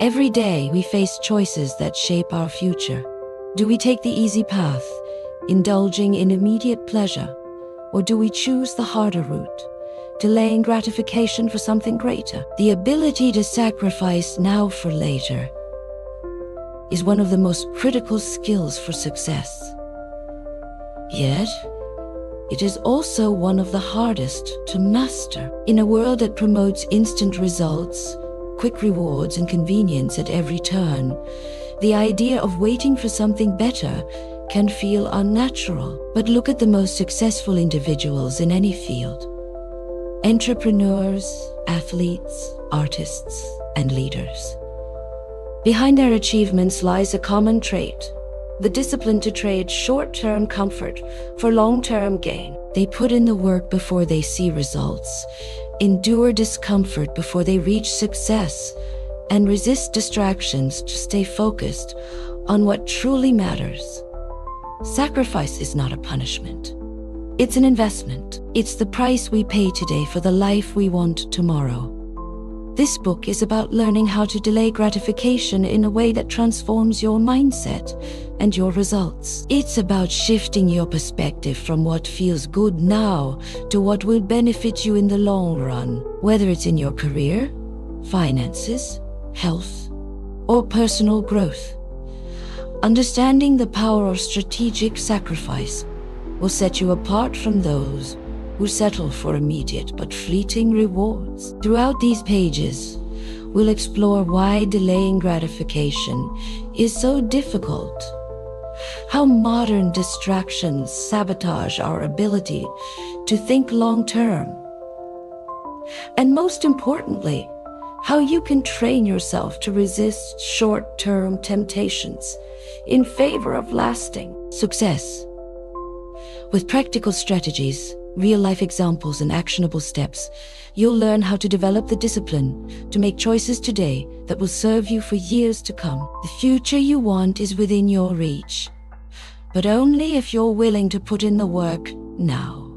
Every day we face choices that shape our future. Do we take the easy path, indulging in immediate pleasure, or do we choose the harder route, delaying gratification for something greater? The ability to sacrifice now for later is one of the most critical skills for success. Yet, it is also one of the hardest to master. In a world that promotes instant results, quick rewards, and convenience at every turn, the idea of waiting for something better can feel unnatural. But look at the most successful individuals in any field. Entrepreneurs, athletes, artists, and leaders. Behind their achievements lies a common trait: the discipline to trade short-term comfort for long-term gain. They put in the work before they see results, endure discomfort before they reach success, and resist distractions to stay focused on what truly matters. Sacrifice is not a punishment. It's an investment. It's the price we pay today for the life we want tomorrow. This book is about learning how to delay gratification in a way that transforms your mindset and your results. It's about shifting your perspective from what feels good now to what will benefit you in the long run, whether it's in your career, finances, health, or personal growth. Understanding the power of strategic sacrifice will set you apart from those who settle for immediate but fleeting rewards. Throughout these pages, we'll explore why delaying gratification is so difficult, how modern distractions sabotage our ability to think long-term, and most importantly, how you can train yourself to resist short-term temptations in favor of lasting success. With practical strategies, real-life examples, and actionable steps, you'll learn how to develop the discipline to make choices today that will serve you for years to come. The future you want is within your reach, but only if you're willing to put in the work now.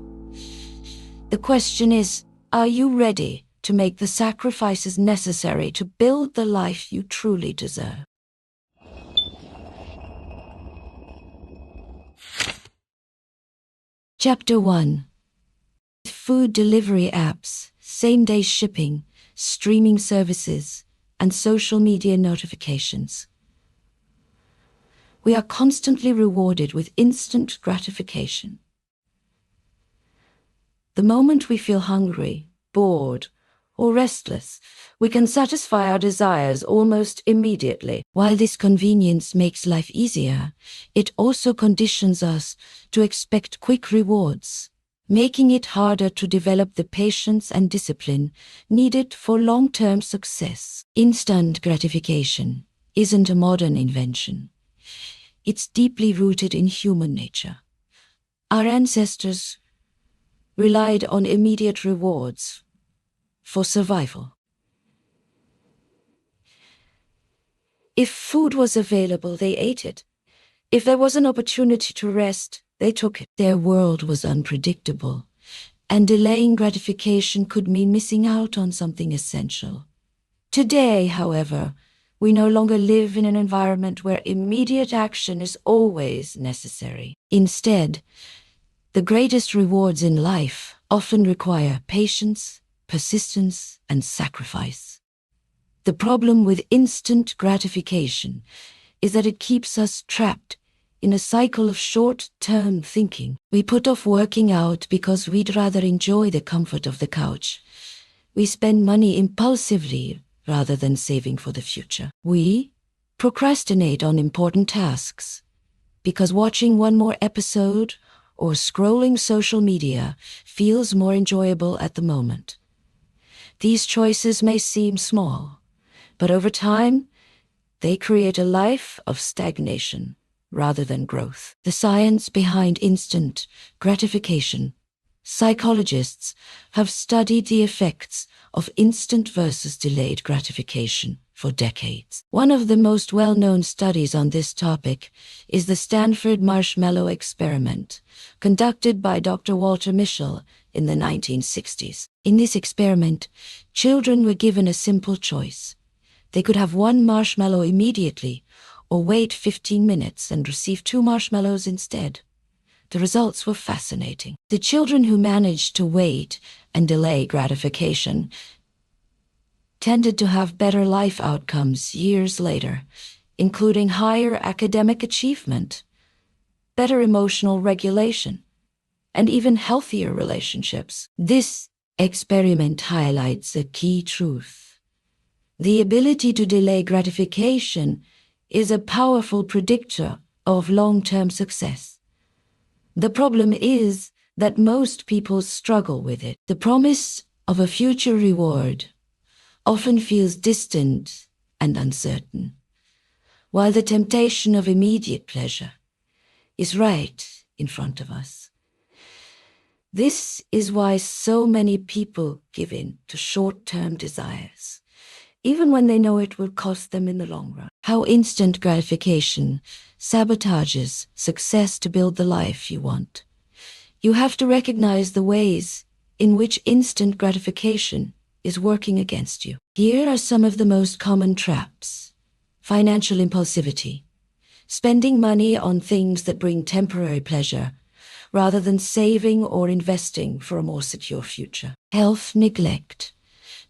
The question is, are you ready to make the sacrifices necessary to build the life you truly deserve? Chapter 1. Food delivery apps, same-day shipping, streaming services, and social media notifications. We are constantly rewarded with instant gratification. The moment we feel hungry, bored, or restless, we can satisfy our desires almost immediately. While this convenience makes life easier, it also conditions us to expect quick rewards, making it harder to develop the patience and discipline needed for long-term success. Instant gratification isn't a modern invention. It's deeply rooted in human nature. Our ancestors relied on immediate rewards for survival. If food was available, they ate it. If there was an opportunity to rest, they took it. Their world was unpredictable, and delaying gratification could mean missing out on something essential. Today, however, we no longer live in an environment where immediate action is always necessary. Instead, the greatest rewards in life often require patience, persistence, and sacrifice. The problem with instant gratification is that it keeps us trapped in a cycle of short-term thinking. We put off working out because we'd rather enjoy the comfort of the couch. We spend money impulsively rather than saving for the future. We procrastinate on important tasks because watching one more episode or scrolling social media feels more enjoyable at the moment. These choices may seem small, but over time, they create a life of stagnation rather than growth. The science behind instant gratification. Psychologists have studied the effects of instant versus delayed gratification for decades. One of the most well-known studies on this topic is the Stanford Marshmallow Experiment, conducted by Dr. Walter Mischel in the 1960s. In this experiment, children were given a simple choice: They could have one marshmallow immediately, or wait 15 minutes and receive 2 marshmallows instead. The results were fascinating. The children who managed to wait and delay gratification tended to have better life outcomes years later, including higher academic achievement, better emotional regulation, and even healthier relationships. This experiment highlights a key truth. The ability to delay gratification is a powerful predictor of long-term success. The problem is that most people struggle with it. The promise of a future reward often feels distant and uncertain, while the temptation of immediate pleasure is right in front of us. This is why so many people give in to short-term desires, even when they know it will cost them in the long run. How instant gratification sabotages success to build the life you want. You have to recognize the ways in which instant gratification is working against you. Here are some of the most common traps. Financial impulsivity. Spending money on things that bring temporary pleasure, rather than saving or investing for a more secure future. Health neglect.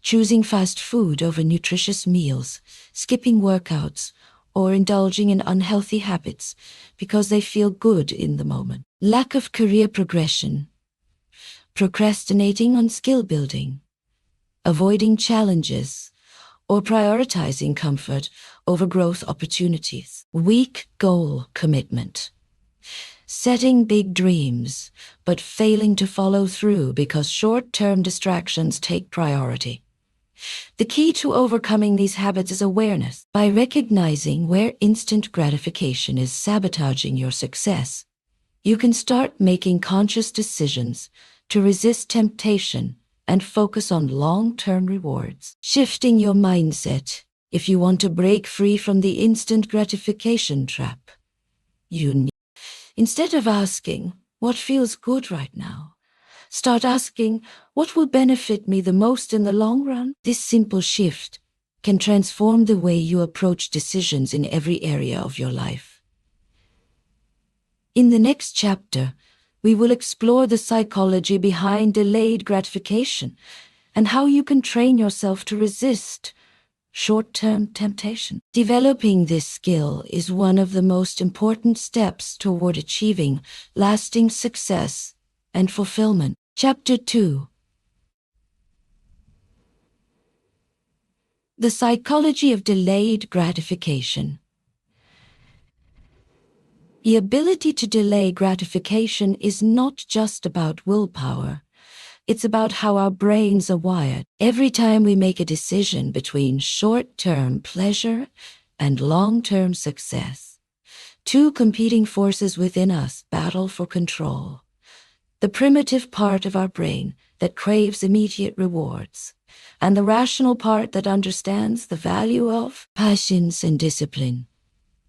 Choosing fast food over nutritious meals, skipping workouts, or indulging in unhealthy habits because they feel good in the moment. Lack of career progression. Procrastinating on skill building. Avoiding challenges, or prioritizing comfort over growth opportunities. Weak goal commitment. Setting big dreams, but failing to follow through because short-term distractions take priority. The key to overcoming these habits is awareness. By recognizing where instant gratification is sabotaging your success, you can start making conscious decisions to resist temptation and focus on long-term rewards. Shifting your mindset. If you want to break free from the instant gratification trap, instead of asking, what feels good right now? Start asking, what will benefit me the most in the long run? This simple shift can transform the way you approach decisions in every area of your life. In the next chapter, we will explore the psychology behind delayed gratification and how you can train yourself to resist short-term temptation. Developing this skill is one of the most important steps toward achieving lasting success and fulfillment. Chapter 2. The psychology of delayed gratification. The ability to delay gratification is not just about willpower. It's about how our brains are wired. Every time we make a decision between short-term pleasure and long-term success, two competing forces within us battle for control. The primitive part of our brain that craves immediate rewards, and the rational part that understands the value of patience and discipline.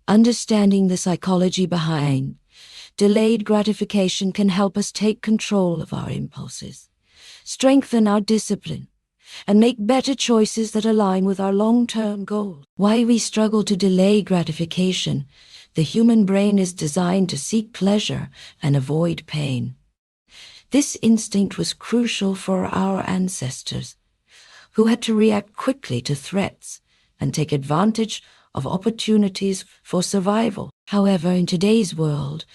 Understanding the psychology behind delayed gratification can help us take control of our impulses, strengthen our discipline, and make better choices that align with our long-term goals. Why we struggle to delay gratification. The human brain is designed to seek pleasure and avoid pain. This instinct was crucial for our ancestors, who had to react quickly to threats and take advantage of opportunities for survival. However, in today's world,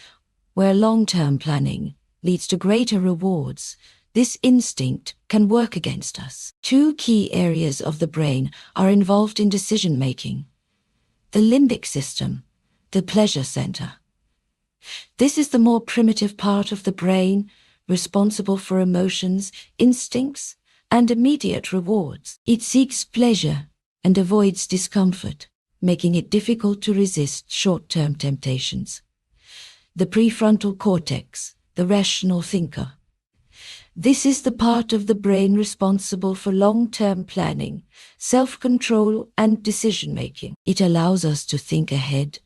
where long-term planning leads to greater rewards, this instinct can work against us. Two key areas of the brain are involved in decision-making. The limbic system, the pleasure center. This is the more primitive part of the brain, responsible for emotions, instincts, and immediate rewards. It seeks pleasure and avoids discomfort, making it difficult to resist short-term temptations. The prefrontal cortex, the rational thinker. This is the part of the brain responsible for long-term planning, self-control, and decision-making. It allows us to think ahead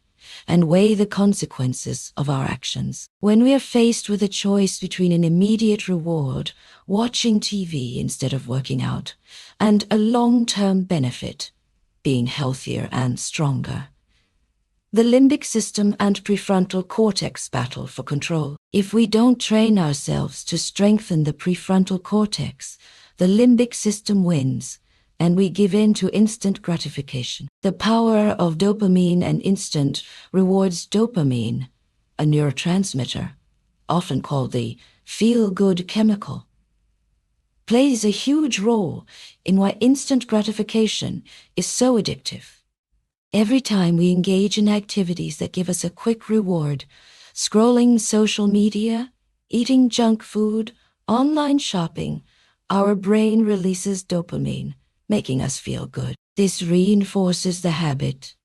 and weigh the consequences of our actions. When we are faced with a choice between an immediate reward, watching TV instead of working out, and a long-term benefit, being healthier and stronger. The limbic system and prefrontal cortex battle for control. If we don't train ourselves to strengthen the prefrontal cortex, the limbic system wins, and we give in to instant gratification. The power of dopamine and instant rewards. Dopamine, a neurotransmitter, often called the feel-good chemical, plays a huge role in why instant gratification is so addictive. Every time we engage in activities that give us a quick reward, scrolling social media, eating junk food, online shopping, our brain releases dopamine, making us feel good. This reinforces the habit,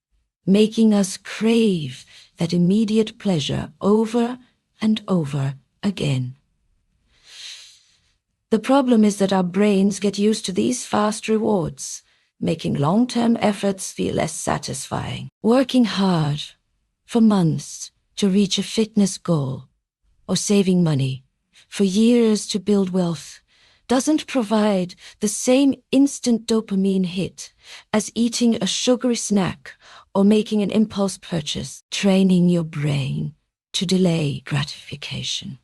making us crave that immediate pleasure over and over again. The problem is that our brains get used to these fast rewards, making long-term efforts feel less satisfying. Working hard for months to reach a fitness goal, or saving money for years to build wealth, doesn't provide the same instant dopamine hit as eating a sugary snack or making an impulse purchase. Training your brain to delay gratification.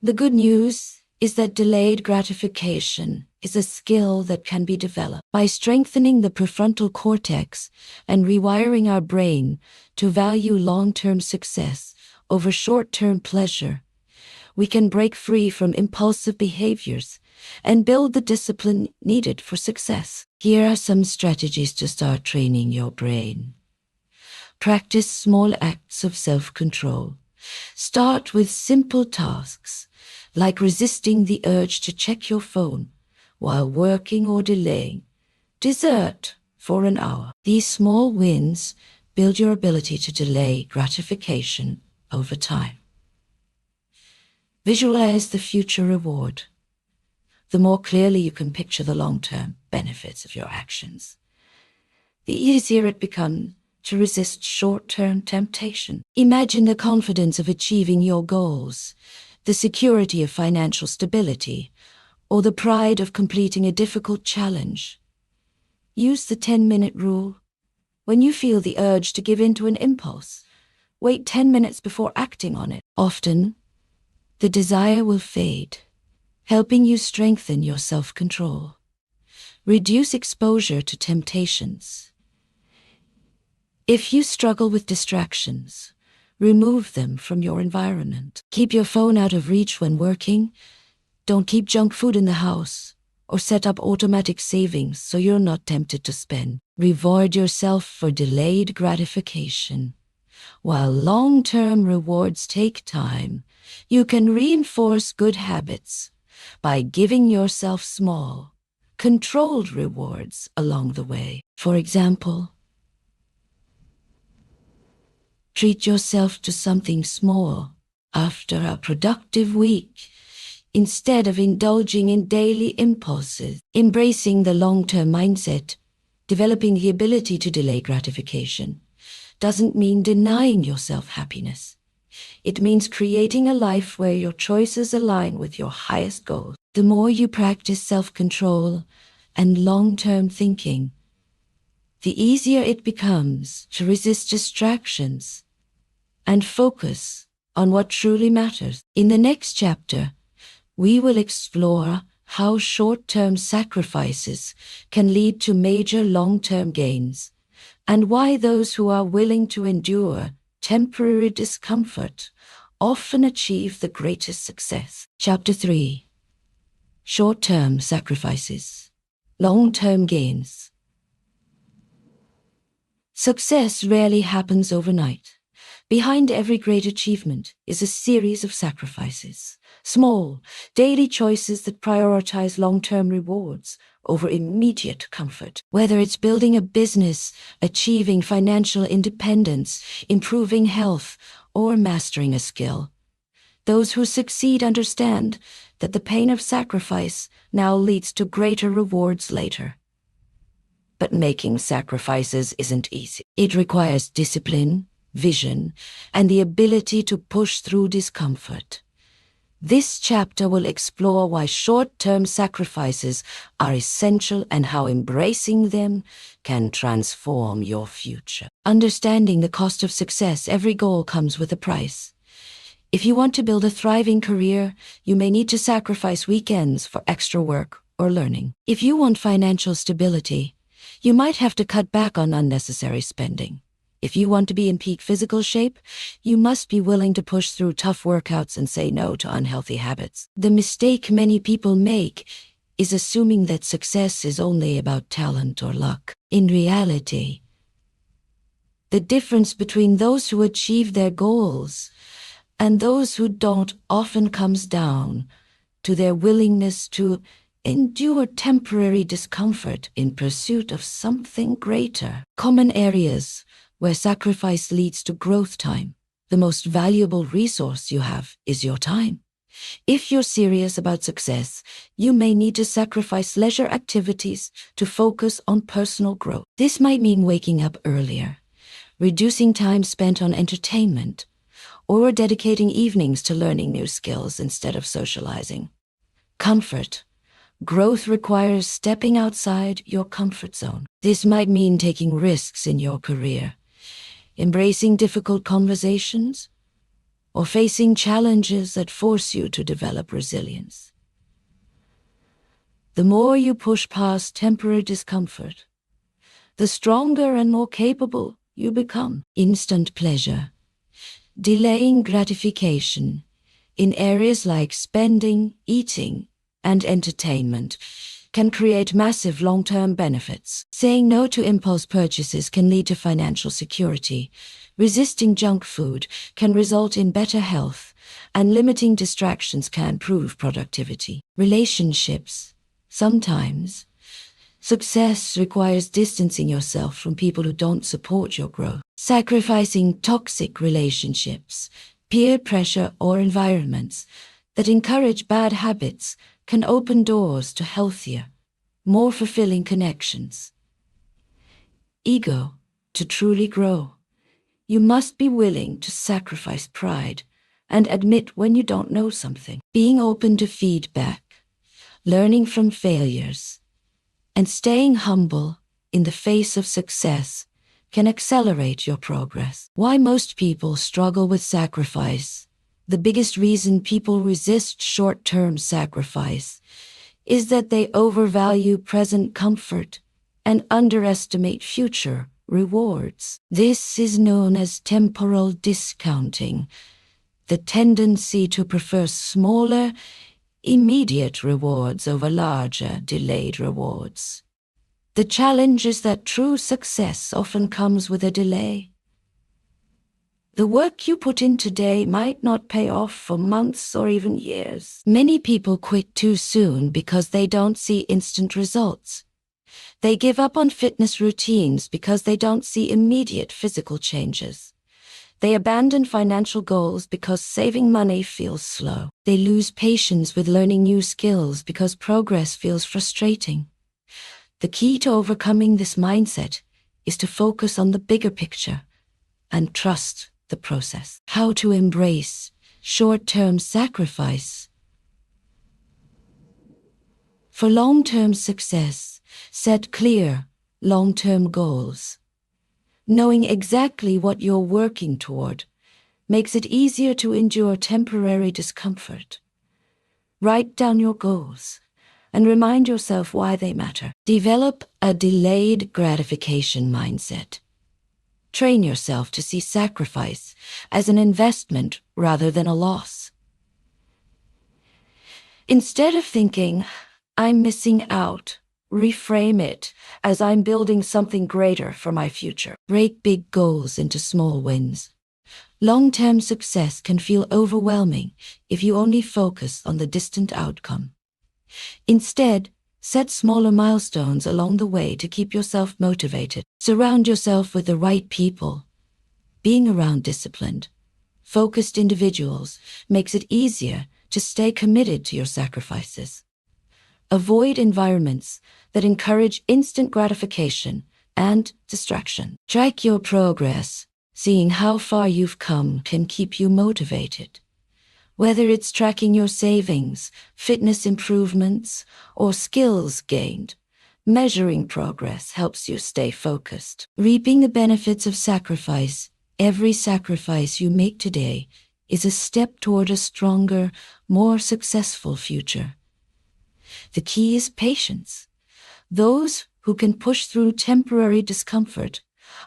The good news is that delayed gratification is a skill that can be developed. By strengthening the prefrontal cortex and rewiring our brain to value long-term success over short-term pleasure, we can break free from impulsive behaviors and build the discipline needed for success. Here are some strategies to start training your brain. Practice small acts of self-control. Start with simple tasks, like resisting the urge to check your phone while working or delaying dessert for an hour. These small wins build your ability to delay gratification over time. Visualize the future reward. The more clearly you can picture the long-term benefits of your actions, the easier it becomes to resist short-term temptation. Imagine the confidence of achieving your goals, the security of financial stability, or the pride of completing a difficult challenge. Use the 10-minute rule. When you feel the urge to give in to an impulse, wait 10 minutes before acting on it. Often, the desire will fade, helping you strengthen your self-control. Reduce exposure to temptations. If you struggle with distractions, remove them from your environment. Keep your phone out of reach when working. Don't keep junk food in the house, or set up automatic savings so you're not tempted to spend. Reward yourself for delayed gratification. While long-term rewards take time, you can reinforce good habits by giving yourself small, controlled rewards along the way. For example, treat yourself to something small after a productive week, instead of indulging in daily impulses. Embracing the long-term mindset, developing the ability to delay gratification, doesn't mean denying yourself happiness. It means creating a life where your choices align with your highest goals. The more you practice self-control and long-term thinking, the easier it becomes to resist distractions and focus on what truly matters. In the next chapter, we will explore how short-term sacrifices can lead to major long-term gains, and why those who are willing to endure temporary discomfort often achieve the greatest success. Chapter 3. Short-term sacrifices, long-term gains. Success rarely happens overnight. Behind every great achievement is a series of sacrifices, small, daily choices that prioritize long-term rewards over immediate comfort. Whether it's building a business, achieving financial independence, improving health, or mastering a skill, those who succeed understand that the pain of sacrifice now leads to greater rewards later. But making sacrifices isn't easy. It requires discipline, vision, and the ability to push through discomfort. This chapter will explore why short-term sacrifices are essential and how embracing them can transform your future. Understanding the cost of success, every goal comes with a price. If you want to build a thriving career, you may need to sacrifice weekends for extra work or learning. If you want financial stability, you might have to cut back on unnecessary spending. If you want to be in peak physical shape, you must be willing to push through tough workouts and say no to unhealthy habits. The mistake many people make is assuming that success is only about talent or luck. In reality, the difference between those who achieve their goals and those who don't often comes down to their willingness to endure temporary discomfort in pursuit of something greater. Common areas where sacrifice leads to growth time. The most valuable resource you have is your time. If you're serious about success, you may need to sacrifice leisure activities to focus on personal growth. This might mean waking up earlier, reducing time spent on entertainment, or dedicating evenings to learning new skills instead of socializing. Comfort. Growth requires stepping outside your comfort zone. This might mean taking risks in your career, embracing difficult conversations, or facing challenges that force you to develop resilience. The more you push past temporary discomfort, the stronger and more capable you become. Instant pleasure. Delaying gratification in areas like spending, eating, and entertainment can create massive long-term benefits. Saying no to impulse purchases can lead to financial security. Resisting junk food can result in better health, and limiting distractions can improve productivity. Relationships. Sometimes, success requires distancing yourself from people who don't support your growth. Sacrificing toxic relationships, peer pressure, or environments that encourage bad habits can open doors to healthier, more fulfilling connections. Ego. To truly grow, you must be willing to sacrifice pride and admit when you don't know something. Being open to feedback, learning from failures, and staying humble in the face of success can accelerate your progress. Why most people struggle with sacrifice. The biggest reason people resist short-term sacrifice is that they overvalue present comfort and underestimate future rewards. This is known as temporal discounting, the tendency to prefer smaller, immediate rewards over larger, delayed rewards. The challenge is that true success often comes with a delay. The work you put in today might not pay off for months or even years. Many people quit too soon because they don't see instant results. They give up on fitness routines because they don't see immediate physical changes. They abandon financial goals because saving money feels slow. They lose patience with learning new skills because progress feels frustrating. The key to overcoming this mindset is to focus on the bigger picture and trust the process. How to embrace short-term sacrifice. For long-term success, set clear, long-term goals. Knowing exactly what you're working toward makes it easier to endure temporary discomfort. Write down your goals and remind yourself why they matter. Develop a delayed gratification mindset. Train yourself to see sacrifice as an investment rather than a loss. Instead of thinking, "I'm missing out," reframe it as, "I'm building something greater for my future." Break big goals into small wins. Long-term success can feel overwhelming if you only focus on the distant outcome. Instead, set smaller milestones along the way to keep yourself motivated. Surround yourself with the right people. Being around disciplined, focused individuals makes it easier to stay committed to your sacrifices. Avoid environments that encourage instant gratification and distraction. Track your progress. Seeing how far you've come can keep you motivated. Whether it's tracking your savings, fitness improvements, or skills gained, measuring progress helps you stay focused. Reaping the benefits of sacrifice. Every sacrifice you make today is a step toward a stronger, more successful future. The key is patience. Those who can push through temporary discomfort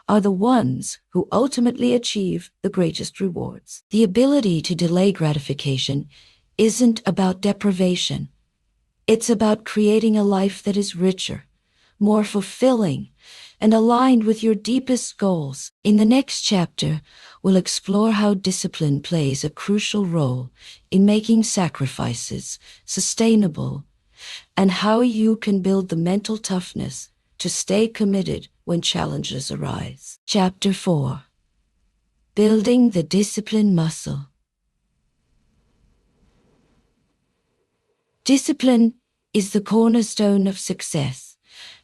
are the ones who ultimately achieve the greatest rewards. The ability to delay gratification isn't about deprivation. It's about creating a life that is richer, more fulfilling, and aligned with your deepest goals. In the next chapter, we'll explore how discipline plays a crucial role in making sacrifices sustainable, and how you can build the mental toughness to stay committed when challenges arise. Chapter 4. Building the Discipline Muscle. Discipline is the cornerstone of success,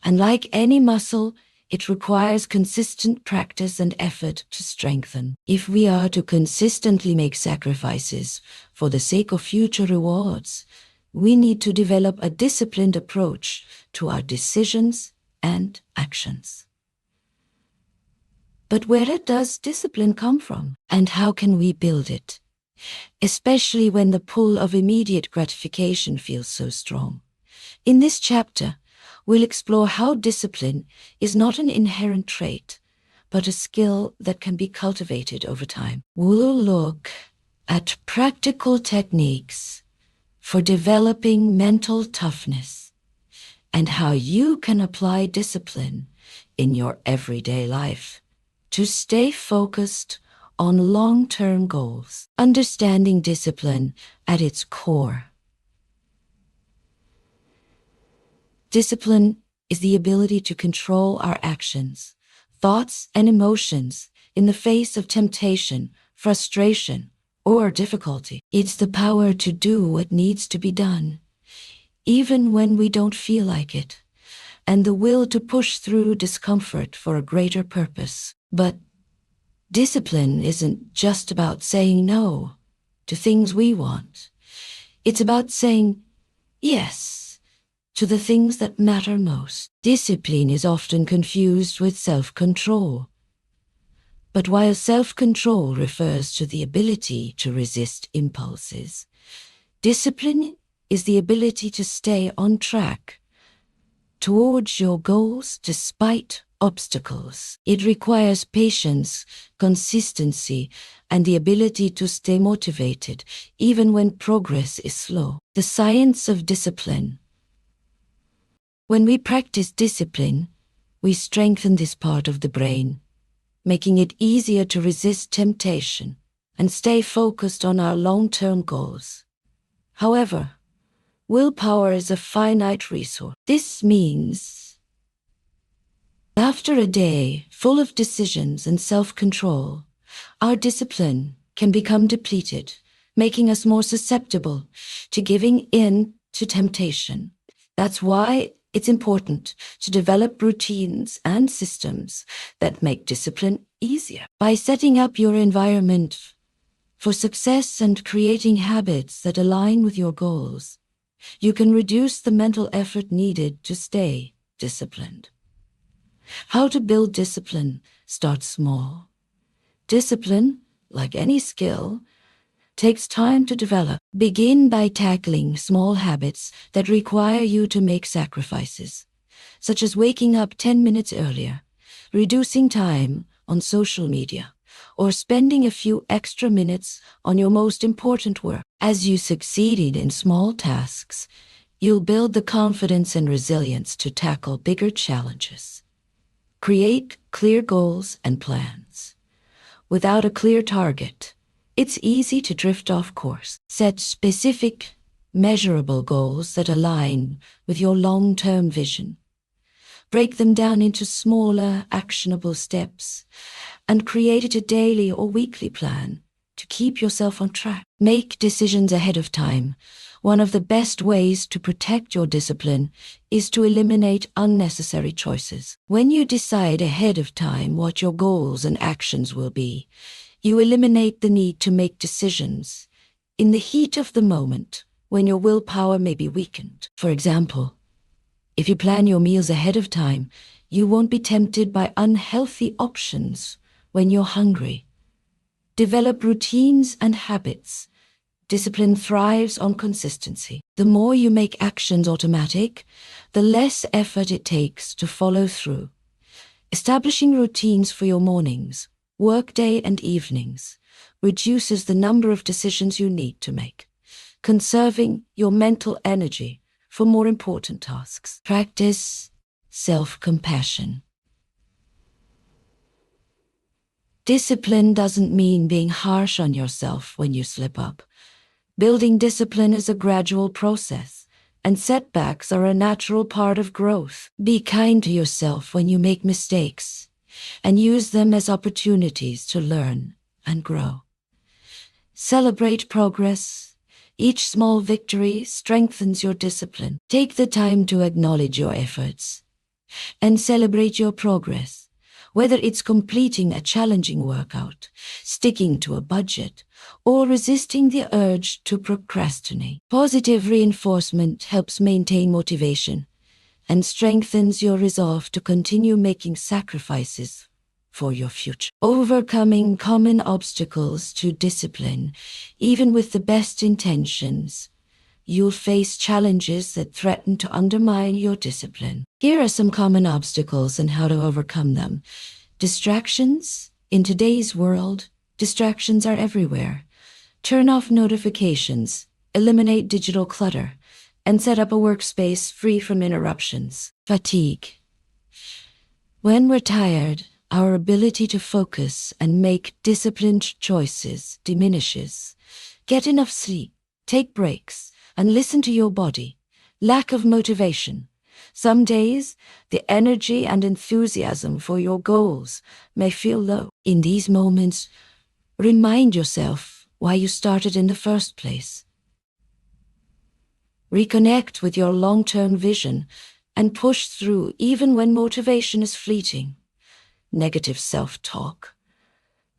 and like any muscle, it requires consistent practice and effort to strengthen. If we are to consistently make sacrifices for the sake of future rewards, we need to develop a disciplined approach to our decisions and actions. But where does discipline come from, and how can we build it? Especially when the pull of immediate gratification feels so strong. In this chapter, we'll explore how discipline is not an inherent trait, but a skill that can be cultivated over time. We'll look at practical techniques for developing mental toughness and how you can apply discipline in your everyday life to stay focused on long-term goals. Understanding discipline at its core. Discipline is the ability to control our actions, thoughts, and emotions in the face of temptation, frustration, or difficulty. It's the power to do what needs to be done, even when we don't feel like it, and the will to push through discomfort for a greater purpose. But discipline isn't just about saying no to things we want. It's about saying yes to the things that matter most. Discipline is often confused with self-control. But while self-control refers to the ability to resist impulses, discipline is the ability to stay on track towards your goals despite obstacles. It requires patience, consistency, and the ability to stay motivated even when progress is slow. The science of discipline. When we practice discipline, we strengthen this part of the brain, making it easier to resist temptation and stay focused on our long-term goals. However, willpower is a finite resource. This means after a day full of decisions and self-control, our discipline can become depleted, making us more susceptible to giving in to temptation. That's why it's important to develop routines and systems that make discipline easier. By setting up your environment for success and creating habits that align with your goals, you can reduce the mental effort needed to stay disciplined. How to build discipline? Start small. Discipline, like any skill, takes time to develop. Begin by tackling small habits that require you to make sacrifices, such as waking up 10 minutes earlier, reducing time on social media, or spending a few extra minutes on your most important work. As you succeed in small tasks, you'll build the confidence and resilience to tackle bigger challenges. Create clear goals and plans. Without a clear target, it's easy to drift off course. Set specific, measurable goals that align with your long-term vision. Break them down into smaller, actionable steps, and create a daily or weekly plan to keep yourself on track. Make decisions ahead of time. One of the best ways to protect your discipline is to eliminate unnecessary choices. When you decide ahead of time what your goals and actions will be, you eliminate the need to make decisions in the heat of the moment, when your willpower may be weakened. For example, if you plan your meals ahead of time, you won't be tempted by unhealthy options when you're hungry. Develop routines and habits. Discipline thrives on consistency. The more you make actions automatic, the less effort it takes to follow through. Establishing routines for your mornings, workday, and evenings reduces the number of decisions you need to make, conserving your mental energy for more important tasks. Practice self-compassion. Discipline doesn't mean being harsh on yourself when you slip up. Building discipline is a gradual process, and setbacks are a natural part of growth. Be kind to yourself when you make mistakes, and use them as opportunities to learn and grow. Celebrate progress. Each small victory strengthens your discipline. Take the time to acknowledge your efforts and celebrate your progress, whether it's completing a challenging workout, sticking to a budget, or resisting the urge to procrastinate. Positive reinforcement helps maintain motivation and strengthens your resolve to continue making sacrifices for your future. Overcoming common obstacles to discipline, even with the best intentions, you'll face challenges that threaten to undermine your discipline. Here are some common obstacles and how to overcome them. Distractions. In today's world, distractions are everywhere. Turn off notifications, eliminate digital clutter, and set up a workspace free from interruptions. Fatigue. When we're tired, our ability to focus and make disciplined choices diminishes. Get enough sleep, take breaks, and listen to your body. Lack of motivation. Some days, the energy and enthusiasm for your goals may feel low. In these moments, remind yourself why you started in the first place. Reconnect with your long-term vision and push through even when motivation is fleeting. Negative self-talk.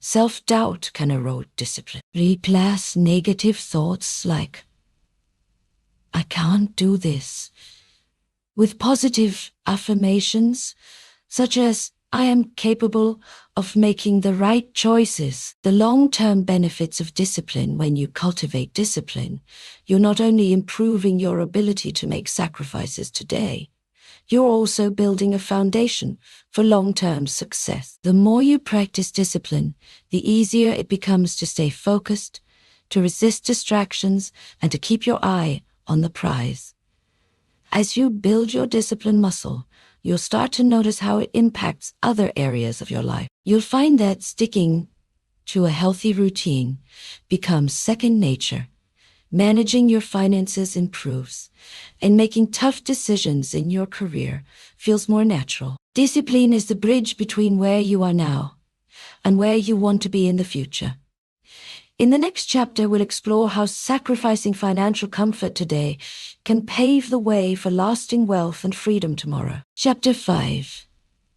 Self-doubt can erode discipline. Replace negative thoughts like, "I can't do this," with positive affirmations such as, "I am capable of making the right choices." The long-term benefits of discipline. When you cultivate discipline, you're not only improving your ability to make sacrifices today, you're also building a foundation for long-term success. The more you practice discipline, the easier it becomes to stay focused, to resist distractions, and to keep your eye on the prize. As you build your discipline muscle, you'll start to notice how it impacts other areas of your life. You'll find that sticking to a healthy routine becomes second nature. Managing your finances improves, and making tough decisions in your career feels more natural. Discipline is the bridge between where you are now and where you want to be in the future. In the next chapter, we'll explore how sacrificing financial comfort today can pave the way for lasting wealth and freedom tomorrow. Chapter 5.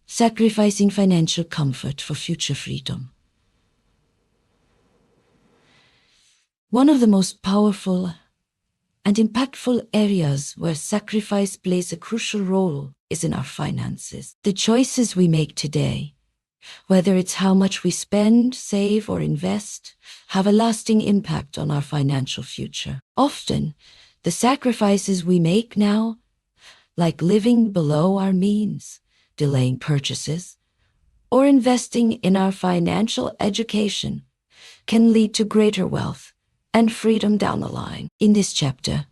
Sacrificing financial comfort for future freedom. One of the most powerful and impactful areas where sacrifice plays a crucial role is in our finances. The choices we make today, whether it's how much we spend, save, or invest, have a lasting impact on our financial future. Often, the sacrifices we make now, like living below our means, delaying purchases, or investing in our financial education, can lead to greater wealth and freedom down the line. In this chapter,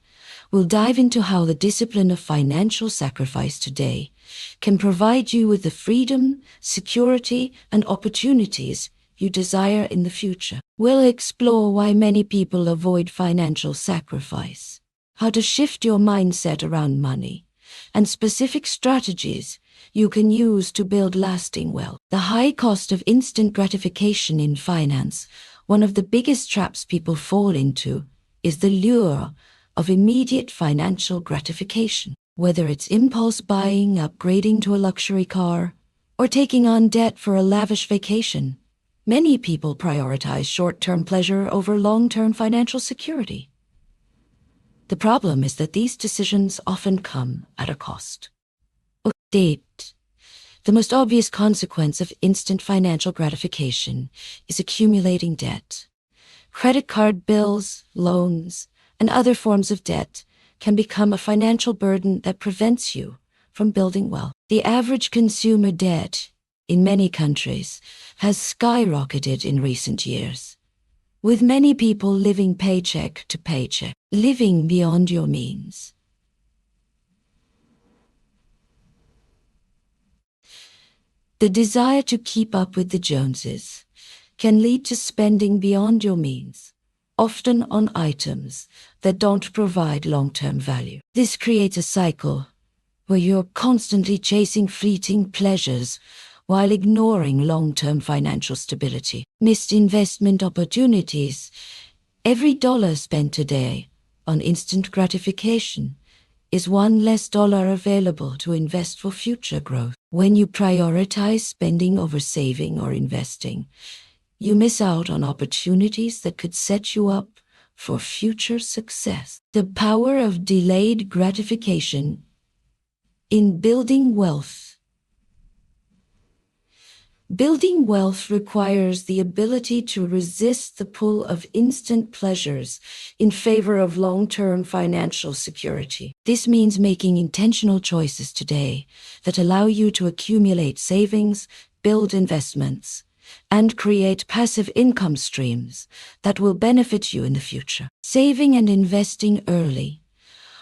we'll dive into how the discipline of financial sacrifice today can provide you with the freedom, security, and opportunities you desire in the future. We'll explore why many people avoid financial sacrifice, how to shift your mindset around money, and specific strategies you can use to build lasting wealth. The high cost of instant gratification in finance. One of the biggest traps people fall into is the lure of immediate financial gratification. Whether it's impulse buying, upgrading to a luxury car, or taking on debt for a lavish vacation, Many people prioritize short-term pleasure over long-term financial security. The problem is that these decisions often come at a cost. Debt. The most obvious consequence of instant financial gratification is accumulating debt. Credit card bills, loans, and other forms of debt can become a financial burden that prevents you from building wealth. The average consumer debt in many countries has skyrocketed in recent years, with many people living paycheck to paycheck, living beyond your means. The desire to keep up with the Joneses can lead to spending beyond your means, often on items that don't provide long-term value. This creates a cycle where you're constantly chasing fleeting pleasures while ignoring long-term financial stability. Missed investment opportunities. Every dollar spent today on instant gratification is one less dollar available to invest for future growth. When you prioritize spending over saving or investing, you miss out on opportunities that could set you up for future success. The power of delayed gratification in building wealth. Building wealth requires the ability to resist the pull of instant pleasures in favor of long-term financial security. This means making intentional choices today that allow you to accumulate savings, build investments, and create passive income streams that will benefit you in the future. Saving and investing early.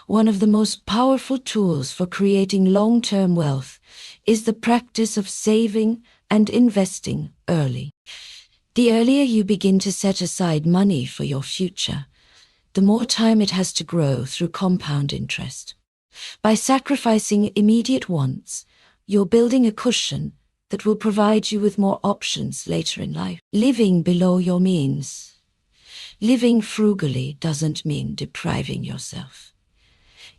One of the most powerful tools for creating long-term wealth is the practice of saving and investing early. The earlier you begin to set aside money for your future, the more time it has to grow through compound interest. By sacrificing immediate wants, you're building a cushion that will provide you with more options later in life. Living below your means. Living frugally doesn't mean depriving yourself.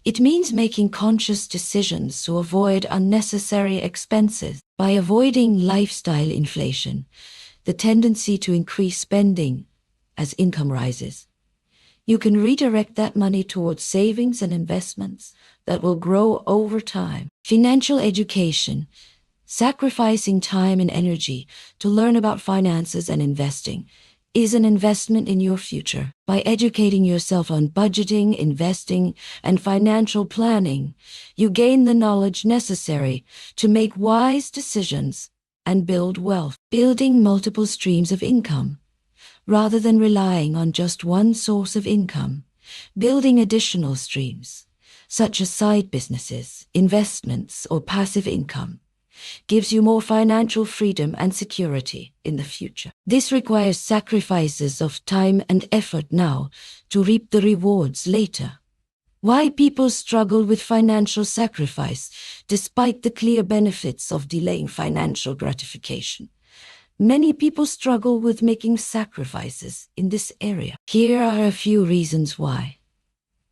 It means making conscious decisions to avoid unnecessary expenses. By avoiding lifestyle inflation, the tendency to increase spending as income rises, you can redirect that money towards savings and investments that will grow over time. Financial education. Sacrificing time and energy to learn about finances and investing is an investment in your future. By educating yourself on budgeting, investing, and financial planning, you gain the knowledge necessary to make wise decisions and build wealth. Building multiple streams of income. Rather than relying on just one source of income, building additional streams, such as side businesses, investments, or passive income, gives you more financial freedom and security in the future. This requires sacrifices of time and effort now to reap the rewards later. Why people struggle with financial sacrifice despite the clear benefits of delaying financial gratification. Many people struggle with making sacrifices in this area. Here are a few reasons why.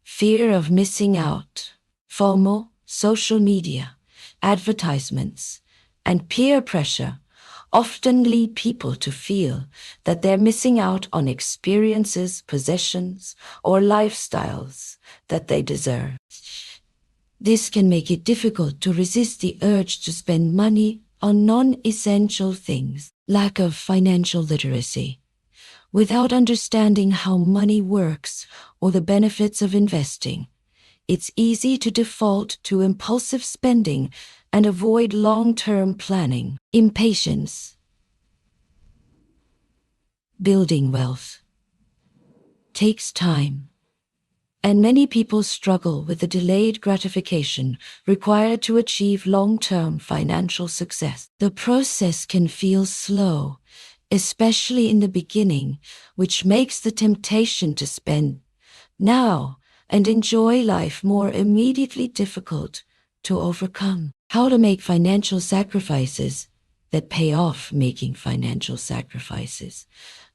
Fear of missing out, FOMO, social media, advertisements, and peer pressure often lead people to feel that they're missing out on experiences, possessions, or lifestyles that they deserve. This can make it difficult to resist the urge to spend money on non-essential things. Lack of financial literacy. Without understanding how money works or the benefits of investing, it's easy to default to impulsive spending and avoid long-term planning. Impatience. Building wealth takes time, and many people struggle with the delayed gratification required to achieve long-term financial success. The process can feel slow, especially in the beginning, which makes the temptation to spend now and enjoy life more immediately difficult to overcome. How to make financial sacrifices that pay off. Making financial sacrifices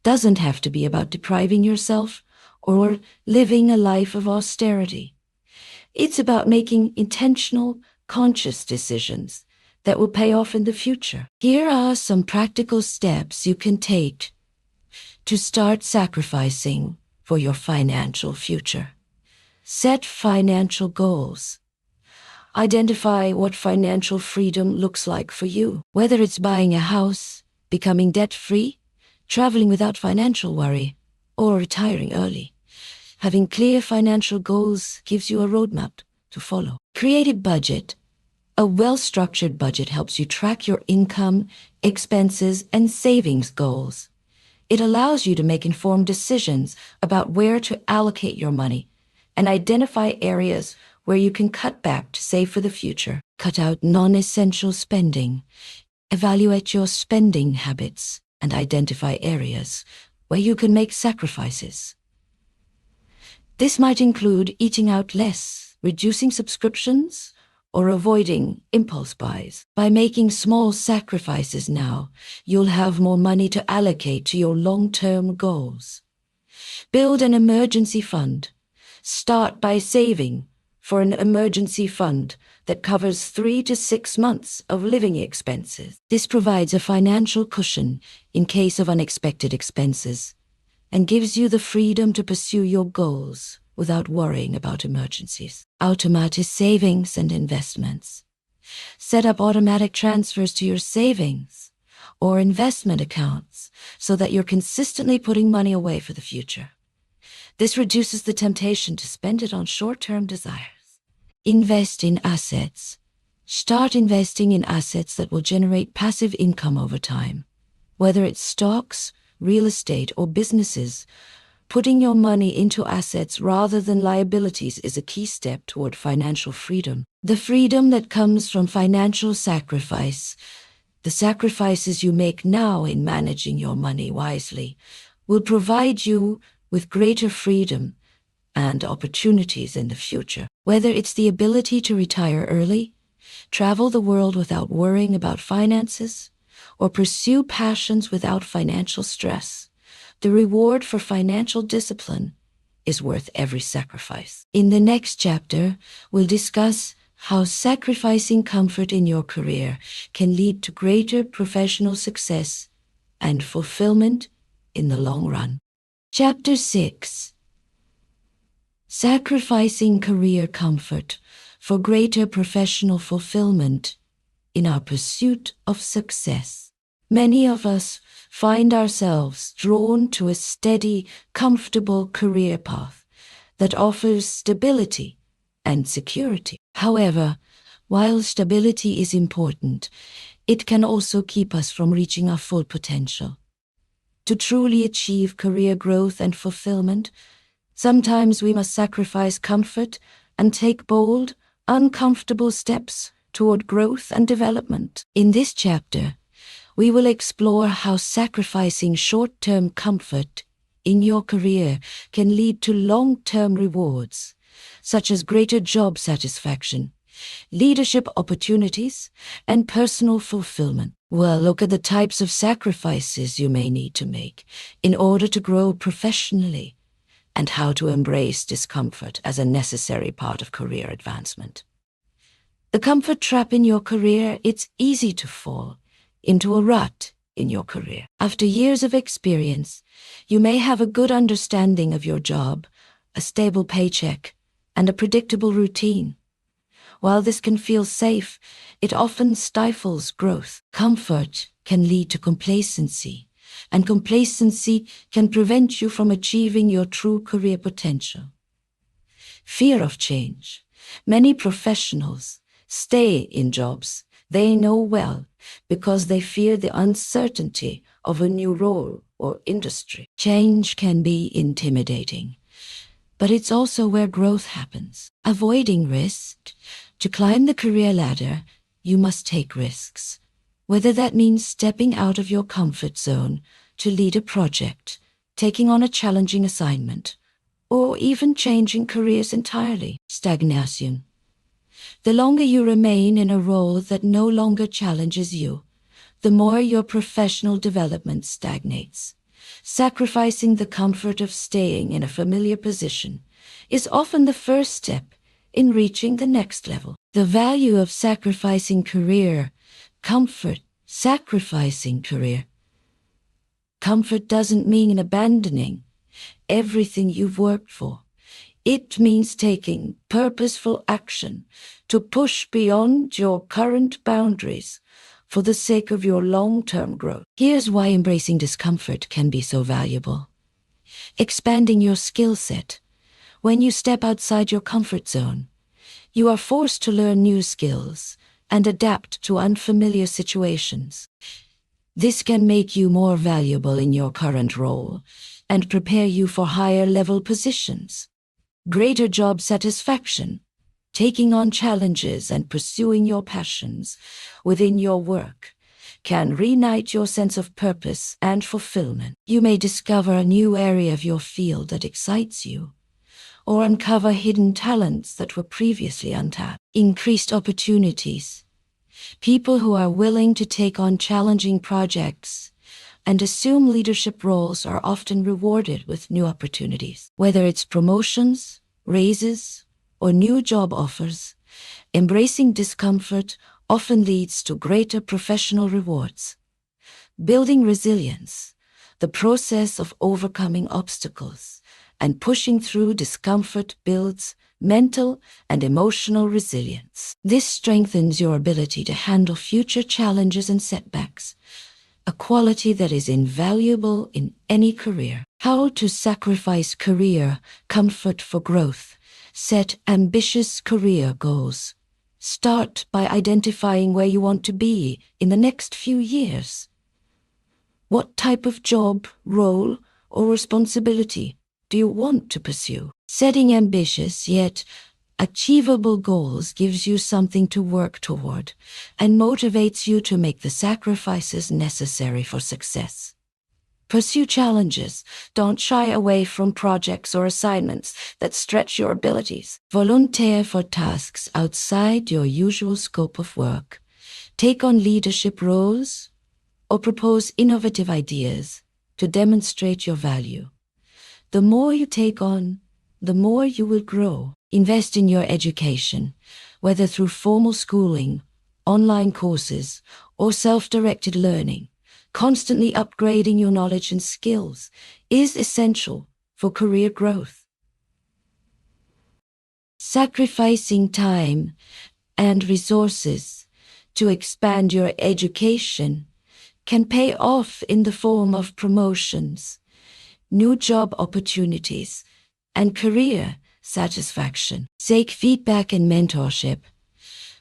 doesn't have to be about depriving yourself or living a life of austerity. It's about making intentional, conscious decisions that will pay off in the future. Here are some practical steps you can take to start sacrificing for your financial future. Set financial goals. Identify what financial freedom looks like for you, whether it's buying a house, becoming debt-free, traveling without financial worry, or retiring early. Having clear financial goals gives you a roadmap to follow. Create a budget. A well-structured budget helps you track your income, expenses, and savings goals. It allows you to make informed decisions about where to allocate your money and identify areas where you can cut back to save for the future. Cut out non-essential spending. Evaluate your spending habits and identify areas where you can make sacrifices. This might include eating out less, reducing subscriptions, or avoiding impulse buys. By making small sacrifices now, you'll have more money to allocate to your long-term goals. Build an emergency fund. Start by saving for an emergency fund that covers 3 to 6 months of living expenses. This provides a financial cushion in case of unexpected expenses and gives you the freedom to pursue your goals without worrying about emergencies. Automate savings and investments. Set up automatic transfers to your savings or investment accounts so that you're consistently putting money away for the future. This reduces the temptation to spend it on short-term desires. Invest in assets. Start investing in assets that will generate passive income over time. Whether it's stocks, real estate, or businesses, putting your money into assets rather than liabilities is a key step toward financial freedom. The freedom that comes from financial sacrifice, the sacrifices you make now in managing your money wisely, will provide you with greater freedom and opportunities in the future. Whether it's the ability to retire early, travel the world without worrying about finances, or pursue passions without financial stress, the reward for financial discipline is worth every sacrifice. In the next chapter, we'll discuss how sacrificing comfort in your career can lead to greater professional success and fulfillment in the long run. Chapter 6. Sacrificing career comfort for greater professional fulfillment in our pursuit of success. Many of us find ourselves drawn to a steady, comfortable career path that offers stability and security. However, while stability is important, it can also keep us from reaching our full potential. To truly achieve career growth and fulfillment, sometimes we must sacrifice comfort and take bold, uncomfortable steps toward growth and development. In this chapter, we will explore how sacrificing short-term comfort in your career can lead to long-term rewards, such as greater job satisfaction, leadership opportunities, and personal fulfillment. Well, look at the types of sacrifices you may need to make in order to grow professionally, and how to embrace discomfort as a necessary part of career advancement. The comfort trap in your career, it's easy to fall into a rut in your career. After years of experience, you may have a good understanding of your job, a stable paycheck, and a predictable routine. While this can feel safe, it often stifles growth. Comfort can lead to complacency, and complacency can prevent you from achieving your true career potential. Fear of change. Many professionals stay in jobs they know well because they fear the uncertainty of a new role or industry. Change can be intimidating, but it's also where growth happens. Avoiding risk. To climb the career ladder, you must take risks, whether that means stepping out of your comfort zone to lead a project, taking on a challenging assignment, or even changing careers entirely. Stagnation. The longer you remain in a role that no longer challenges you, the more your professional development stagnates. Sacrificing the comfort of staying in a familiar position is often the first step in reaching the next level. The value of sacrificing career Comfort, sacrificing career. Comfort doesn't mean abandoning everything you've worked for. It means taking purposeful action to push beyond your current boundaries for the sake of your long-term growth. Here's why embracing discomfort can be so valuable. Expanding your skill set. When you step outside your comfort zone, you are forced to learn new skills and adapt to unfamiliar situations. This can make you more valuable in your current role and prepare you for higher-level positions. Greater job satisfaction, taking on challenges and pursuing your passions within your work can reignite your sense of purpose and fulfillment. You may discover a new area of your field that excites you, or uncover hidden talents that were previously untapped. Increased opportunities. People who are willing to take on challenging projects and assume leadership roles are often rewarded with new opportunities. Whether it's promotions, raises, or new job offers, embracing discomfort often leads to greater professional rewards. Building resilience, the process of overcoming obstacles and pushing through discomfort builds mental and emotional resilience. This strengthens your ability to handle future challenges and setbacks, a quality that is invaluable in any career. How to sacrifice career comfort for growth. Set ambitious career goals. Start by identifying where you want to be in the next few years. What type of job, role, or responsibility do you want to pursue? Setting ambitious yet achievable goals gives you something to work toward and motivates you to make the sacrifices necessary for success. Pursue challenges. Don't shy away from projects or assignments that stretch your abilities. Volunteer for tasks outside your usual scope of work. Take on leadership roles or propose innovative ideas to demonstrate your value. The more you take on, the more you will grow. Invest in your education, whether through formal schooling, online courses, or self-directed learning. Constantly upgrading your knowledge and skills is essential for career growth. Sacrificing time and resources to expand your education can pay off in the form of promotions, new job opportunities, and career satisfaction. Seek feedback and mentorship.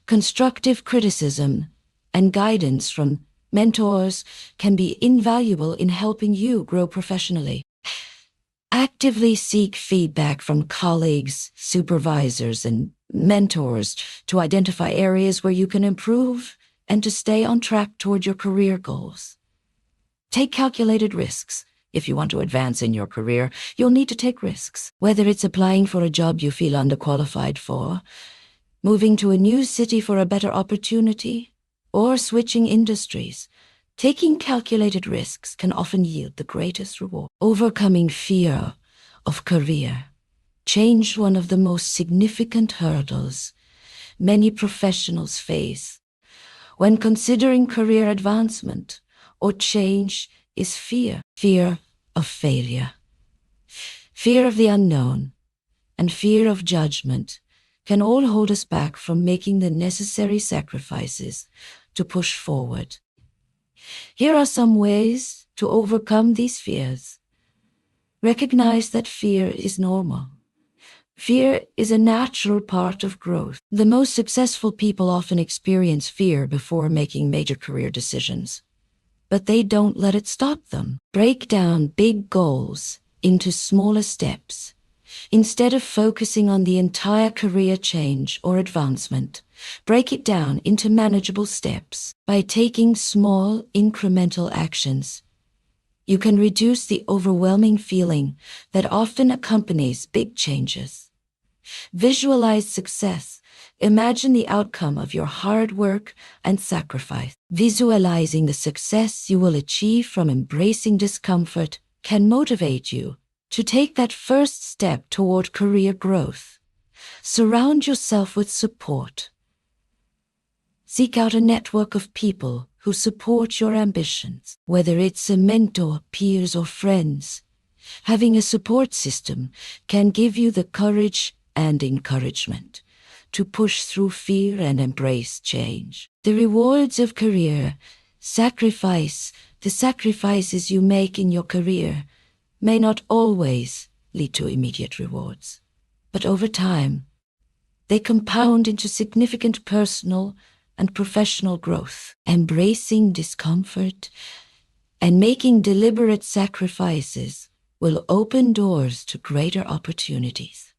Constructive criticism and guidance from mentors can be invaluable in helping you grow professionally. Actively seek feedback from colleagues, supervisors, and mentors to identify areas where you can improve and to stay on track toward your career goals. Take calculated risks. If you want to advance in your career, you'll need to take risks. Whether it's applying for a job you feel underqualified for, moving to a new city for a better opportunity, or switching industries, taking calculated risks can often yield the greatest reward. Overcoming fear of career change, one of the most significant hurdles many professionals face when considering career advancement or change is fear. Fear of failure, fear of the unknown, and fear of judgment can all hold us back from making the necessary sacrifices to push forward. Here are some ways to overcome these fears. Recognize that fear is normal. Fear is a natural part of growth. The most successful people often experience fear before making major career decisions, but they don't let it stop them. Break down big goals into smaller steps. Instead of focusing on the entire career change or advancement, break it down into manageable steps. By taking small, incremental actions, you can reduce the overwhelming feeling that often accompanies big changes. Visualize success. Imagine the outcome of your hard work and sacrifice. Visualizing the success you will achieve from embracing discomfort can motivate you to take that first step toward career growth. Surround yourself with support. Seek out a network of people who support your ambitions, whether it's a mentor, peers, or friends. Having a support system can give you the courage and encouragement to push through fear and embrace change. The rewards of career sacrifice, the sacrifices you make in your career may not always lead to immediate rewards, but over time, they compound into significant personal and professional growth. Embracing discomfort and making deliberate sacrifices will open doors to greater opportunities,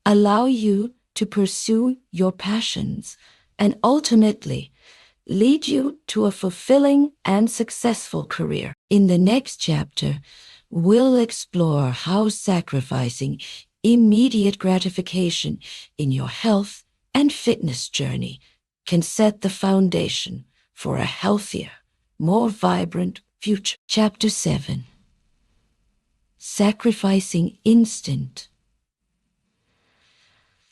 allow you to pursue your passions, and ultimately lead you to a fulfilling and successful career. In the next chapter, we'll explore how sacrificing immediate gratification in your health and fitness journey can set the foundation for a healthier, more vibrant future. Chapter 7. Sacrificing instant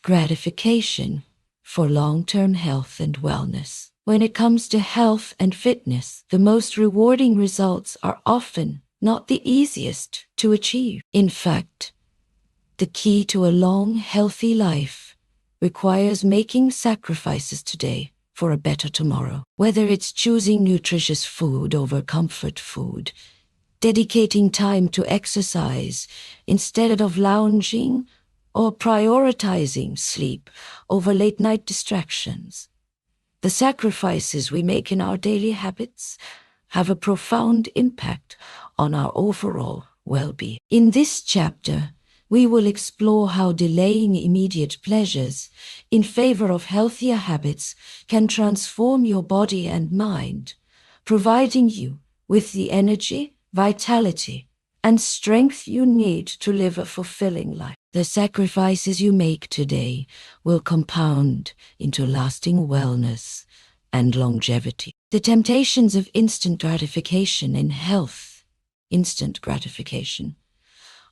gratification for long-term health and wellness. When it comes to health and fitness, the most rewarding results are often not the easiest to achieve. In fact, the key to a long, healthy life requires making sacrifices today for a better tomorrow. Whether it's choosing nutritious food over comfort food, dedicating time to exercise instead of lounging, or prioritizing sleep over late-night distractions, the sacrifices we make in our daily habits have a profound impact on our overall well-being. In this chapter, we will explore how delaying immediate pleasures in favor of healthier habits can transform your body and mind, providing you with the energy, vitality, and strength you need to live a fulfilling life. The sacrifices you make today will compound into lasting wellness and longevity. The temptations of instant gratification in health, instant gratification,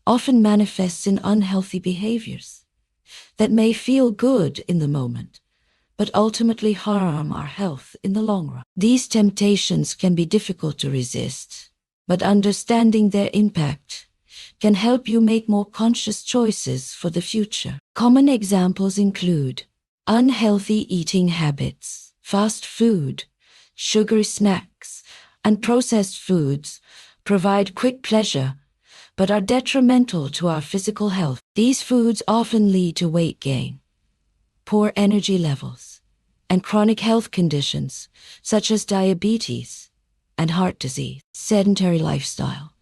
often manifests in unhealthy behaviors that may feel good in the moment, but ultimately harm our health in the long run. These temptations can be difficult to resist, but understanding their impact can help you make more conscious choices for the future. Common examples include unhealthy eating habits, fast food, sugary snacks, and processed foods provide quick pleasure but are detrimental to our physical health. These foods often lead to weight gain, poor energy levels, and chronic health conditions such as diabetes and heart disease. Sedentary lifestyle.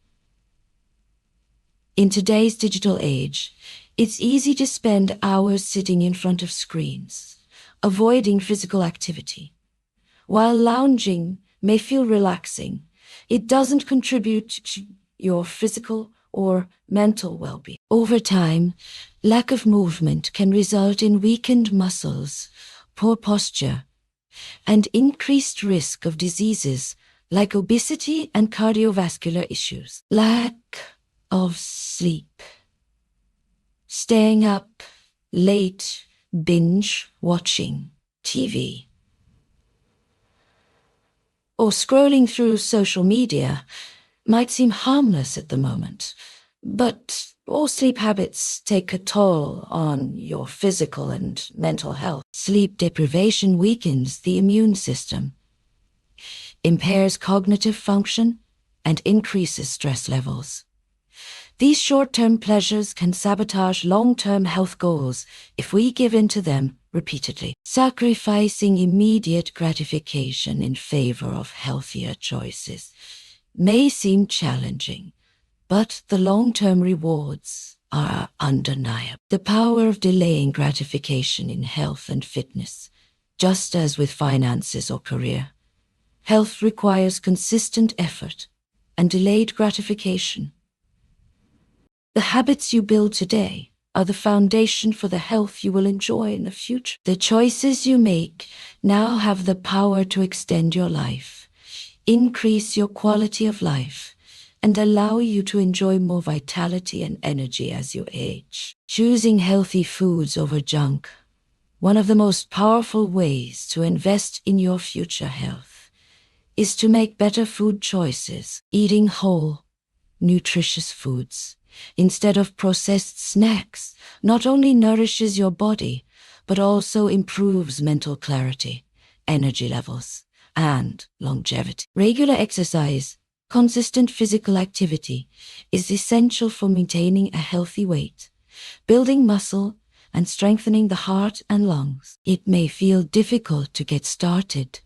In today's digital age, it's easy to spend hours sitting in front of screens, avoiding physical activity. While lounging may feel relaxing, it doesn't contribute to your physical or mental well-being. Over time, lack of movement can result in weakened muscles, poor posture, and increased risk of diseases like obesity and cardiovascular issues. Lack of sleep. Staying up late, binge watching TV, or scrolling through social media might seem harmless at the moment, but all sleep habits take a toll on your physical and mental health. Sleep deprivation weakens the immune system, impairs cognitive function, and increases stress levels. These short-term pleasures can sabotage long-term health goals if we give in to them repeatedly. Sacrificing immediate gratification in favor of healthier choices may seem challenging, but the long-term rewards are undeniable. The power of delaying gratification in health and fitness, just as with finances or career. Health requires consistent effort and delayed gratification. The habits you build today are the foundation for the health you will enjoy in the future. The choices you make now have the power to extend your life, increase your quality of life, and allow you to enjoy more vitality and energy as you age. Choosing healthy foods over junk, One of the most powerful ways to invest in your future health is to make better food choices, eating whole, nutritious foods instead of processed snacks not only nourishes your body, but also improves mental clarity, energy levels, and longevity. Regular exercise, consistent physical activity, is essential for maintaining a healthy weight, building muscle, and strengthening the heart and lungs. It may feel difficult to get started,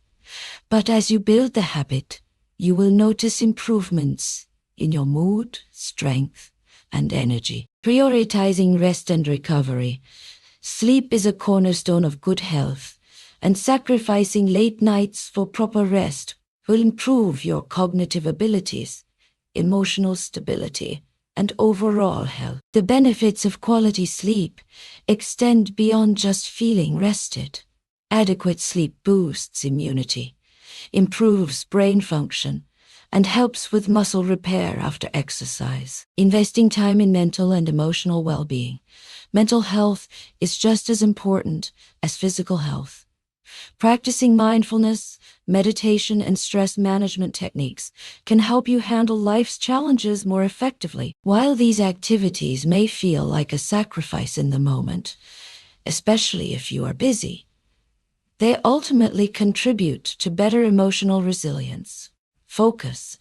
but as you build the habit, you will notice improvements in your mood, strength, and energy. Prioritizing rest and recovery. Sleep is a cornerstone of good health, and sacrificing late nights for proper rest will improve your cognitive abilities, emotional stability, and overall health. The benefits of quality sleep extend beyond just feeling rested. Adequate sleep boosts immunity, improves brain function, and helps with muscle repair after exercise. Investing time in mental and emotional well-being. Mental health is just as important as physical health. Practicing mindfulness, meditation, and stress management techniques can help you handle life's challenges more effectively. While these activities may feel like a sacrifice in the moment, especially if you are busy, they ultimately contribute to better emotional resilience, focus,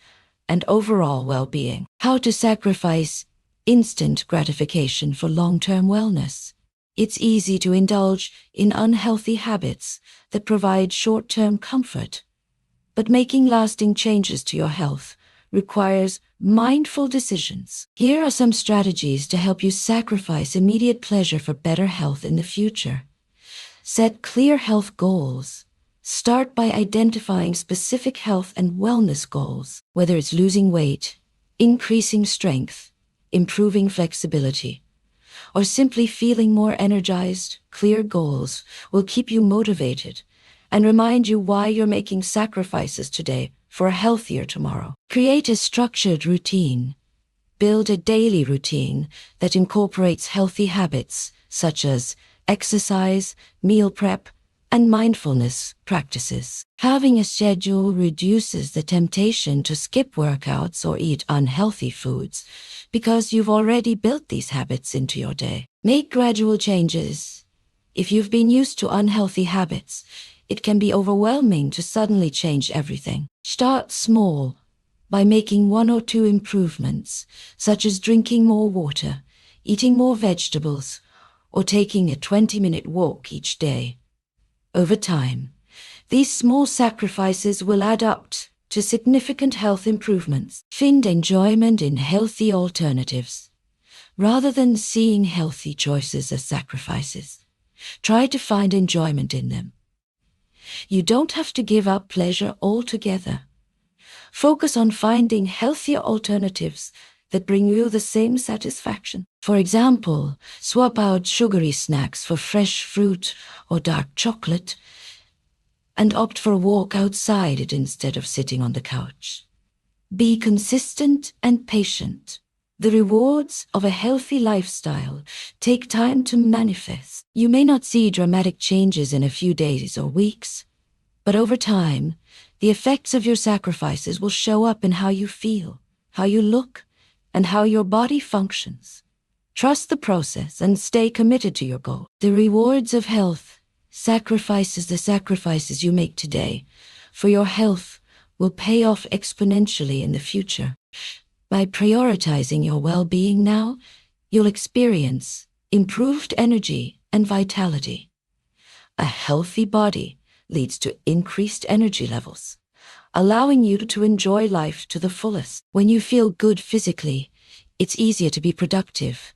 and overall well-being. How to sacrifice instant gratification for long-term wellness. It's easy to indulge in unhealthy habits that provide short-term comfort, but making lasting changes to your health requires mindful decisions. Here are some strategies to help you sacrifice immediate pleasure for better health in the future. Set clear health goals. Start by identifying specific health and wellness goals, whether it's losing weight, increasing strength, improving flexibility, or simply feeling more energized. Clear goals will keep you motivated and remind you why you're making sacrifices today for a healthier tomorrow. Create a structured routine. Build a daily routine that incorporates healthy habits such as exercise, meal prep, and mindfulness practices. Having a schedule reduces the temptation to skip workouts or eat unhealthy foods because you've already built these habits into your day. Make gradual changes. If you've been used to unhealthy habits, it can be overwhelming to suddenly change everything. Start small by making 1 or 2 improvements, such as drinking more water, eating more vegetables, or taking a 20-minute walk each day. Over time, these small sacrifices will add up to significant health improvements. Find enjoyment in healthy alternatives. Rather than seeing healthy choices as sacrifices, try to find enjoyment in them. You don't have to give up pleasure altogether. Focus on finding healthier alternatives that bring you the same satisfaction. For example, swap out sugary snacks for fresh fruit or dark chocolate, and opt for a walk outside instead of sitting on the couch. Be consistent and patient. The rewards of a healthy lifestyle take time to manifest. You may not see dramatic changes in a few days or weeks, but over time, the effects of your sacrifices will show up in how you feel, how you look, and how your body functions. Trust the process and stay committed to your goal. The rewards of health, the sacrifices you make today for your health will pay off exponentially in the future. By prioritizing your well-being now, you'll experience improved energy and vitality. A healthy body leads to increased energy levels, allowing you to enjoy life to the fullest. When you feel good physically, it's easier to be productive,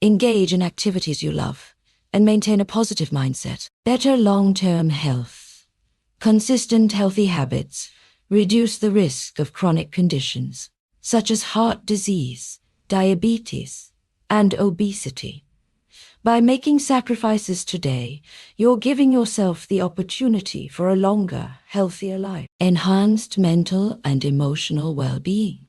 engage in activities you love, and maintain a positive mindset. Better long-term health. Consistent healthy habits reduce the risk of chronic conditions, such as heart disease, diabetes, and obesity. By making sacrifices today, you're giving yourself the opportunity for a longer, healthier life. Enhanced mental and emotional well-being.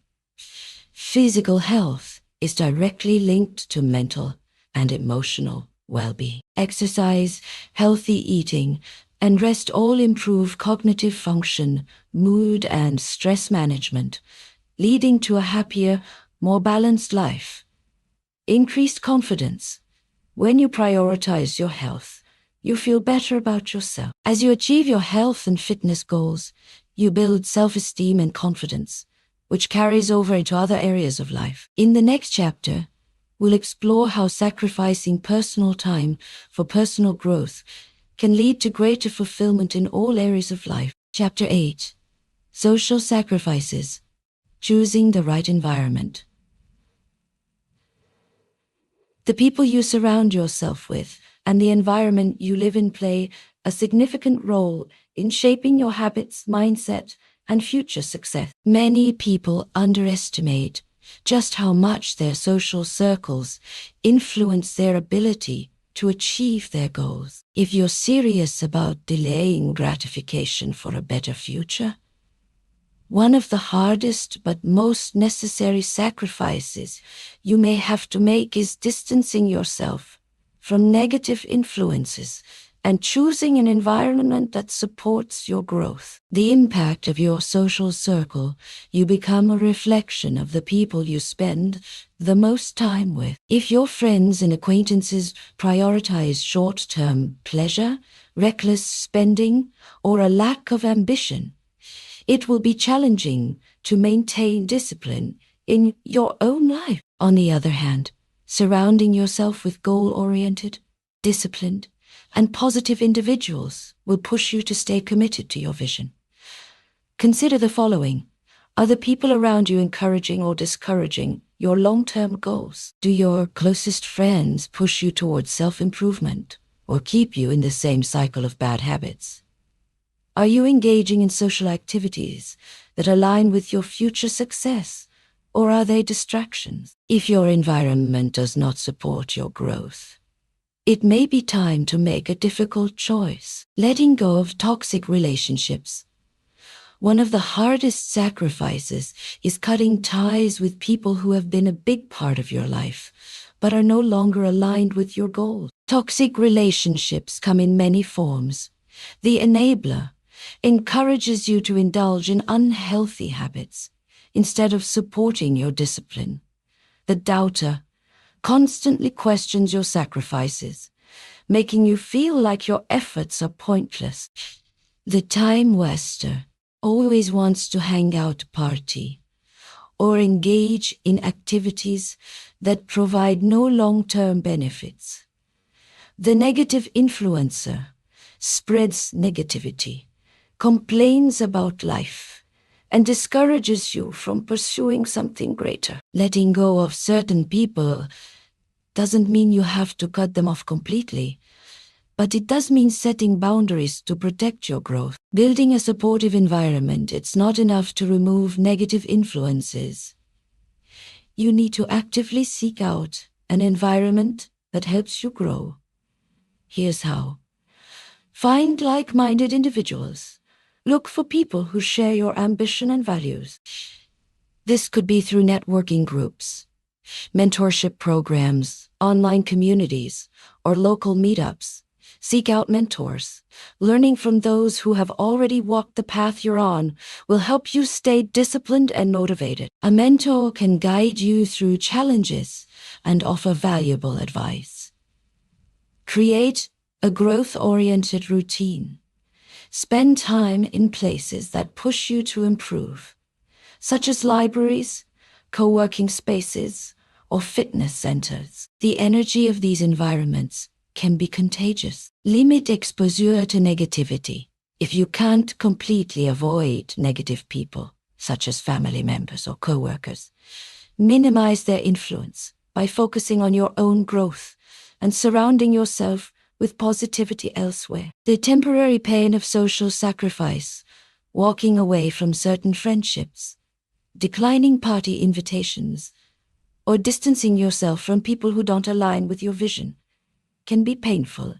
Physical health is directly linked to mental and emotional well-being. Exercise, healthy eating, and rest all improve cognitive function, mood, and stress management, leading to a happier, more balanced life. Increased confidence. When you prioritize your health, you feel better about yourself. As you achieve your health and fitness goals, you build self-esteem and confidence, which carries over into other areas of life. In the next chapter, we'll explore how sacrificing personal time for personal growth can lead to greater fulfillment in all areas of life. Chapter 8. Social Sacrifices. Choosing the right environment. The people you surround yourself with and the environment you live in play a significant role in shaping your habits, mindset, and future success. Many people underestimate just how much their social circles influence their ability to achieve their goals. If you're serious about delaying gratification for a better future, one of the hardest but most necessary sacrifices you may have to make is distancing yourself from negative influences and choosing an environment that supports your growth. The impact of your social circle, you become a reflection of the people you spend the most time with. If your friends and acquaintances prioritize short-term pleasure, reckless spending, or a lack of ambition, it will be challenging to maintain discipline in your own life. On the other hand, surrounding yourself with goal-oriented, disciplined, and positive individuals will push you to stay committed to your vision. Consider the following. Are the people around you encouraging or discouraging your long-term goals? Do your closest friends push you towards self-improvement or keep you in the same cycle of bad habits? Are you engaging in social activities that align with your future success, or are they distractions? If your environment does not support your growth, it may be time to make a difficult choice. Letting go of toxic relationships. One of the hardest sacrifices is cutting ties with people who have been a big part of your life, but are no longer aligned with your goals. Toxic relationships come in many forms. The enabler encourages you to indulge in unhealthy habits instead of supporting your discipline. The doubter constantly questions your sacrifices, making you feel like your efforts are pointless. The time waster always wants to hang out, party, or engage in activities that provide no long-term benefits. The negative influencer spreads negativity, complains about life, and discourages you from pursuing something greater. Letting go of certain people doesn't mean you have to cut them off completely, but it does mean setting boundaries to protect your growth. Building a supportive environment, it's not enough to remove negative influences. You need to actively seek out an environment that helps you grow. Here's how. Find like-minded individuals. Look for people who share your ambition and values. This could be through networking groups, mentorship programs, online communities, or local meetups. Seek out mentors. Learning from those who have already walked the path you're on will help you stay disciplined and motivated. A mentor can guide you through challenges and offer valuable advice. Create a growth-oriented routine. Spend time in places that push you to improve, such as libraries, co-working spaces, or fitness centers. The energy of these environments can be contagious. Limit exposure to negativity. If you can't completely avoid negative people, such as family members or co-workers, minimize their influence by focusing on your own growth and surrounding yourself with positivity elsewhere. The temporary pain of social sacrifice, walking away from certain friendships, declining party invitations, or distancing yourself from people who don't align with your vision, can be painful.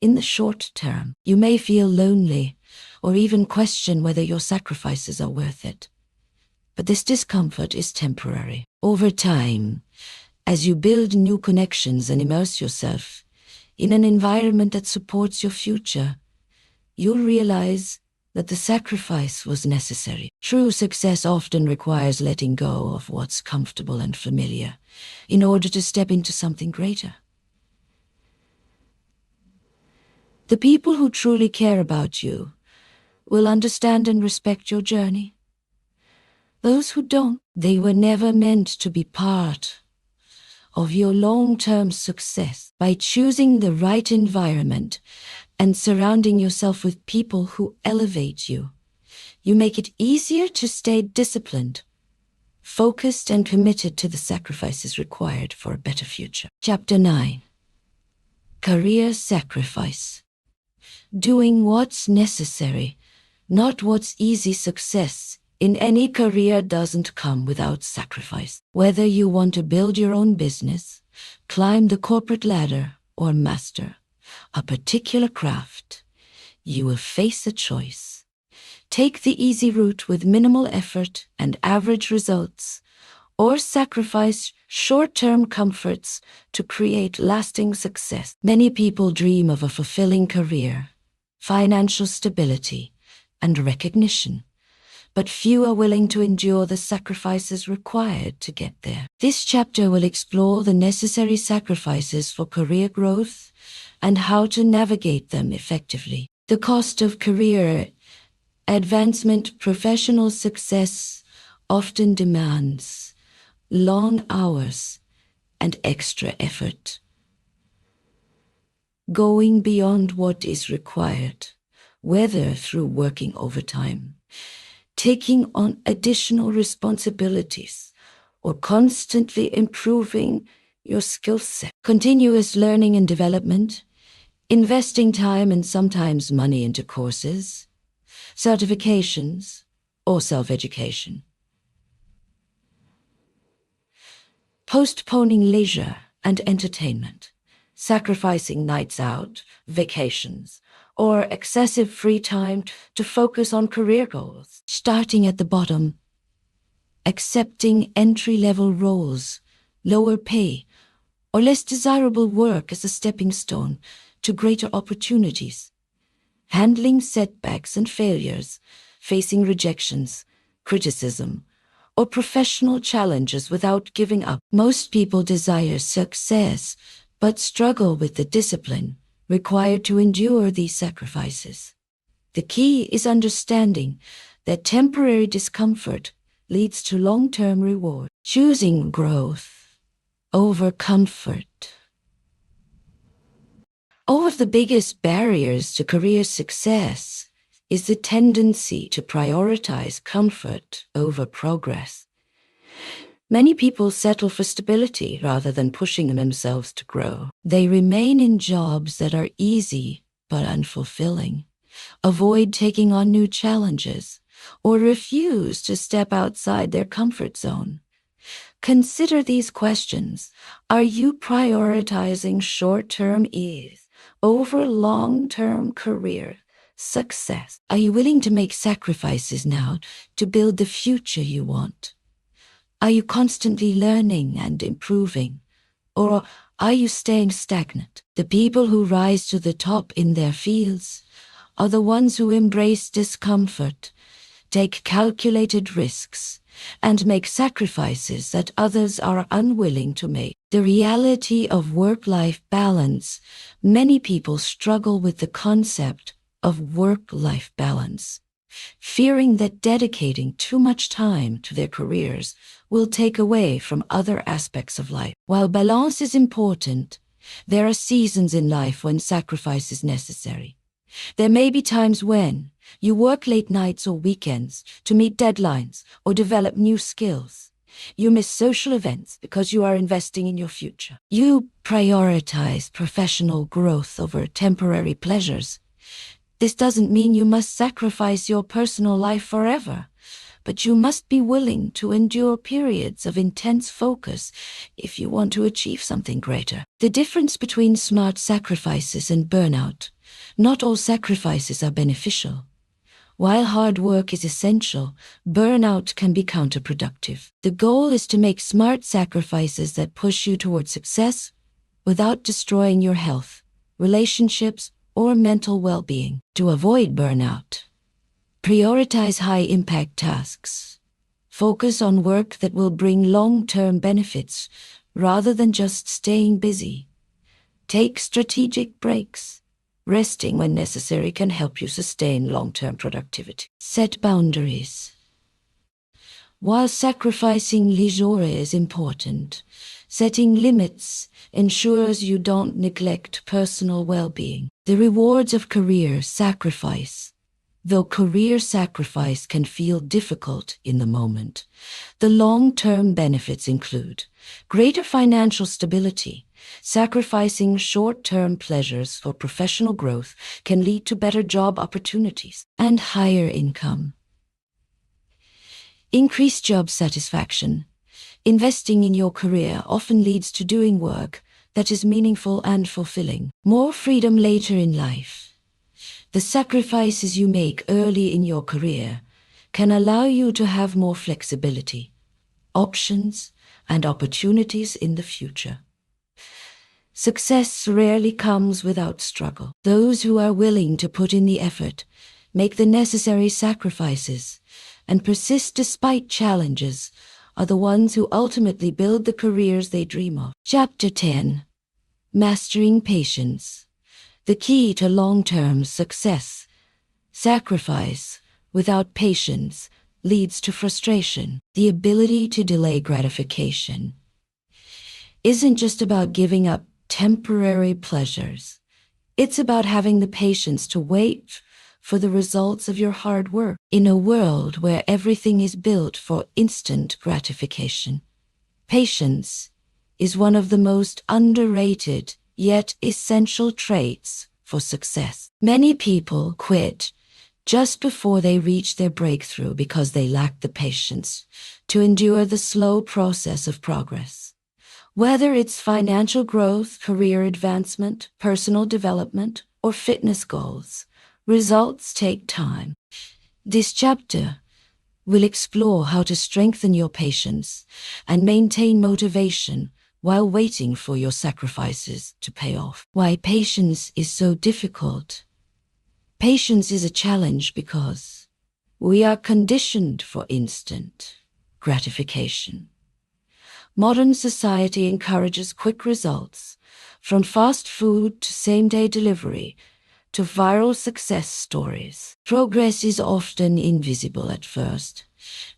In the short term, you may feel lonely or even question whether your sacrifices are worth it. But this discomfort is temporary. Over time, As you build new connections and immerse yourself in an environment that supports your future, you'll realize that the sacrifice was necessary. True success often requires letting go of what's comfortable and familiar in order to step into something greater. The people who truly care about you will understand and respect your journey. Those who don't, they were never meant to be part of your long-term success. By choosing the right environment and surrounding yourself with people who elevate you, you make it easier to stay disciplined, focused, and committed to the sacrifices required for a better future. Chapter 9. Career Sacrifice. Doing what's necessary, not what's easy. Success in any career doesn't come without sacrifice. Whether you want to build your own business, climb the corporate ladder, or master a particular craft, you will face a choice. Take the easy route with minimal effort and average results, or sacrifice short-term comforts to create lasting success. Many people dream of a fulfilling career, financial stability, and recognition, but few are willing to endure the sacrifices required to get there. This chapter will explore the necessary sacrifices for career growth and how to navigate them effectively. The cost of career advancement. Professional success often demands long hours and extra effort, going beyond what is required, whether through working overtime, taking on additional responsibilities, or constantly improving your skill set. Continuous learning and development, investing time and sometimes money into courses, certifications, or self-education. Postponing leisure and entertainment, sacrificing nights out, vacations, or excessive free time to focus on career goals. Starting at the bottom, accepting entry-level roles, lower pay, or less desirable work as a stepping stone to greater opportunities. Handling setbacks and failures, facing rejections, criticism, or professional challenges without giving up. Most people desire success, but struggle with the discipline required to endure these sacrifices. The key is understanding that temporary discomfort leads to long-term reward. Choosing growth over comfort. One of the biggest barriers to career success is the tendency to prioritize comfort over progress. Many people settle for stability rather than pushing themselves to grow. They remain in jobs that are easy but unfulfilling, avoid taking on new challenges, or refuse to step outside their comfort zone. Consider these questions. Are you prioritizing short-term ease over long-term career success? Are you willing to make sacrifices now to build the future you want? Are you constantly learning and improving, or are you staying stagnant? The people who rise to the top in their fields are the ones who embrace discomfort, take calculated risks, and make sacrifices that others are unwilling to make. The reality of work-life balance. Many people struggle with the concept of work-life balance, fearing that dedicating too much time to their careers will take away from other aspects of life. While balance is important, there are seasons in life when sacrifice is necessary. There may be times when you work late nights or weekends to meet deadlines or develop new skills. You miss social events because you are investing in your future. You prioritize professional growth over temporary pleasures. This doesn't mean you must sacrifice your personal life forever, but you must be willing to endure periods of intense focus if you want to achieve something greater. The difference between smart sacrifices and burnout. Not all sacrifices are beneficial. While hard work is essential, burnout can be counterproductive. The goal is to make smart sacrifices that push you toward success without destroying your health, relationships, or mental well-being. To avoid burnout, prioritize high-impact tasks. Focus on work that will bring long-term benefits rather than just staying busy. Take strategic breaks. Resting when necessary can help you sustain long-term productivity. Set boundaries. While sacrificing leisure is important, setting limits ensures you don't neglect personal well-being. The rewards of career sacrifice. Though career sacrifice can feel difficult in the moment, the long-term benefits include greater financial stability. Sacrificing short-term pleasures for professional growth can lead to better job opportunities and higher income. Increased job satisfaction. Investing in your career often leads to doing work that is meaningful and fulfilling. More freedom later in life. The sacrifices you make early in your career can allow you to have more flexibility, options, and opportunities in the future. Success rarely comes without struggle. Those who are willing to put in the effort, make the necessary sacrifices, and persist despite challenges are the ones who ultimately build the careers they dream of. Chapter 10. Mastering Patience. The key to long-term success. Sacrifice without patience leads to frustration. The ability to delay gratification isn't just about giving up temporary pleasures. It's about having the patience to wait for the results of your hard work. In a world where everything is built for instant gratification, patience is one of the most underrated yet essential traits for success. Many people quit just before they reach their breakthrough because they lack the patience to endure the slow process of progress. Whether it's financial growth, career advancement, personal development, or fitness goals, results take time. This chapter will explore how to strengthen your patience and maintain motivation while waiting for your sacrifices to pay off. Why patience is so difficult. Patience is a challenge because we are conditioned for instant gratification. Modern society encourages quick results, from fast food to same-day delivery to viral success stories. Progress is often invisible at first.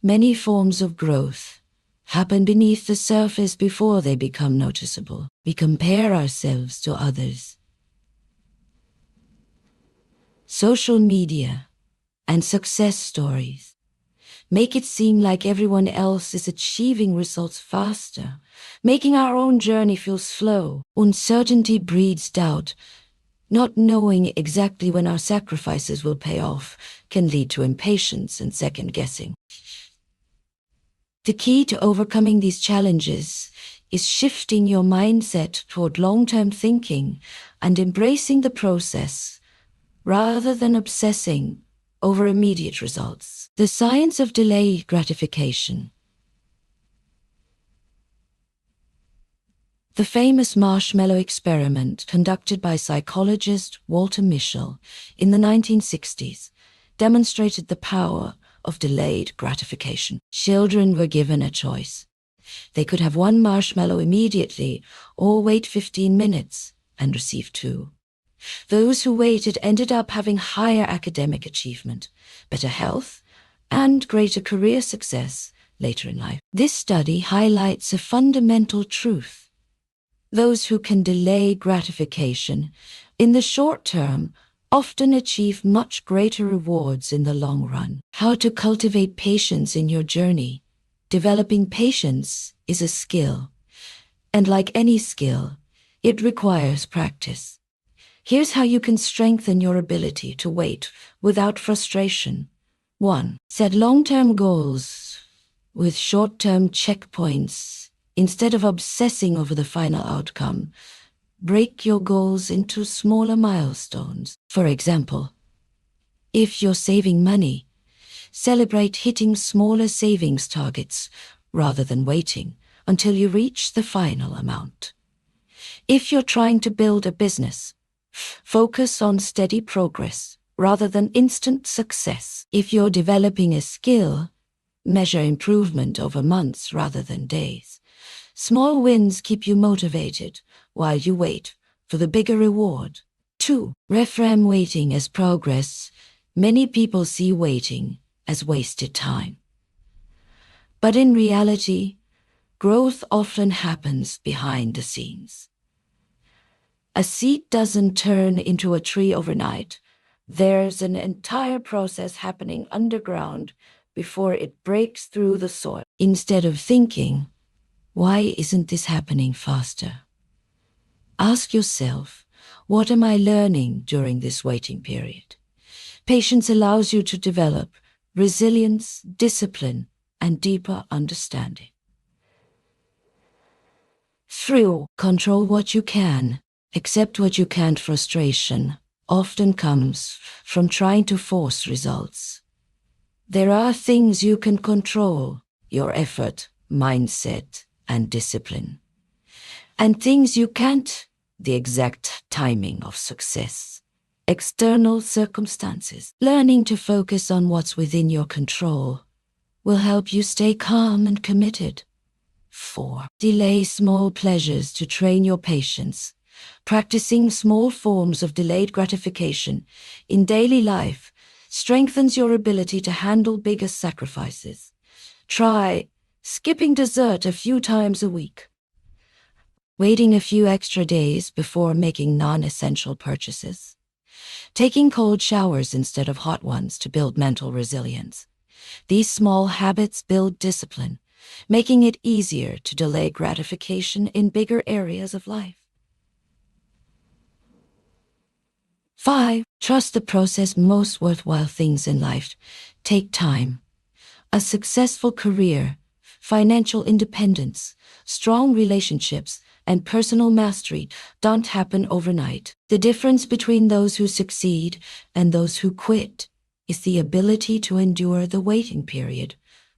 Many forms of growth happen beneath the surface before they become noticeable. We compare ourselves to others. Social media and success stories make it seem like everyone else is achieving results faster, making our own journey feel slow. Uncertainty breeds doubt. Not knowing exactly when our sacrifices will pay off can lead to impatience and second-guessing. The key to overcoming these challenges is shifting your mindset toward long-term thinking and embracing the process rather than obsessing over immediate results. The science of delayed gratification. The famous marshmallow experiment conducted by psychologist Walter Mischel in the 1960s demonstrated the power of delayed gratification. Children were given a choice. They could have one marshmallow immediately or wait 15 minutes and receive two. Those who waited ended up having higher academic achievement, better health, and greater career success later in life. This study highlights a fundamental truth. Those who can delay gratification in the short term often achieve much greater rewards in the long run. How to cultivate patience in your journey. Developing patience is a skill, and like any skill, it requires practice. Here's how you can strengthen your ability to wait without frustration. 1. Set long-term goals with short-term checkpoints. Instead of obsessing over the final outcome, break your goals into smaller milestones. For example, If you're saving money, celebrate hitting smaller savings targets rather than waiting until you reach the final amount. If you're trying to build a business, focus on steady progress rather than instant success. If you're developing a skill, measure improvement over months rather than days. Small wins keep you motivated while you wait for the bigger reward. 2. Reframe waiting as progress. Many people see waiting as wasted time. But in reality, growth often happens behind the scenes. A seed doesn't turn into a tree overnight. There's an entire process happening underground before it breaks through the soil. Instead of thinking, why isn't this happening faster? Ask yourself, what am I learning during this waiting period? Patience allows you to develop resilience, discipline, and deeper understanding. 3. Control what you can. Accept what you can't. Frustration often comes from trying to force results. There are things you can control: your effort, mindset, and discipline. And things you can't: the exact timing of success, external circumstances. Learning to focus on what's within your control will help you stay calm and committed. 4. Delay small pleasures to train your patience. Practicing small forms of delayed gratification in daily life strengthens your ability to handle bigger sacrifices. Try skipping dessert a few times a week, waiting a few extra days before making non-essential purchases, taking cold showers instead of hot ones to build mental resilience. These small habits build discipline, making it easier to delay gratification in bigger areas of life. 5. Trust the process. Most worthwhile things in life take time. A successful career, financial independence, strong relationships, and personal mastery don't happen overnight. The difference between those who succeed and those who quit is the ability to endure the waiting period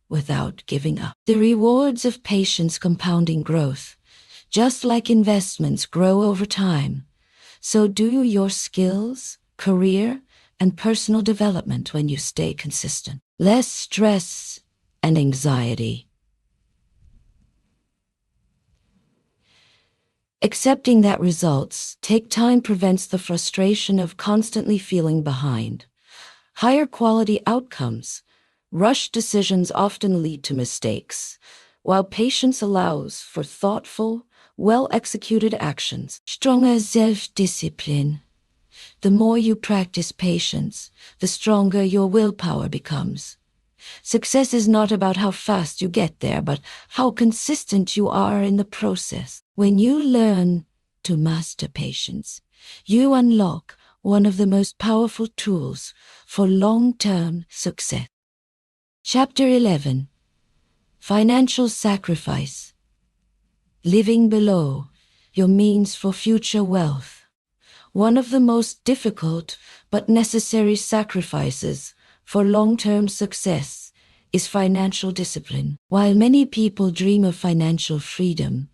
without giving up. The rewards of patience compounding growth. Just like investments grow over time, so do your skills, career, and personal development when you stay consistent. Less stress and anxiety. Accepting that results take time prevents the frustration of constantly feeling behind. Higher quality outcomes. Rushed decisions often lead to mistakes, while patience allows for thoughtful, well-executed actions. Stronger self-discipline. The more you practice patience, the stronger your willpower becomes. Success is not about how fast you get there, but how consistent you are in the process. When you learn to master patience, you unlock one of the most powerful tools for long-term success. Chapter 11. Financial sacrifice. Living below your means for future wealth. One of the most difficult but necessary sacrifices for long-term success is financial discipline. While many people dream of financial freedom,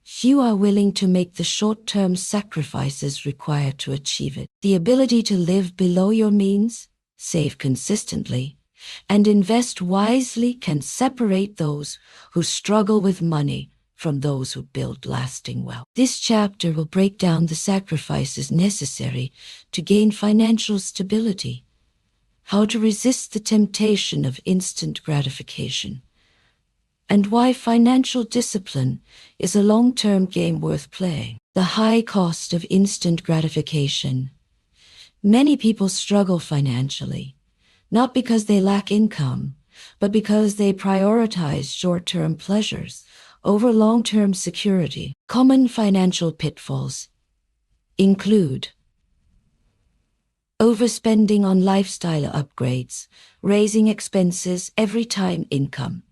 few are willing to make the short-term sacrifices required to achieve it. The ability to live below your means, save consistently, and invest wisely can separate those who struggle with money from those who build lasting wealth. This chapter will break down the sacrifices necessary to gain financial stability, how to resist the temptation of instant gratification, and why financial discipline is a long-term game worth playing. The high cost of instant gratification. Many people struggle financially, not because they lack income, but because they prioritize short-term pleasures over long-term security. Common financial pitfalls include overspending on lifestyle upgrades, raising expenses every time income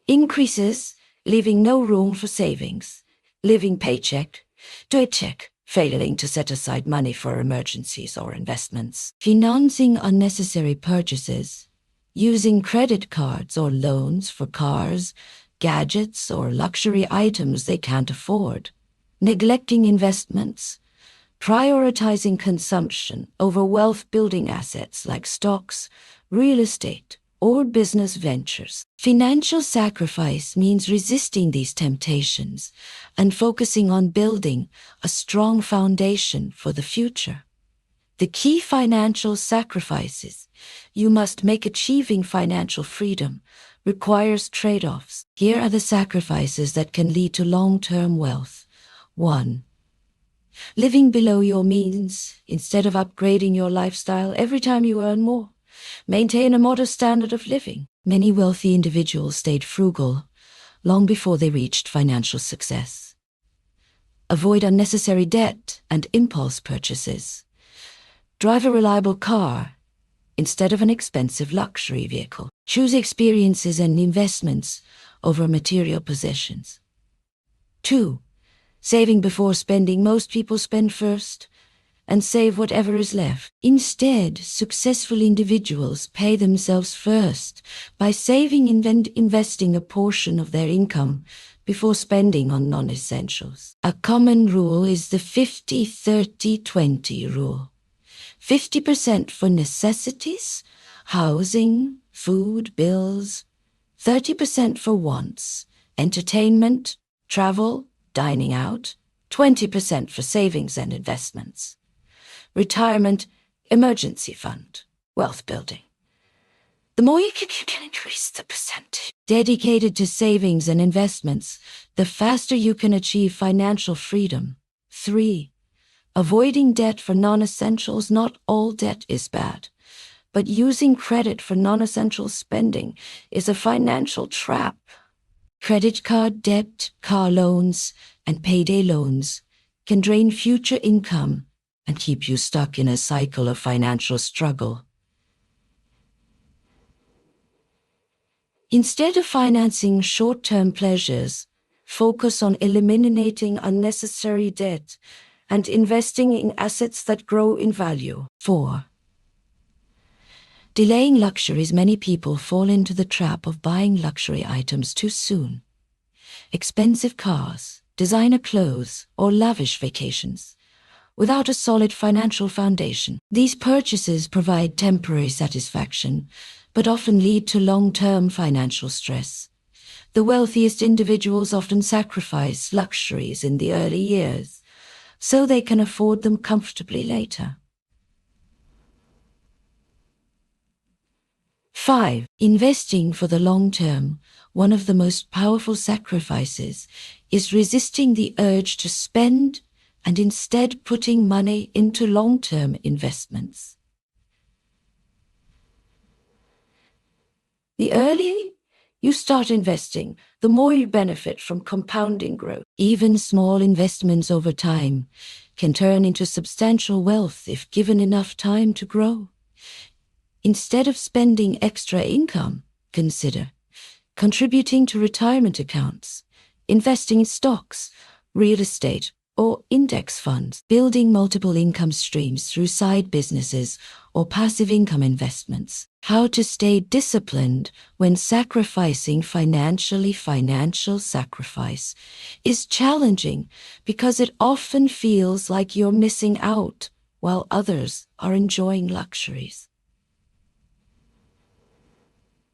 increases, leaving no room for savings, living paycheck to paycheck. failing to set aside money for emergencies or investments, financing unnecessary purchases, using credit cards or loans for cars, gadgets, or luxury items they can't afford, neglecting investments, prioritizing consumption over wealth-building assets like stocks, real estate, or business ventures. Financial sacrifice means resisting these temptations and focusing on building a strong foundation for the future. The key financial sacrifices you must make achieving financial freedom requires trade-offs. Here are the sacrifices that can lead to long-term wealth. 1. Living below your means instead of upgrading your lifestyle every time you earn more. Maintain a modest standard of living. Many wealthy individuals stayed frugal long before they reached financial success. Avoid unnecessary debt and impulse purchases. Drive a reliable car instead of an expensive luxury vehicle. Choose experiences and investments over material possessions. 2. Saving before spending. Most people spend first and save whatever is left. Instead, successful individuals pay themselves first by saving and investing a portion of their income before spending on non-essentials. A common rule is the 50-30-20 rule. 50% for necessities, housing, food, bills. 30% for wants, entertainment, travel, dining out. 20% for savings and investments. Retirement, emergency fund, wealth building. The more you can increase the percentage dedicated to savings and investments, the faster you can achieve financial freedom. 3. Avoiding debt for non-essentials. Not all debt is bad, but using credit for non-essential spending is a financial trap. Credit card debt, car loans, and payday loans can drain future income and keep you stuck in a cycle of financial struggle. Instead of financing short-term pleasures, focus on eliminating unnecessary debt and investing in assets that grow in value. 4. Delaying luxuries. Many people fall into the trap of buying luxury items too soon. Expensive cars, designer clothes, or lavish vacations without a solid financial foundation. These purchases provide temporary satisfaction, but often lead to long-term financial stress. The wealthiest individuals often sacrifice luxuries in the early years, so they can afford them comfortably later. 5. Investing for the long term. One of the most powerful sacrifices is resisting the urge to spend and instead putting money into long-term investments. The earlier you start investing, the more you benefit from compounding growth. Even small investments over time can turn into substantial wealth if given enough time to grow. Instead of spending extra income, consider contributing to retirement accounts, investing in stocks, real estate, or index funds, building multiple income streams through side businesses or passive income investments. How to stay disciplined when sacrificing financially. Financial sacrifice is challenging because it often feels like you're missing out while others are enjoying luxuries.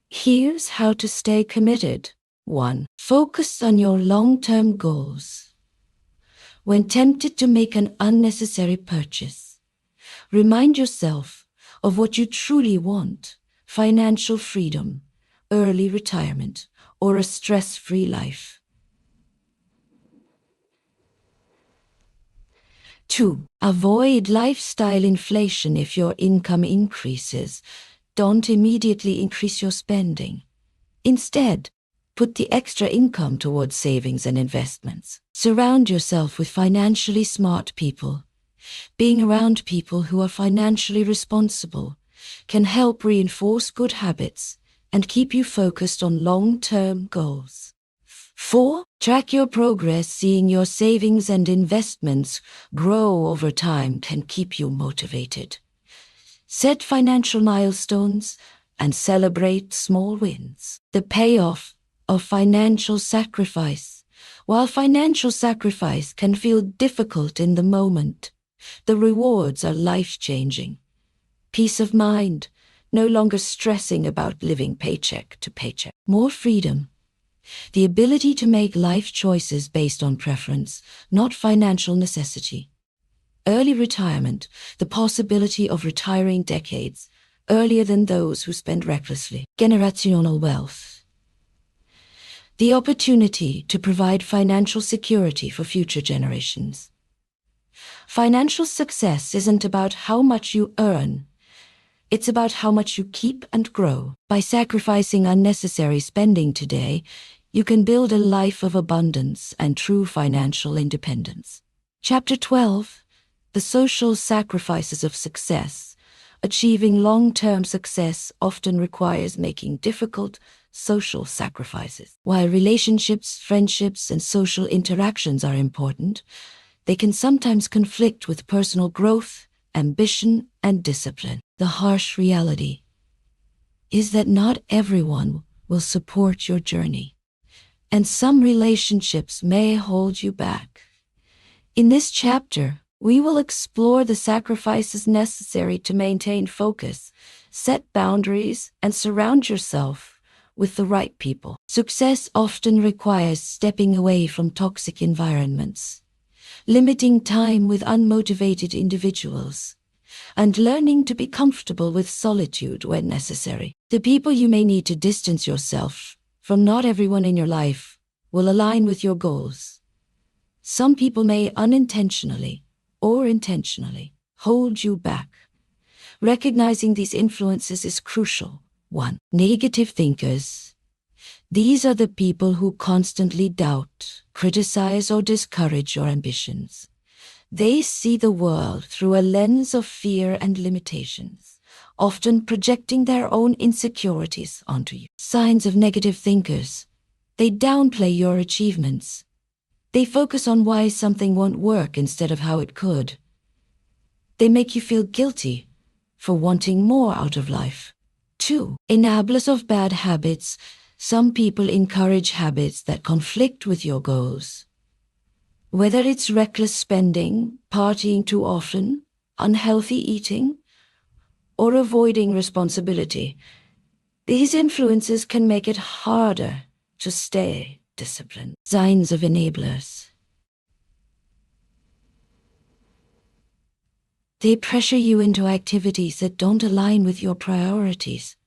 Here's how to stay committed. 1. Focus on your long-term goals. When tempted to make an unnecessary purchase, remind yourself of what you truly want: financial freedom, early retirement, or a stress-free life. 2. Avoid lifestyle inflation. If your income increases, don't immediately increase your spending. Instead, put the extra income towards savings and investments. Surround yourself with financially smart people. Being around people who are financially responsible can help reinforce good habits and keep you focused on long-term goals. 4. Track your progress. Seeing your savings and investments grow over time can keep you motivated. Set financial milestones and celebrate small wins. The payoff of financial sacrifice. While financial sacrifice can feel difficult in the moment, the rewards are life-changing. Peace of mind, no longer stressing about living paycheck to paycheck. More freedom. The ability to make life choices based on preference, not financial necessity. Early retirement, the possibility of retiring decades earlier than those who spend recklessly. Generational wealth. The opportunity to provide financial security for future generations. Financial success isn't about how much you earn. It's about how much you keep and grow. By sacrificing unnecessary spending today, you can build a life of abundance and true financial independence. Chapter 12. The social sacrifices of success. Achieving long-term success often requires making difficult social sacrifices. While relationships, friendships, and social interactions are important, they can sometimes conflict with personal growth, ambition, and discipline. The harsh reality is that not everyone will support your journey, and some relationships may hold you back. In this chapter, we will explore the sacrifices necessary to maintain focus, set boundaries, and surround yourself with the right people. Success often requires stepping away from toxic environments, limiting time with unmotivated individuals, and learning to be comfortable with solitude when necessary. The people you may need to distance yourself from. Not everyone in your life will align with your goals. Some people may unintentionally or intentionally hold you back. Recognizing these influences is crucial. 1. Negative thinkers. These are the people who constantly doubt, criticize, or discourage your ambitions. They see the world through a lens of fear and limitations, often projecting their own insecurities onto you. Signs of negative thinkers. They downplay your achievements. They focus on why something won't work instead of how it could. They make you feel guilty for wanting more out of life. 2. Enablers of bad habits. Some people encourage habits that conflict with your goals. Whether it's reckless spending, partying too often, unhealthy eating, or avoiding responsibility, these influences can make it harder to stay disciplined. Signs of enablers. They pressure you into activities that don't align with your priorities.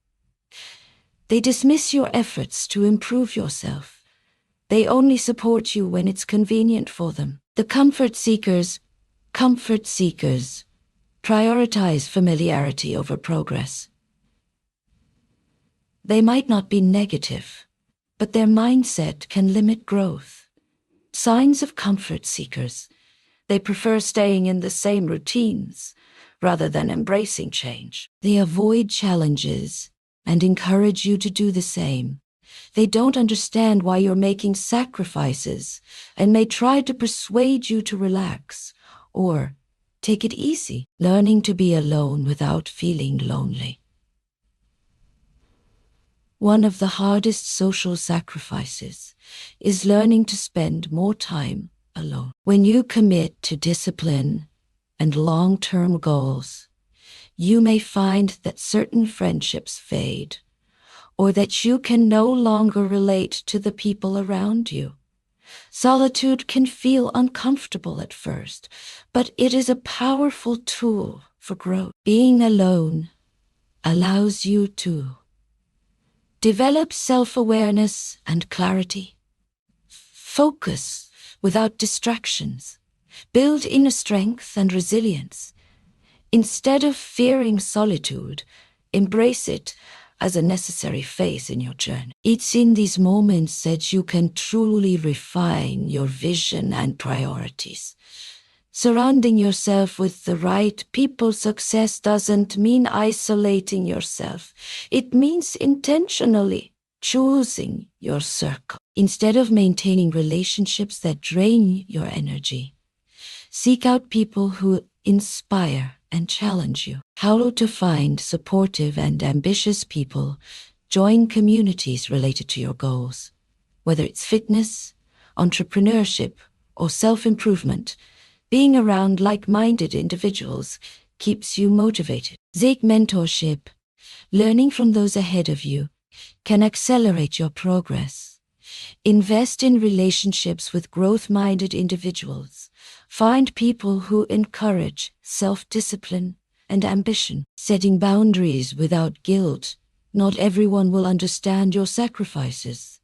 They dismiss your efforts to improve yourself. They only support you when it's convenient for them. The comfort seekers. Comfort seekers prioritize familiarity over progress. They might not be negative, but their mindset can limit growth. Signs of comfort seekers. They prefer staying in the same routines rather than embracing change. They avoid challenges and encourage you to do the same. They don't understand why you're making sacrifices and may try to persuade you to relax or take it easy. Learning to be alone without feeling lonely. One of the hardest social sacrifices is learning to spend more time alone. When you commit to discipline and long-term goals, you may find that certain friendships fade, or that you can no longer relate to the people around you. Solitude can feel uncomfortable at first, but it is a powerful tool for growth. Being alone allows you to develop self-awareness and clarity, focus without distractions, build inner strength and resilience. Instead of fearing solitude, embrace it as a necessary phase in your journey. It's in these moments that you can truly refine your vision and priorities. Surrounding yourself with the right people. Success doesn't mean isolating yourself. It means intentionally choosing your circle. Instead of maintaining relationships that drain your energy, seek out people who inspire and challenge you. How to find supportive and ambitious people. Join communities related to your goals. Whether it's fitness, entrepreneurship, or self-improvement, being around like-minded individuals keeps you motivated. Seek mentorship. Learning from those ahead of you can accelerate your progress. Invest in relationships with growth-minded individuals. Find people who encourage self-discipline and ambition. Setting boundaries without guilt. Not everyone will understand your sacrifices.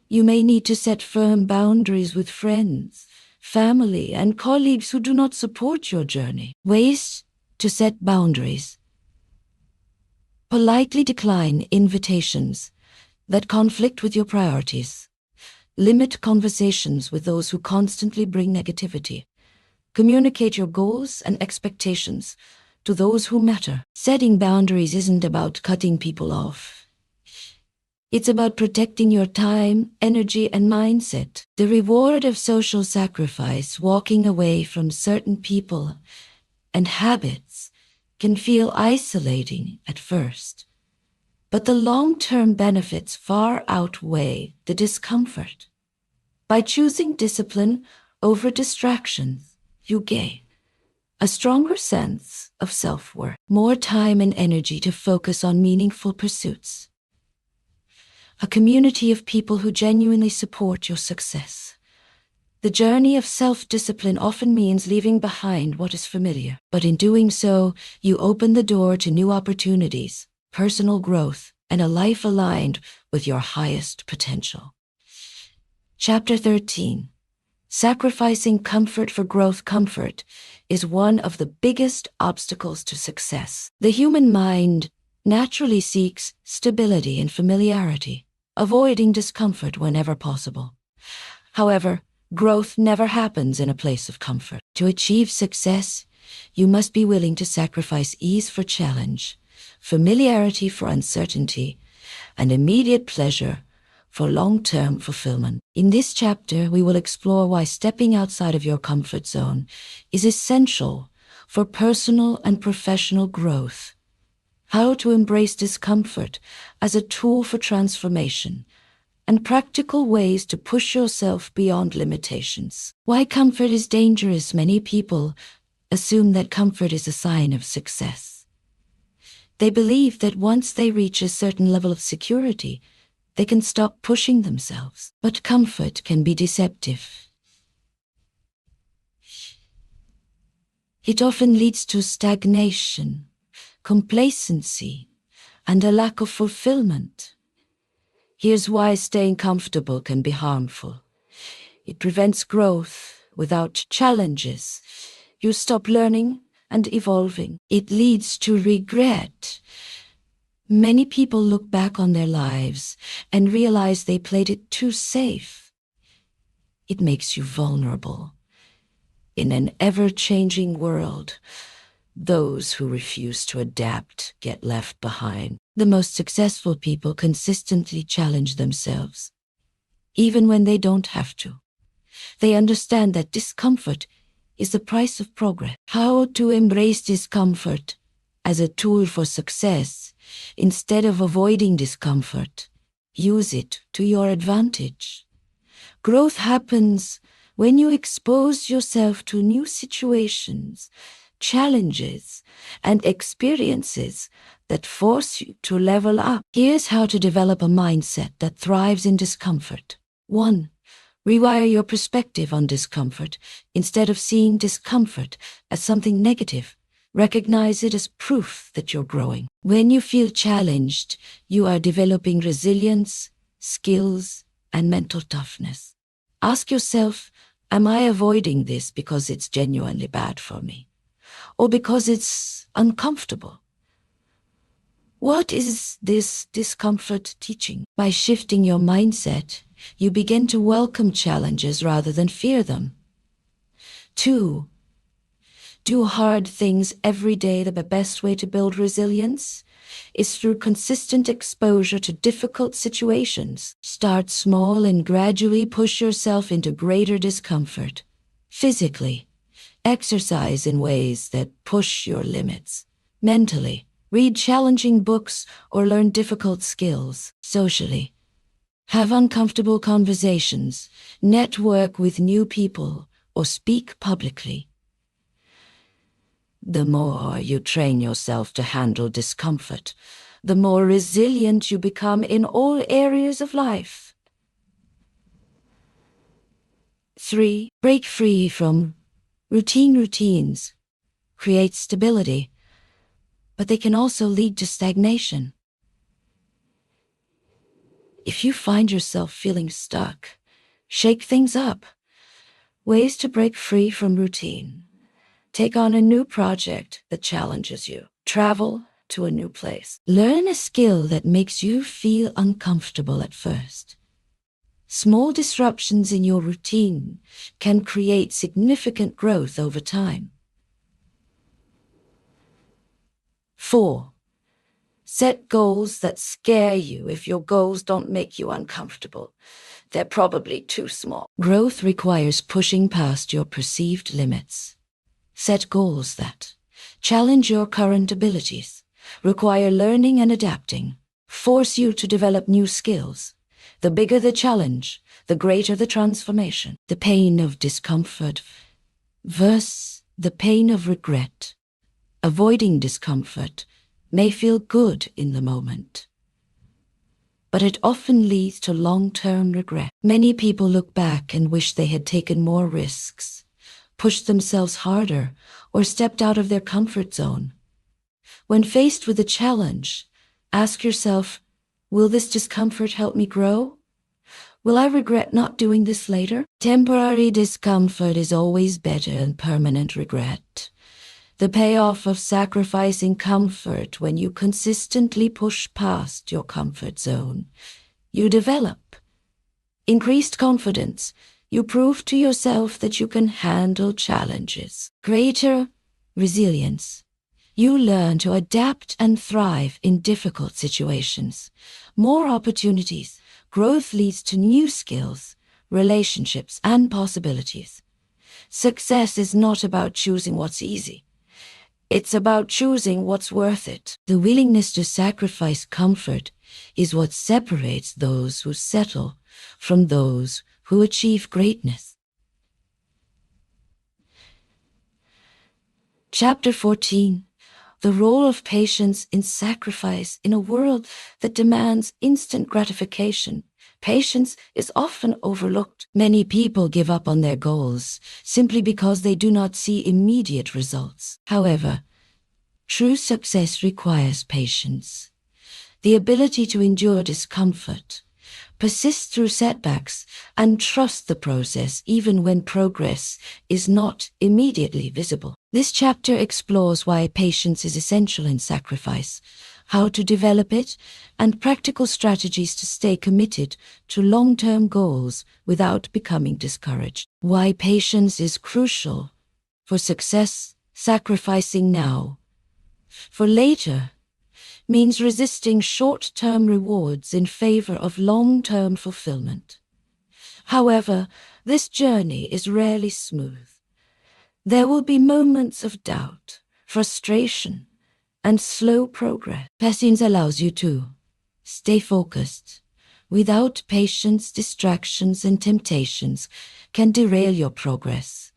You may need to set firm boundaries with friends, family, and colleagues who do not support your journey. Ways to set boundaries. Politely decline invitations that conflict with your priorities. Limit conversations with those who constantly bring negativity. Communicate your goals and expectations to those who matter. Setting boundaries isn't about cutting people off. It's about protecting your time, energy, and mindset. The reward of social sacrifice, walking away from certain people and habits, can feel isolating at first. But the long-term benefits far outweigh the discomfort. By choosing discipline over distractions, you gain a stronger sense of self-worth, more time and energy to focus on meaningful pursuits. A community of people who genuinely support your success. The journey of self-discipline often means leaving behind what is familiar, but in doing so, you open the door to new opportunities, personal growth, and a life aligned with your highest potential. Chapter 13. Sacrificing comfort for growth. Comfort is one of the biggest obstacles to success. The human mind naturally seeks stability and familiarity, avoiding discomfort whenever possible. However, growth never happens in a place of comfort. To achieve success, you must be willing to sacrifice ease for challenge, familiarity for uncertainty, and immediate pleasure for long-term fulfillment. In this chapter, we will explore why stepping outside of your comfort zone is essential for personal and professional growth, how to embrace discomfort as a tool for transformation, and practical ways to push yourself beyond limitations. Why comfort is dangerous. Many people assume that comfort is a sign of success. They believe that once they reach a certain level of security, they can stop pushing themselves. But comfort can be deceptive. It often leads to stagnation, complacency, and a lack of fulfillment. Here's why staying comfortable can be harmful. It prevents growth. Without challenges, you stop learning and evolving. It leads to regret. Many people look back on their lives and realize they played it too safe. It makes you vulnerable. In an ever-changing world, those who refuse to adapt get left behind. The most successful people consistently challenge themselves, even when they don't have to. They understand that discomfort is the price of progress. How to embrace discomfort as a tool for success. Instead of avoiding discomfort, use it to your advantage. Growth happens when you expose yourself to new situations, challenges, and experiences that force you to level up. Here's how to develop a mindset that thrives in discomfort. 1. Rewire your perspective on discomfort. Instead of seeing discomfort as something negative, recognize it as proof that you're growing. When you feel challenged, you are developing resilience, skills, and mental toughness. Ask yourself, am I avoiding this because it's genuinely bad for me, or because it's uncomfortable? What is this discomfort teaching? By shifting your mindset, you begin to welcome challenges rather than fear them. 2. Do hard things every day. The best way to build resilience is through consistent exposure to difficult situations. Start small and gradually push yourself into greater discomfort. Physically, exercise in ways that push your limits. Mentally, read challenging books or learn difficult skills. Socially, have uncomfortable conversations, network with new people, or speak publicly. The more you train yourself to handle discomfort, the more resilient you become in all areas of life. 3. Break free from routines. Create stability, but they can also lead to stagnation. If you find yourself feeling stuck, shake things up. Ways to break free from routine. Take on a new project that challenges you. Travel to a new place. Learn a skill that makes you feel uncomfortable at first. Small disruptions in your routine can create significant growth over time. 4. Set goals that scare you. If your goals don't make you uncomfortable, they're probably too small. Growth requires pushing past your perceived limits. Set goals that challenge your current abilities, require learning and adapting, force you to develop new skills. The bigger the challenge, the greater the transformation. The pain of discomfort versus the pain of regret. Avoiding discomfort may feel good in the moment, but it often leads to long-term regret. Many people look back and wish they had taken more risks, pushed themselves harder, or stepped out of their comfort zone. When faced with a challenge, ask yourself, will this discomfort help me grow? Will I regret not doing this later? Temporary discomfort is always better than permanent regret. The payoff of sacrificing comfort when you consistently push past your comfort zone. You develop increased confidence. You prove to yourself that you can handle challenges. Greater resilience. You learn to adapt and thrive in difficult situations. More opportunities. Growth leads to new skills, relationships, and possibilities. Success is not about choosing what's easy. It's about choosing what's worth it. The willingness to sacrifice comfort is what separates those who settle from those who achieve greatness. Chapter 14. The role of patience in sacrifice in a world that demands instant gratification. Patience is often overlooked. Many people give up on their goals simply because they do not see immediate results. However, true success requires patience, the ability to endure discomfort, persist through setbacks, and trust the process even when progress is not immediately visible. This chapter explores why patience is essential in sacrifice, how to develop it, and practical strategies to stay committed to long-term goals without becoming discouraged. Why patience is crucial for success. Sacrificing now for later means resisting short-term rewards in favor of long-term fulfillment. However, this journey is rarely smooth. There will be moments of doubt, frustration, and slow progress. Patience allows you to stay focused. Without patience, distractions and temptations can derail your progress.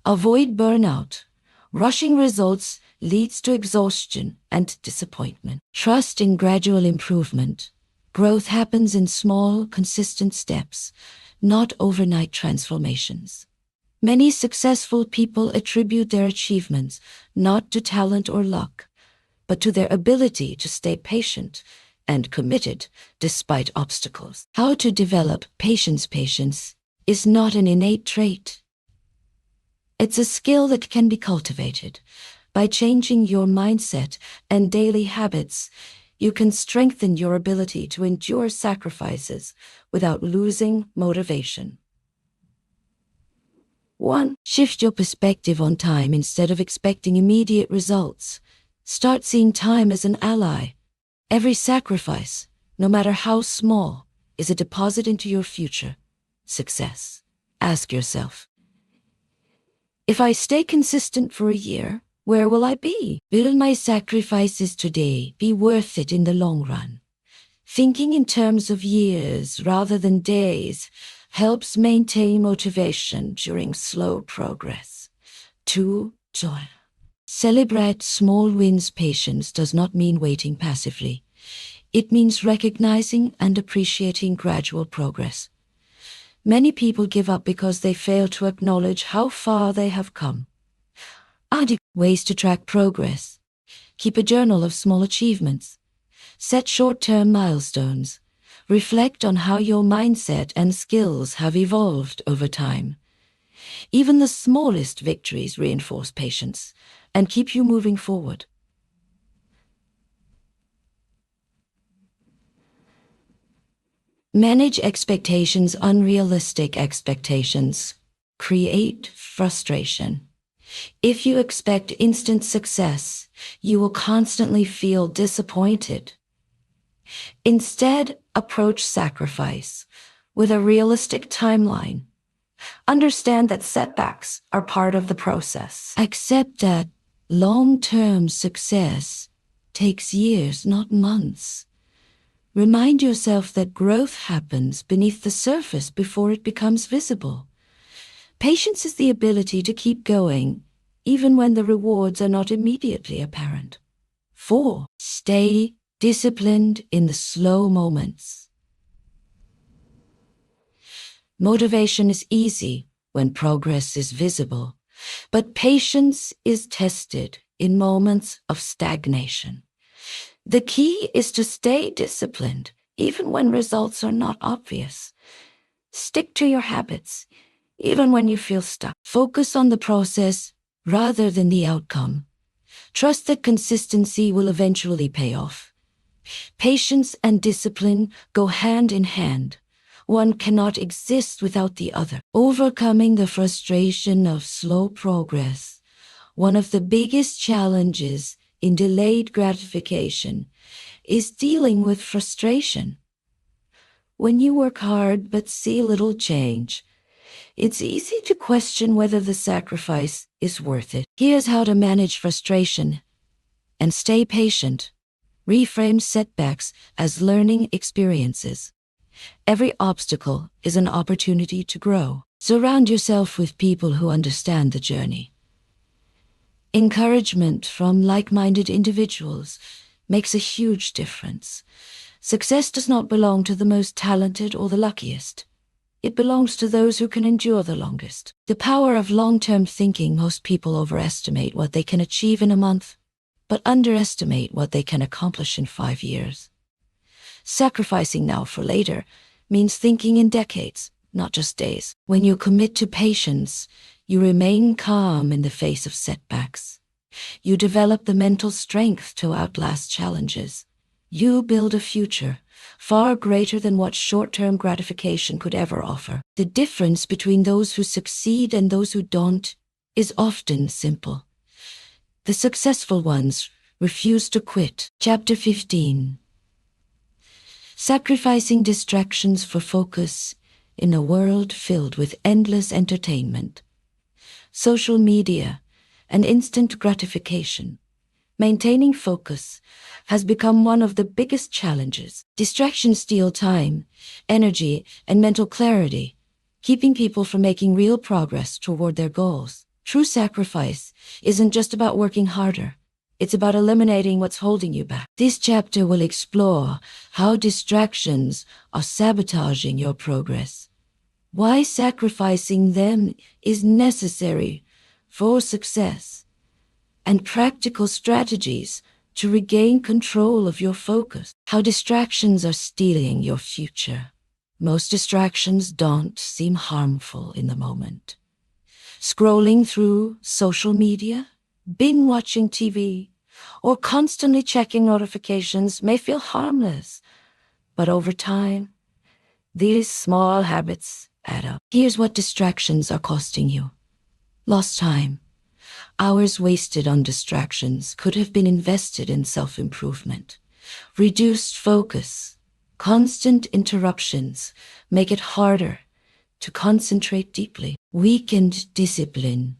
Avoid burnout. Rushing results leads to exhaustion and disappointment. Trust in gradual improvement. Growth happens in small, consistent steps, not overnight transformations. Many successful people attribute their achievements not to talent or luck, but to their ability to stay patient and committed despite obstacles. How to develop patience? Patience is not an innate trait. It's a skill that can be cultivated. By changing your mindset and daily habits, you can strengthen your ability to endure sacrifices without losing motivation. 1. Shift your perspective on time. Instead of expecting immediate results, Start seeing time as an ally. Every sacrifice, no matter how small, is a deposit into your future success. Ask yourself, if I stay consistent for a year, where will I be? Will my sacrifices today be worth it in the long run? Thinking in terms of years rather than days helps maintain motivation during slow progress. 2. Joy. Celebrate small wins. Patience does not mean waiting passively. It means recognizing and appreciating gradual progress. Many people give up because they fail to acknowledge how far they have come. Ways to track progress. Keep a journal of small achievements. Set short-term milestones. Reflect on how your mindset and skills have evolved over time. Even the smallest victories reinforce patience and keep you moving forward. Manage expectations. Unrealistic expectations create frustration. If you expect instant success, you will constantly feel disappointed. Instead, approach sacrifice with a realistic timeline. Understand that setbacks are part of the process. Accept that long-term success takes years, not months. Remind yourself that growth happens beneath the surface before it becomes visible. Patience is the ability to keep going, even when the rewards are not immediately apparent. 4. Stay disciplined in the slow moments. Motivation is easy when progress is visible, but patience is tested in moments of stagnation. The key is to stay disciplined, even when results are not obvious. Stick to your habits, even when you feel stuck. Focus on the process rather than the outcome. Trust that consistency will eventually pay off. Patience and discipline go hand in hand. One cannot exist without the other. Overcoming the frustration of slow progress. One of the biggest challenges in delayed gratification is dealing with frustration. When you work hard but see little change, it's easy to question whether the sacrifice is worth it. Here's how to manage frustration and stay patient. Reframe setbacks as learning experiences. Every obstacle is an opportunity to grow. Surround yourself with people who understand the journey. Encouragement from like-minded individuals makes a huge difference. Success does not belong to the most talented or the luckiest. It belongs to those who can endure the longest. The power of long-term thinking. Most people overestimate what they can achieve in a month, but underestimate what they can accomplish in 5 years. Sacrificing now for later means thinking in decades, not just days. When you commit to patience, you remain calm in the face of setbacks. You develop the mental strength to outlast challenges. You build a future far greater than what short-term gratification could ever offer. The difference between those who succeed and those who don't is often simple. The successful ones refuse to quit. Chapter 15. Sacrificing distractions for focus in a world filled with endless entertainment, social media, and instant gratification. Maintaining focus has become one of the biggest challenges. Distractions steal time, energy, and mental clarity, keeping people from making real progress toward their goals. True sacrifice isn't just about working harder. It's about eliminating what's holding you back. This chapter will explore how distractions are sabotaging your progress, why sacrificing them is necessary for success, and practical strategies to regain control of your focus. How distractions are stealing your future. Most distractions don't seem harmful in the moment. Scrolling through social media, binge watching TV, or constantly checking notifications may feel harmless, but over time, these small habits add up. Here's what distractions are costing you. Lost time, Hours wasted on distractions could have been invested in self-improvement. Reduced focus, constant interruptions make it harder to concentrate deeply. Weakened discipline.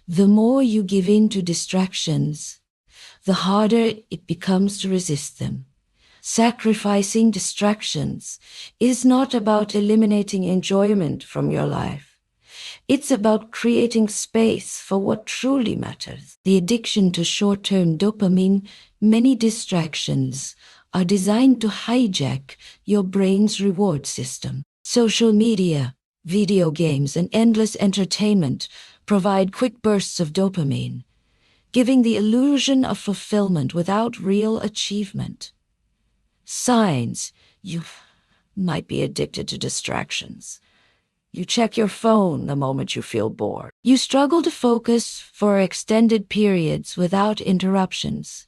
The more you give in to distractions, the harder it becomes to resist them. Sacrificing distractions is not about eliminating enjoyment from your life. It's about creating space for what truly matters. The addiction to short-term dopamine, many distractions are designed to hijack your brain's reward system. Social media, video games, and endless entertainment provide quick bursts of dopamine, giving the illusion of fulfillment without real achievement. Signs you might be addicted to distractions. You check your phone the moment you feel bored. You struggle to focus for extended periods without interruptions.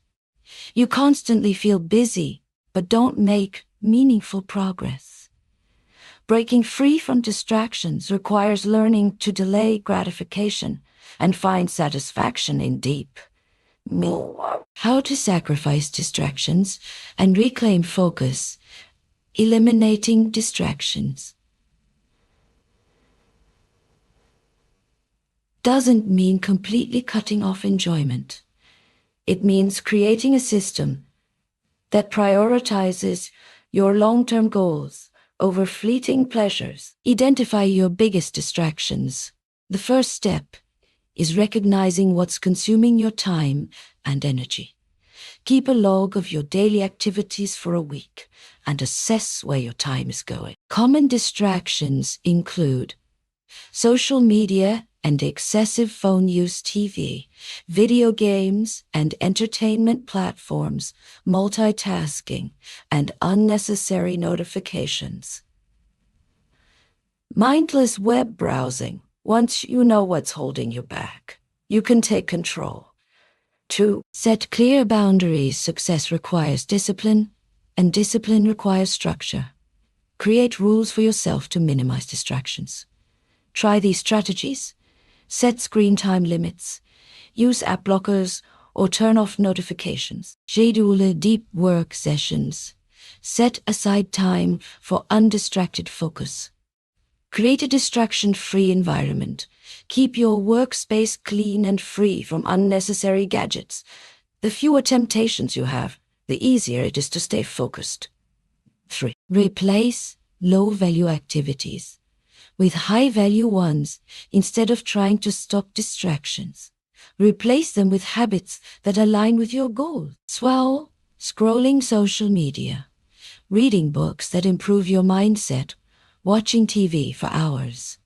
You constantly feel busy, but don't make meaningful progress. Breaking free from distractions requires learning to delay gratification and find satisfaction in deep. How to sacrifice distractions and reclaim focus. Eliminating distractions doesn't mean completely cutting off enjoyment. It means creating a system that prioritizes your long-term goals over fleeting pleasures. Identify your biggest distractions. The first step is recognizing what's consuming your time and energy. Keep a log of your daily activities for a week and assess where your time is going. Common distractions include social media and excessive phone use, TV, video games and entertainment platforms, multitasking, and unnecessary notifications. Mindless web browsing. Once you know what's holding you back, you can take control. 2. Set clear boundaries. Success requires discipline, and discipline requires structure. Create rules for yourself to minimize distractions. Try these strategies. Set screen time limits. Use app blockers or turn off notifications. Schedule deep work sessions. Set aside time for undistracted focus. Create a distraction-free environment. Keep your workspace clean and free from unnecessary gadgets. The fewer temptations you have, the easier it is to stay focused. 3. Replace low-value activities with high-value ones instead of trying to stop distractions. Replace them with habits that align with your goals. Swell, scrolling social media, reading books that improve your mindset, watching TV for hours,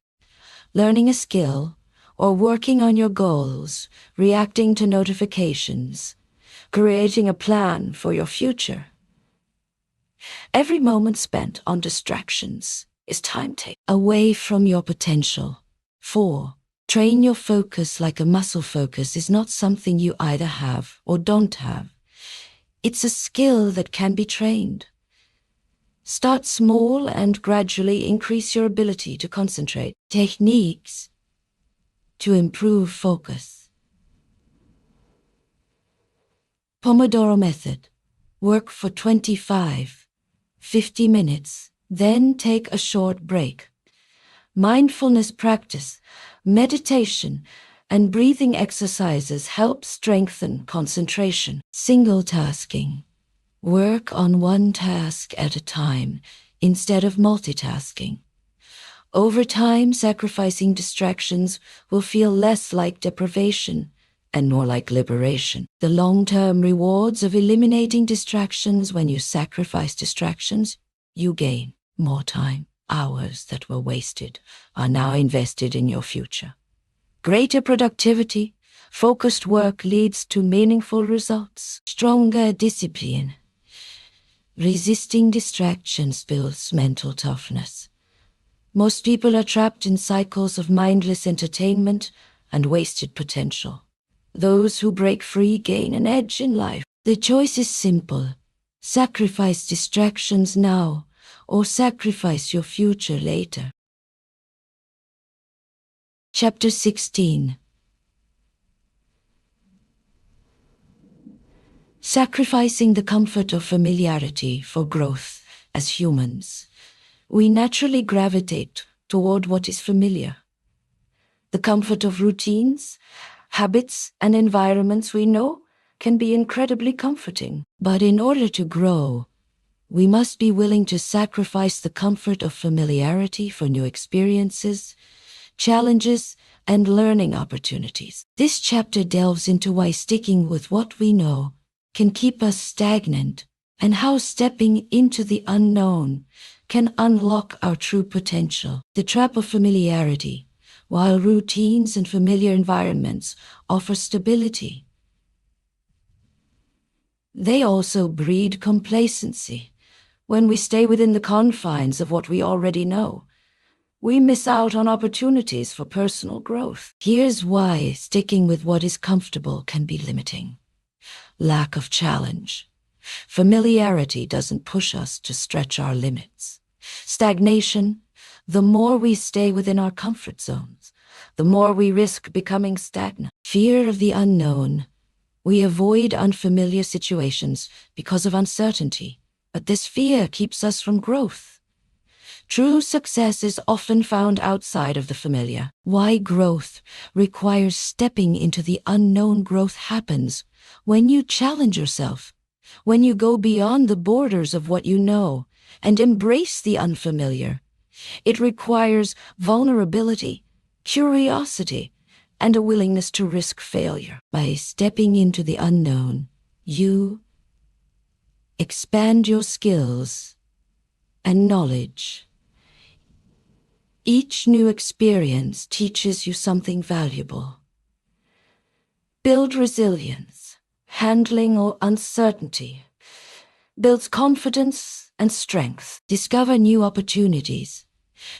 learning a skill, or working on your goals, reacting to notifications, creating a plan for your future. Every moment spent on distractions is time taken away from your potential. 4. Train your focus like a muscle. Focus is not something you either have or don't have. It's a skill that can be trained. Start small and gradually increase your ability to concentrate. Techniques to improve focus. Pomodoro method. Work for 50 minutes, then take a short break. Mindfulness practice, meditation, and breathing exercises help strengthen concentration. Single tasking. Work on one task at a time instead of multitasking. Over time, sacrificing distractions will feel less like deprivation and more like liberation. The long-term rewards of eliminating distractions. When you sacrifice distractions, you gain more time. Hours that were wasted are now invested in your future. Greater productivity, focused work leads to meaningful results. Stronger discipline. Resisting distractions builds mental toughness. Most people are trapped in cycles of mindless entertainment and wasted potential. Those who break free gain an edge in life. The choice is simple. Sacrifice distractions now, or sacrifice your future later. Chapter 16. Sacrificing the comfort of familiarity for growth as humans, we naturally gravitate toward what is familiar. The comfort of routines, habits, and environments we know can be incredibly comforting. But in order to grow, we must be willing to sacrifice the comfort of familiarity for new experiences, challenges, and learning opportunities. This chapter delves into why sticking with what we know can keep us stagnant and how stepping into the unknown can unlock our true potential. The trap of familiarity. While routines and familiar environments offer stability, they also breed complacency. When we stay within the confines of what we already know, we miss out on opportunities for personal growth. Here's why sticking with what is comfortable can be limiting. Lack of challenge. Familiarity doesn't push us to stretch our limits. Stagnation. The more we stay within our comfort zones, the more we risk becoming stagnant. Fear of the unknown. We avoid unfamiliar situations because of uncertainty, but this fear keeps us from growth. True success is often found outside of the familiar. Why growth requires stepping into the unknown. Growth happens when you challenge yourself, when you go beyond the borders of what you know and embrace the unfamiliar. It requires vulnerability, curiosity, and a willingness to risk failure. By stepping into the unknown, you expand your skills and knowledge. Each new experience teaches you something valuable. Build resilience. Handling or uncertainty builds confidence and strength. Discover new opportunities.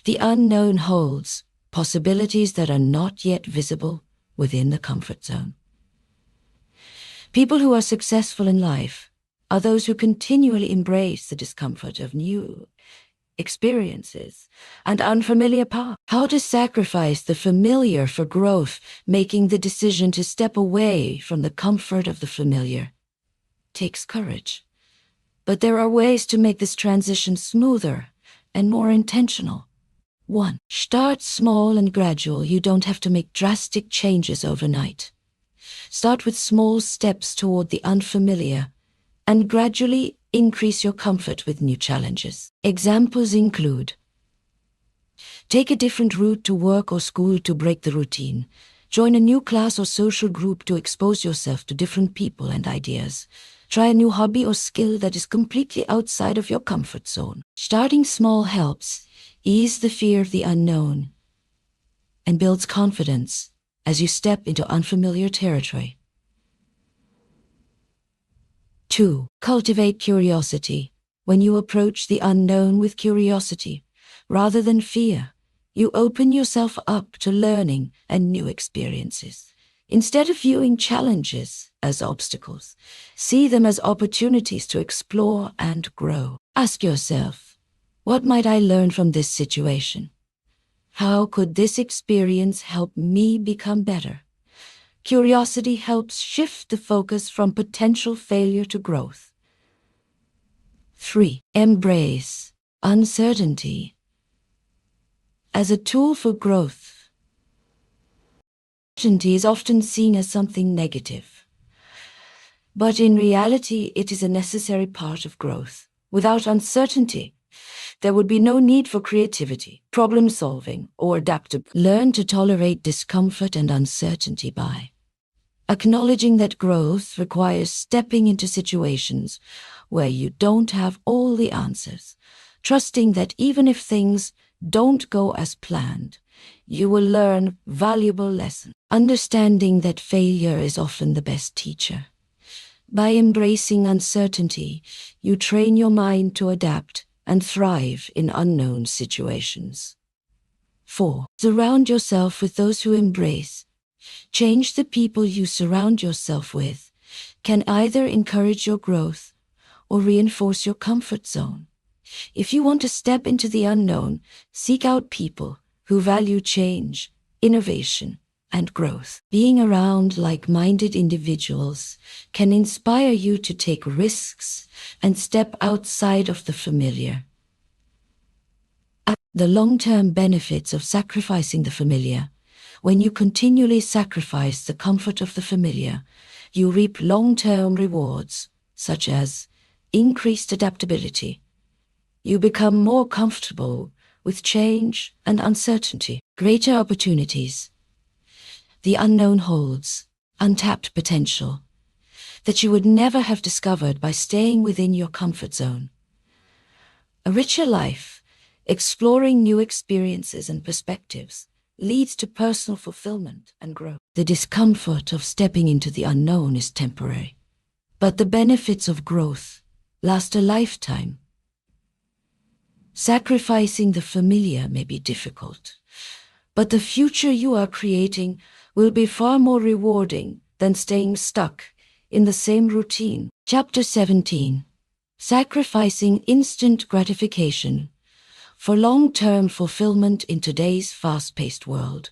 The unknown holds possibilities that are not yet visible within the comfort zone. People who are successful in life are those who continually embrace the discomfort of new experiences and unfamiliar paths. How to sacrifice the familiar for growth. Making the decision to step away from the comfort of the familiar takes courage. But there are ways to make this transition smoother and more intentional. 1. Start small and gradual. You don't have to make drastic changes overnight. Start with small steps toward the unfamiliar and gradually increase your comfort with new challenges. Examples include: take a different route to work or school to break the routine. Join a new class or social group to expose yourself to different people and ideas. Try a new hobby or skill that is completely outside of your comfort zone. Starting small helps ease the fear of the unknown and builds confidence as you step into unfamiliar territory. 2. Cultivate curiosity. When you approach the unknown with curiosity, rather than fear, you open yourself up to learning and new experiences. Instead of viewing challenges as obstacles, see them as opportunities to explore and grow. Ask yourself, what might I learn from this situation? How could this experience help me become better? Curiosity helps shift the focus from potential failure to growth. 3. Embrace uncertainty as a tool for growth. Uncertainty is often seen as something negative, but in reality it is a necessary part of growth. Without uncertainty, there would be no need for creativity, problem solving, or adaptability. Learn to tolerate discomfort and uncertainty by acknowledging that growth requires stepping into situations where you don't have all the answers, trusting that even if things don't go as planned, you will learn valuable lessons. Understanding that failure is often the best teacher. By embracing uncertainty, you train your mind to adapt and thrive in unknown situations. 4. Surround yourself with those who embrace. Change. The people you surround yourself with can either encourage your growth or reinforce your comfort zone. If you want to step into the unknown, seek out people who value change, innovation, and growth. Being around like-minded individuals can inspire you to take risks and step outside of the familiar. The long-term benefits of sacrificing the familiar. When you continually sacrifice the comfort of the familiar, you reap long-term rewards, such as increased adaptability. You become more comfortable with change and uncertainty. Greater opportunities. The unknown holds untapped potential that you would never have discovered by staying within your comfort zone. A richer life, exploring new experiences and perspectives, leads to personal fulfillment and growth. The discomfort of stepping into the unknown is temporary, but the benefits of growth last a lifetime. Sacrificing the familiar may be difficult, but the future you are creating will be far more rewarding than staying stuck in the same routine. Chapter 17. Sacrificing instant gratification. For long-term fulfillment in today's fast-paced world,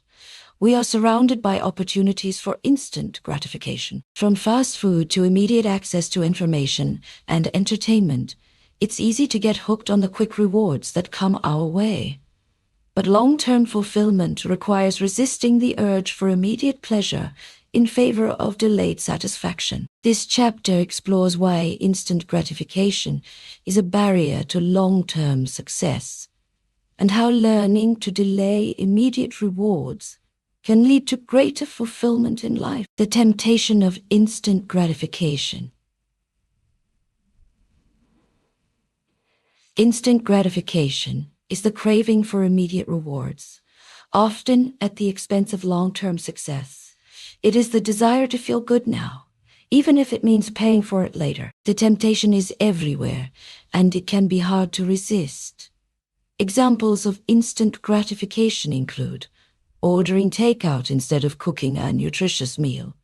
we are surrounded by opportunities for instant gratification. From fast food to immediate access to information and entertainment, it's easy to get hooked on the quick rewards that come our way. But long-term fulfillment requires resisting the urge for immediate pleasure in favor of delayed satisfaction. This chapter explores why instant gratification is a barrier to long-term success, and how learning to delay immediate rewards can lead to greater fulfillment in life. The temptation of instant gratification. Instant gratification is the craving for immediate rewards, often at the expense of long-term success. It is the desire to feel good now, even if it means paying for it later. The temptation is everywhere, and it can be hard to resist. Examples of instant gratification include ordering takeout instead of cooking a nutritious meal,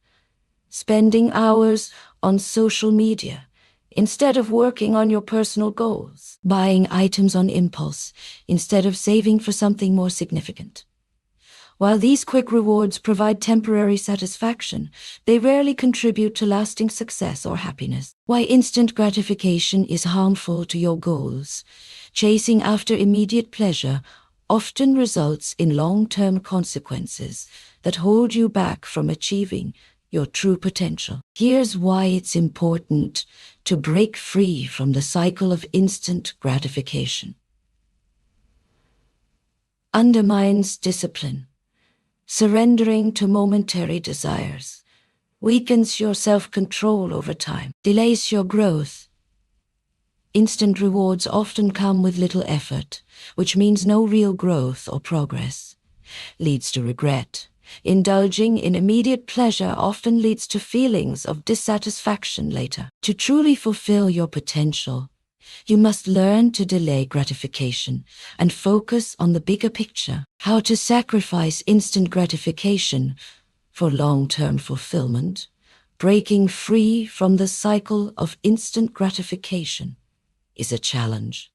spending hours on social media instead of working on your personal goals, buying items on impulse instead of saving for something more significant. While these quick rewards provide temporary satisfaction, they rarely contribute to lasting success or happiness. Why instant gratification is harmful to your goals. Chasing after immediate pleasure often results in long-term consequences that hold you back from achieving your true potential. Here's why it's important to break free from the cycle of instant gratification. Undermines discipline. Surrendering to momentary desires weakens your self-control over time, delays your growth. Instant rewards often come with little effort, which means no real growth or progress. Leads to regret. Indulging in immediate pleasure often leads to feelings of dissatisfaction later. To truly fulfill your potential, you must learn to delay gratification and focus on the bigger picture. How to sacrifice instant gratification for long-term fulfillment. Breaking free from the cycle of instant gratification is a challenge,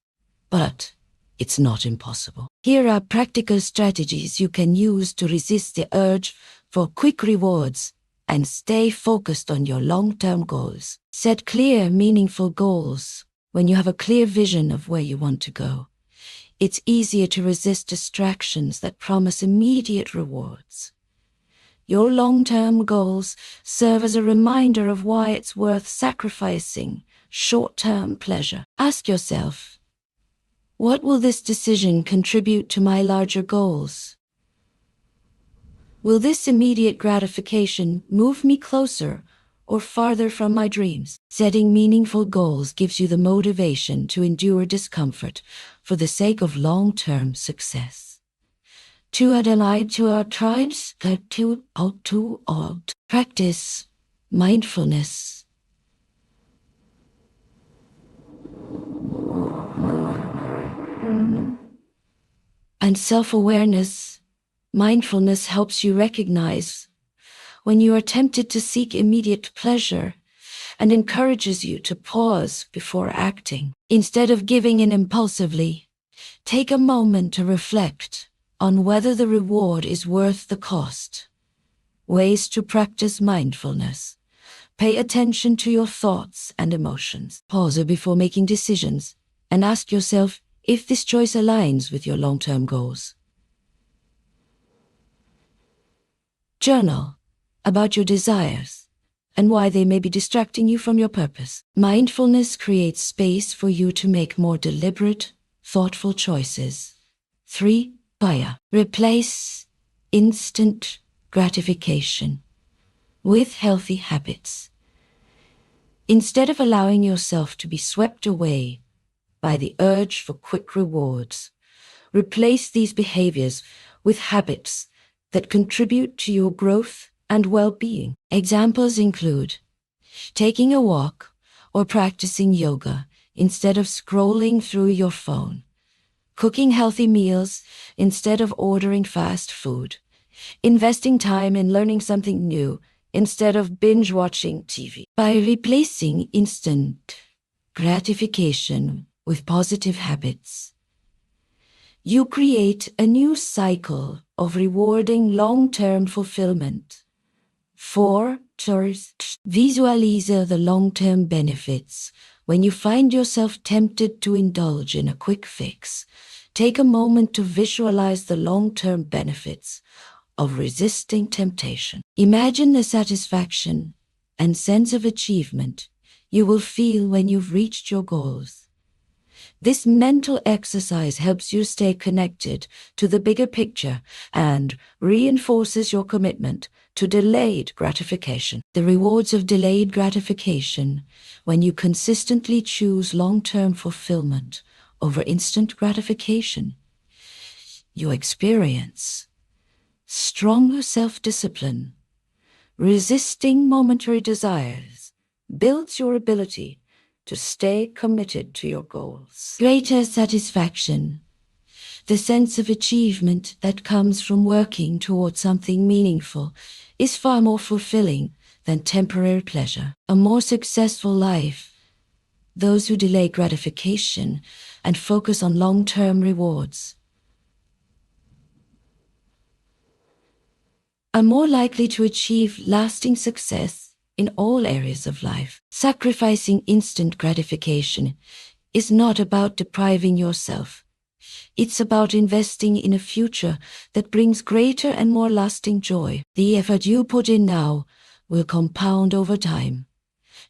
but it's not impossible. Here are practical strategies you can use to resist the urge for quick rewards and stay focused on your long-term goals. Set clear, meaningful goals. When you have a clear vision of where you want to go, it's easier to resist distractions that promise immediate rewards. Your long-term goals serve as a reminder of why it's worth sacrificing short-term pleasure. Ask yourself, what will this decision contribute to my larger goals? Will this immediate gratification move me closer or farther from my dreams? Setting meaningful goals gives you the motivation to endure discomfort for the sake of long-term success. To adalign to our tribes, practice mindfulness. And self-awareness. Mindfulness helps you recognize when you are tempted to seek immediate pleasure and encourages you to pause before acting. Instead of giving in impulsively, take a moment to reflect on whether the reward is worth the cost. Ways to practice mindfulness. Pay attention to your thoughts and emotions. Pause before making decisions and ask yourself if this choice aligns with your long-term goals. Journal about your desires and why they may be distracting you from your purpose. Mindfulness creates space for you to make more deliberate, thoughtful choices. 3. Paya. Replace instant gratification with healthy habits. Instead of allowing yourself to be swept away by the urge for quick rewards, replace these behaviors with habits that contribute to your growth and well-being. Examples include taking a walk or practicing yoga instead of scrolling through your phone, cooking healthy meals instead of ordering fast food, investing time in learning something new instead of binge-watching TV. By replacing instant gratification with positive habits, you create a new cycle of rewarding long-term fulfillment. 4. Visualize the long-term benefits. When you find yourself tempted to indulge in a quick fix, take a moment to visualize the long-term benefits of resisting temptation. Imagine the satisfaction and sense of achievement you will feel when you've reached your goals. This mental exercise helps you stay connected to the bigger picture and reinforces your commitment to delayed gratification. The rewards of delayed gratification: when you consistently choose long-term fulfillment over instant gratification, you experience stronger self-discipline. Resisting momentary desires builds your ability to stay committed to your goals. Greater satisfaction. The sense of achievement that comes from working towards something meaningful is far more fulfilling than temporary pleasure. A more successful life. Those who delay gratification and focus on long-term rewards are more likely to achieve lasting success in all areas of life. Sacrificing instant gratification is not about depriving yourself. It's about investing in a future that brings greater and more lasting joy. The effort you put in now will compound over time,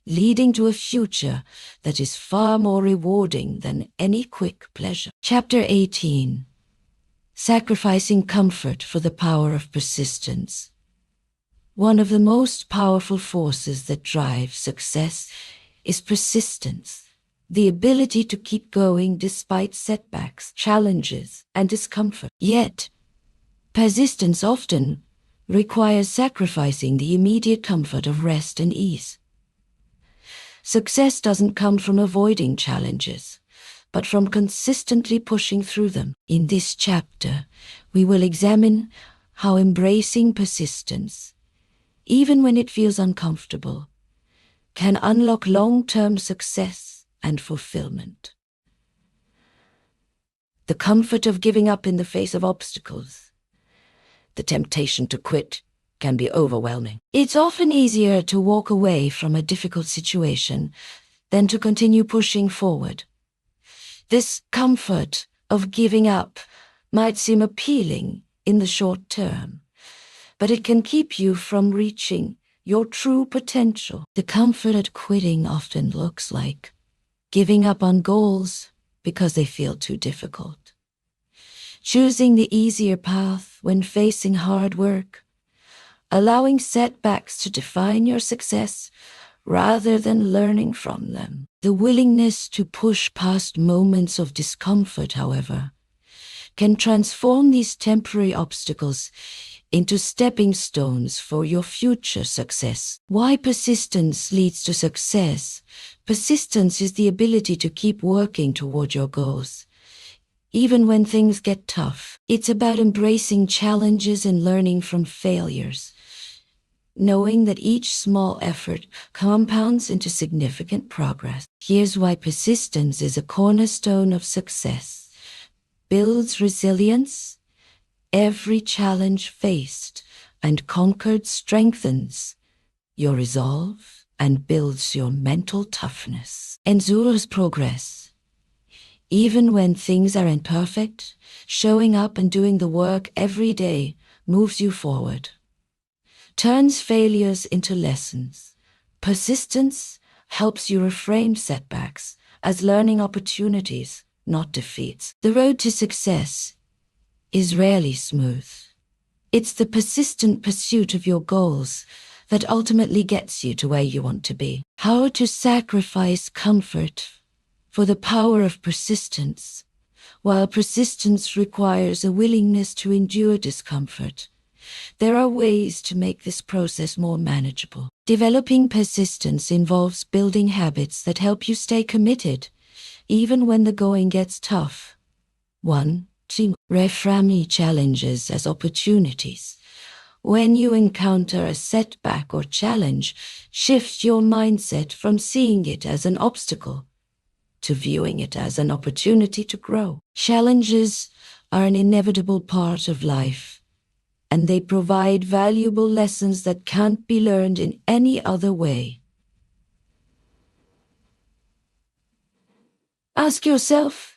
leading to a future that is far more rewarding than any quick pleasure. Chapter 18. Sacrificing comfort for the power of persistence. One of the most powerful forces that drive success is persistence, the ability to keep going despite setbacks, challenges, and discomfort. Yet, persistence often requires sacrificing the immediate comfort of rest and ease. Success doesn't come from avoiding challenges, but from consistently pushing through them. In this chapter, we will examine how embracing persistence, even when it feels uncomfortable, can unlock long-term success and fulfillment. The comfort of giving up in the face of obstacles. The temptation to quit can be overwhelming. It's often easier to walk away from a difficult situation than to continue pushing forward. This comfort of giving up might seem appealing in the short term, but it can keep you from reaching your true potential. The comfort at quitting often looks like giving up on goals because they feel too difficult, choosing the easier path when facing hard work, allowing setbacks to define your success rather than learning from them. The willingness to push past moments of discomfort, however, can transform these temporary obstacles into stepping stones for your future success. Why persistence leads to success? Persistence is the ability to keep working toward your goals, even when things get tough. It's about embracing challenges and learning from failures, knowing that each small effort compounds into significant progress. Here's why persistence is a cornerstone of success. Builds resilience. Every challenge faced and conquered strengthens your resolve and builds your mental toughness. Ensures progress. Even when things are imperfect, showing up and doing the work every day moves you forward. Turns failures into lessons. Persistence helps you reframe setbacks as learning opportunities, not defeats. The road to success is rarely smooth. It's the persistent pursuit of your goals that ultimately gets you to where you want to be. How to sacrifice comfort for the power of persistence. While persistence requires a willingness to endure discomfort, there are ways to make this process more manageable. Developing persistence involves building habits that help you stay committed, even when the going gets tough. 1. Reframe challenges as opportunities. When you encounter a setback or challenge, shift your mindset from seeing it as an obstacle to viewing it as an opportunity to grow. Challenges are an inevitable part of life, and they provide valuable lessons that can't be learned in any other way. Ask yourself,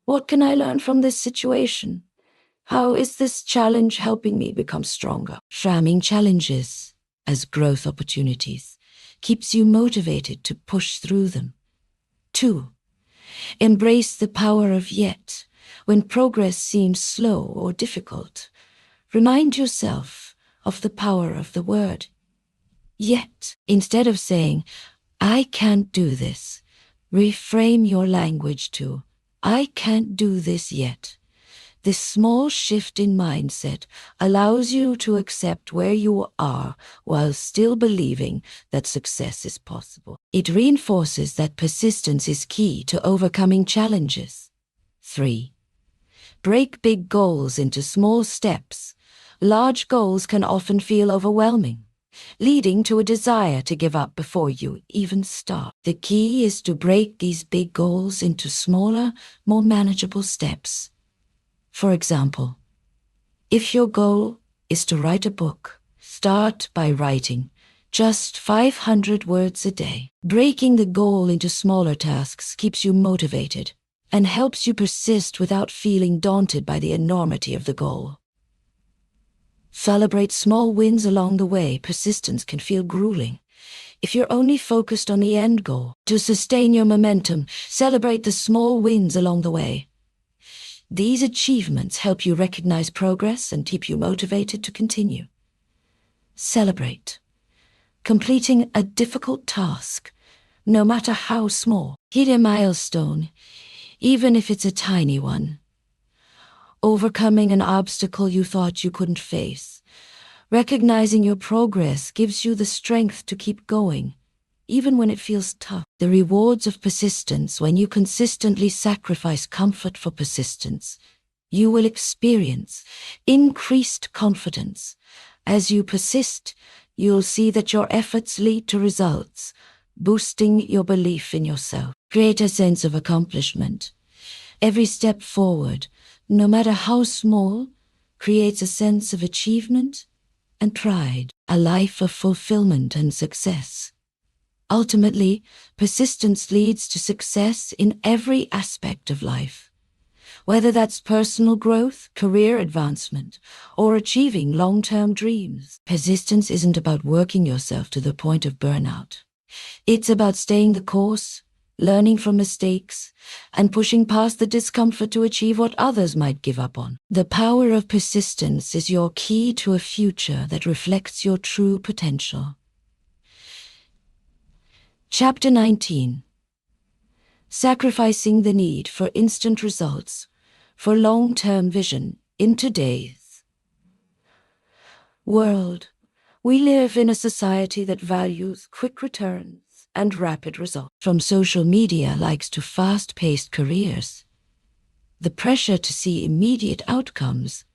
what can I learn from this situation? How is this challenge helping me become stronger? Framing challenges as growth opportunities keeps you motivated to push through them. 2. Embrace the power of yet. When progress seems slow or difficult, remind yourself of the power of the word yet. Instead of saying, I can't do this, reframe your language to, I can't do this yet. This small shift in mindset allows you to accept where you are while still believing that success is possible. It reinforces that persistence is key to overcoming challenges. 3. Break big goals into small steps. Large goals can often feel overwhelming, leading to a desire to give up before you even start. The key is to break these big goals into smaller, more manageable steps. For example, if your goal is to write a book, start by writing just 500 words a day. Breaking the goal into smaller tasks keeps you motivated and helps you persist without feeling daunted by the enormity of the goal. Celebrate small wins along the way. Persistence can feel grueling if you're only focused on the end goal. To sustain your momentum, celebrate the small wins along the way. These achievements help you recognize progress and keep you motivated to continue. Celebrate completing a difficult task, no matter how small. Hit a milestone, even if it's a tiny one. Overcoming an obstacle you thought you couldn't face. Recognizing your progress gives you the strength to keep going, even when it feels tough. The rewards of persistence. When you consistently sacrifice comfort for persistence, you will experience increased confidence. As you persist, you'll see that your efforts lead to results, boosting your belief in yourself. Create a sense of accomplishment. Every step forward, no matter how small, creates a sense of achievement and pride, a life of fulfillment and success. Ultimately, persistence leads to success in every aspect of life. Whether that's personal growth, career advancement, or achieving long-term dreams. Persistence isn't about working yourself to the point of burnout. It's about staying the course, learning from mistakes, and pushing past the discomfort to achieve what others might give up on. The power of persistence is your key to a future that reflects your true potential. Chapter 19. Sacrificing the need for instant results for long-term vision in today's world. We live in a society that values quick returns and rapid results. From social media likes to fast-paced careers, the pressure to see immediate outcomes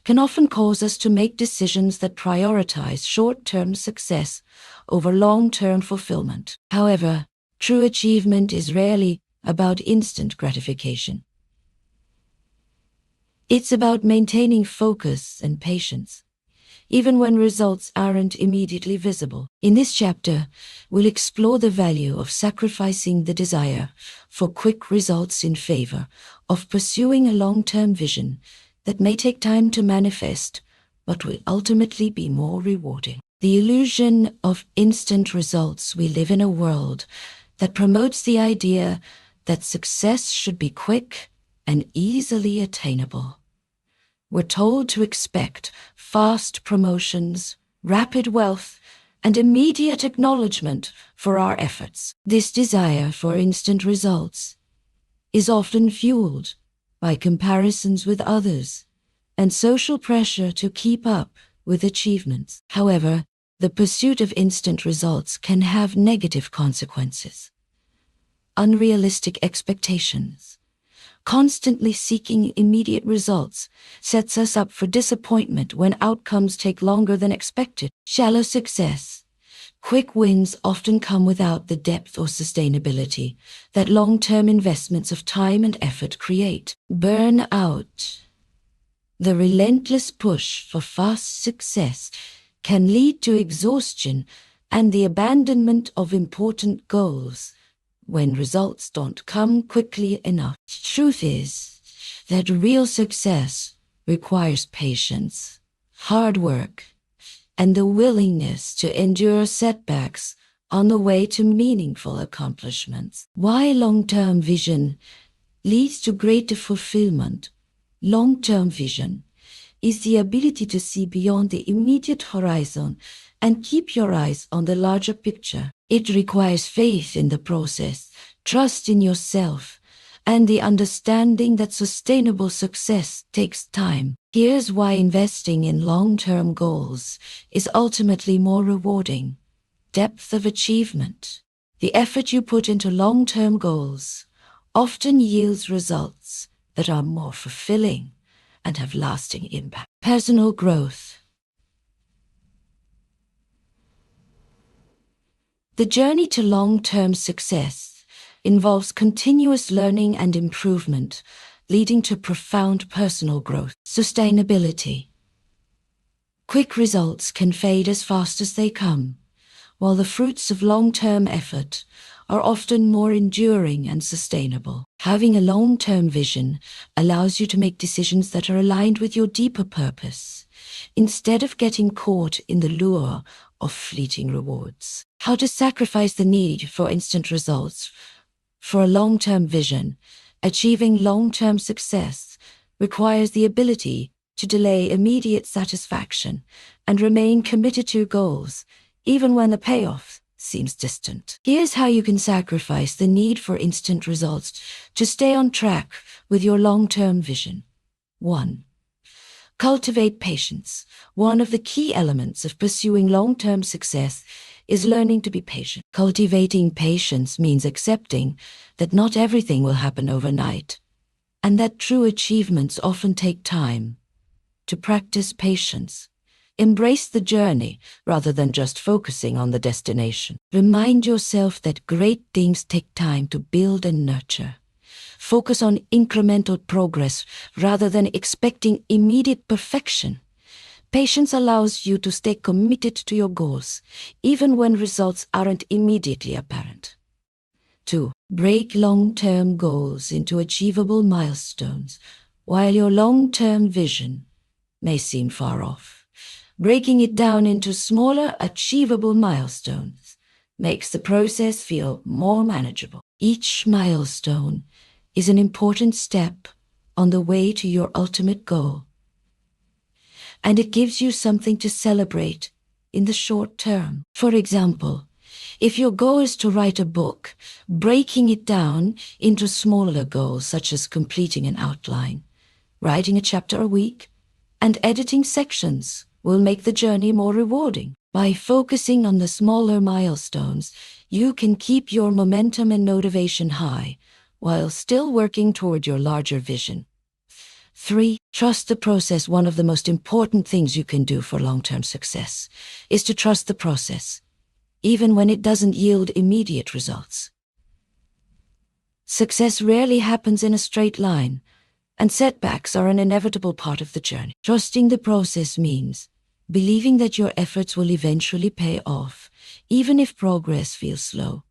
can often cause us to make decisions that prioritize short-term success over long-term fulfillment. However, true achievement is rarely about instant gratification. It's about maintaining focus and patience, even when results aren't immediately visible. In this chapter, we'll explore the value of sacrificing the desire for quick results in favor of pursuing a long-term vision that may take time to manifest, but will ultimately be more rewarding. The illusion of instant results. We live in a world that promotes the idea that success should be quick and easily attainable. We're told to expect fast promotions, rapid wealth, and immediate acknowledgement for our efforts. This desire for instant results is often fueled by comparisons with others and social pressure to keep up with achievements. However, the pursuit of instant results can have negative consequences. Unrealistic expectations. Constantly seeking immediate results sets us up for disappointment when outcomes take longer than expected. Shallow success. Quick wins often come without the depth or sustainability that long-term investments of time and effort create. Burnout. The relentless push for fast success can lead to exhaustion and the abandonment of important goals when results don't come quickly enough. Truth is that real success requires patience, hard work, and the willingness to endure setbacks on the way to meaningful accomplishments. Why long-term vision leads to greater fulfillment? Long-term vision is the ability to see beyond the immediate horizon and keep your eyes on the larger picture. It requires faith in the process, trust in yourself, and the understanding that sustainable success takes time. Here's why investing in long-term goals is ultimately more rewarding. Depth of achievement. The effort you put into long-term goals often yields results that are more fulfilling and have lasting impact. Personal growth. The journey to long-term success involves continuous learning and improvement, leading to profound personal growth. Sustainability. Quick results can fade as fast as they come, while the fruits of long-term effort are often more enduring and sustainable. Having a long-term vision allows you to make decisions that are aligned with your deeper purpose, instead of getting caught in the lure of fleeting rewards. How to sacrifice the need for instant results for a long-term vision. Achieving long-term success requires the ability to delay immediate satisfaction and remain committed to your goals, even when the payoff seems distant. Here's how you can sacrifice the need for instant results to stay on track with your long-term vision. 1. Cultivate patience. One of the key elements of pursuing long-term success is learning to be patient. Cultivating patience means accepting that not everything will happen overnight, and that true achievements often take time. To practice patience, embrace the journey rather than just focusing on the destination. Remind yourself that great things take time to build and nurture. Focus on incremental progress rather than expecting immediate perfection. Patience allows you to stay committed to your goals, even when results aren't immediately apparent. 2. Break long-term goals into achievable milestones. While your long-term vision may seem far off, breaking it down into smaller, achievable milestones makes the process feel more manageable. Each milestone is an important step on the way to your ultimate goal, and it gives you something to celebrate in the short term. For example, if your goal is to write a book, breaking it down into smaller goals such as completing an outline, writing a chapter a week, and editing sections will make the journey more rewarding. By focusing on the smaller milestones, you can keep your momentum and motivation high while still working toward your larger vision. 3. Trust the process. One of the most important things you can do for long-term success is to trust the process, even when it doesn't yield immediate results. Success rarely happens in a straight line, and setbacks are an inevitable part of the journey. Trusting the process means believing that your efforts will eventually pay off, even if progress feels slow.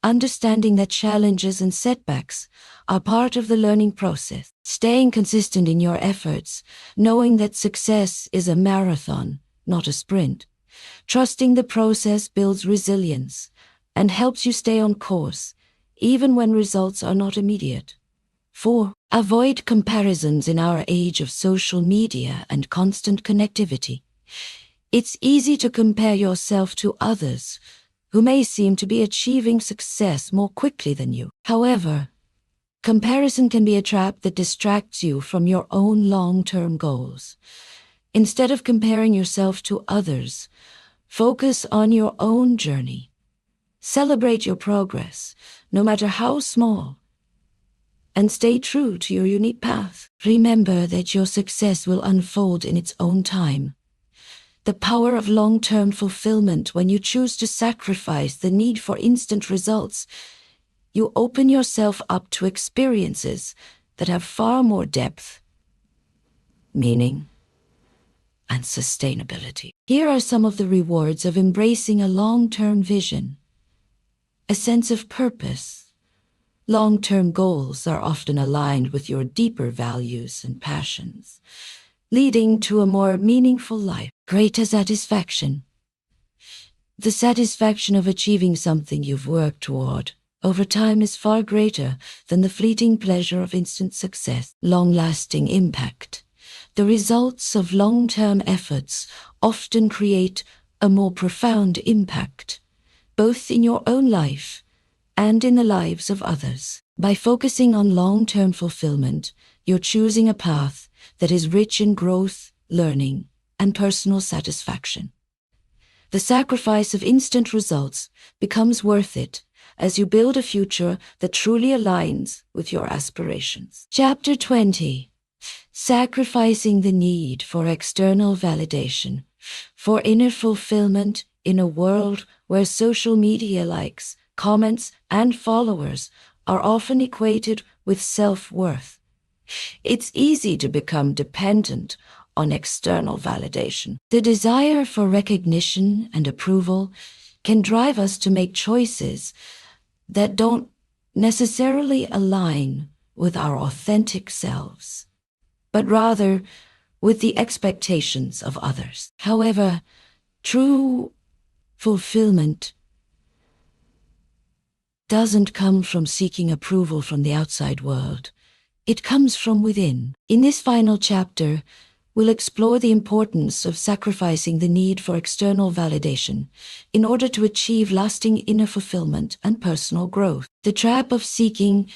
Understanding that challenges and setbacks are part of the learning process. Staying consistent in your efforts, knowing that success is a marathon, not a sprint. Trusting the process builds resilience and helps you stay on course, even when results are not immediate. 4. Avoid comparisons in our age of social media and constant connectivity. It's easy to compare yourself to others who may seem to be achieving success more quickly than you. However, comparison can be a trap that distracts you from your own long-term goals. Instead of comparing yourself to others, focus on your own journey. Celebrate your progress, no matter how small, and stay true to your unique path. Remember that your success will unfold in its own time. The power of long-term fulfillment. When you choose to sacrifice the need for instant results, you open yourself up to experiences that have far more depth, meaning, and sustainability. Here are some of the rewards of embracing a long-term vision. A sense of purpose. Long-term goals are often aligned with your deeper values and passions, leading to a more meaningful life. Greater satisfaction. The satisfaction of achieving something you've worked toward over time is far greater than the fleeting pleasure of instant success. Long-lasting impact. The results of long-term efforts often create a more profound impact, both in your own life and in the lives of others. By focusing on long-term fulfillment, you're choosing a path that is rich in growth, learning, and personal satisfaction. The sacrifice of instant results becomes worth it as you build a future that truly aligns with your aspirations. Chapter 20. Sacrificing the need for external validation. For inner fulfillment in a world where social media likes, comments, and followers are often equated with self-worth, it's easy to become dependent on external validation. The desire for recognition and approval can drive us to make choices that don't necessarily align with our authentic selves, but rather with the expectations of others. However, true fulfillment doesn't come from seeking approval from the outside world. It comes from within. In this final chapter, we'll explore the importance of sacrificing the need for external validation in order to achieve lasting inner fulfillment and personal growth. The trap of seeking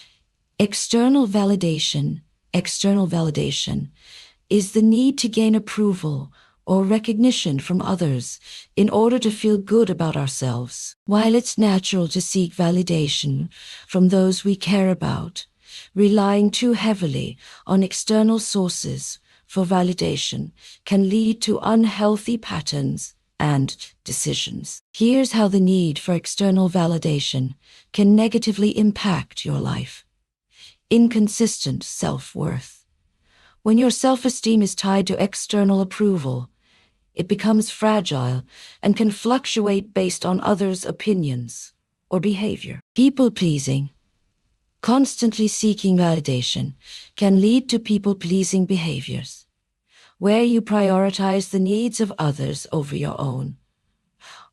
external validation is the need to gain approval or recognition from others in order to feel good about ourselves. While it's natural to seek validation from those we care about, relying too heavily on external sources for validation can lead to unhealthy patterns and decisions. Here's how the need for external validation can negatively impact your life. Inconsistent self-worth. When your self-esteem is tied to external approval, it becomes fragile and can fluctuate based on others' opinions or behavior. People-pleasing. Constantly seeking validation can lead to people-pleasing behaviors, where you prioritize the needs of others over your own,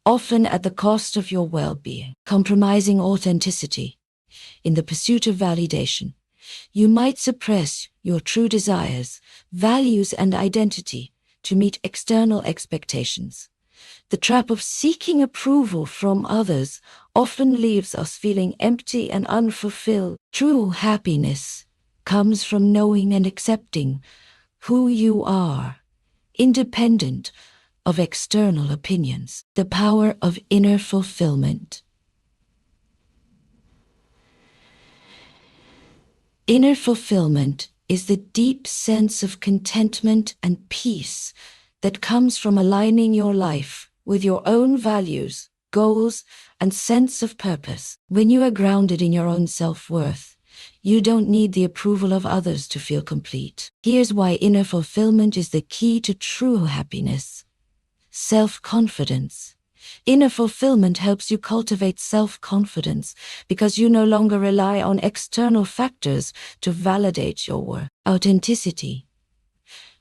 often at the cost of your well-being. Compromising authenticity. In the pursuit of validation, you might suppress your true desires, values, and identity to meet external expectations. The trap of seeking approval from others often leaves us feeling empty and unfulfilled. True happiness comes from knowing and accepting who you are, independent of external opinions. The power of inner fulfillment. Inner fulfillment is the deep sense of contentment and peace that comes from aligning your life with your own values, goals, and sense of purpose. When you are grounded in your own self-worth, you don't need the approval of others to feel complete. Here's why inner fulfillment is the key to true happiness. self-confidence. Inner fulfillment helps you cultivate self-confidence because you no longer rely on external factors to validate your worth. Authenticity.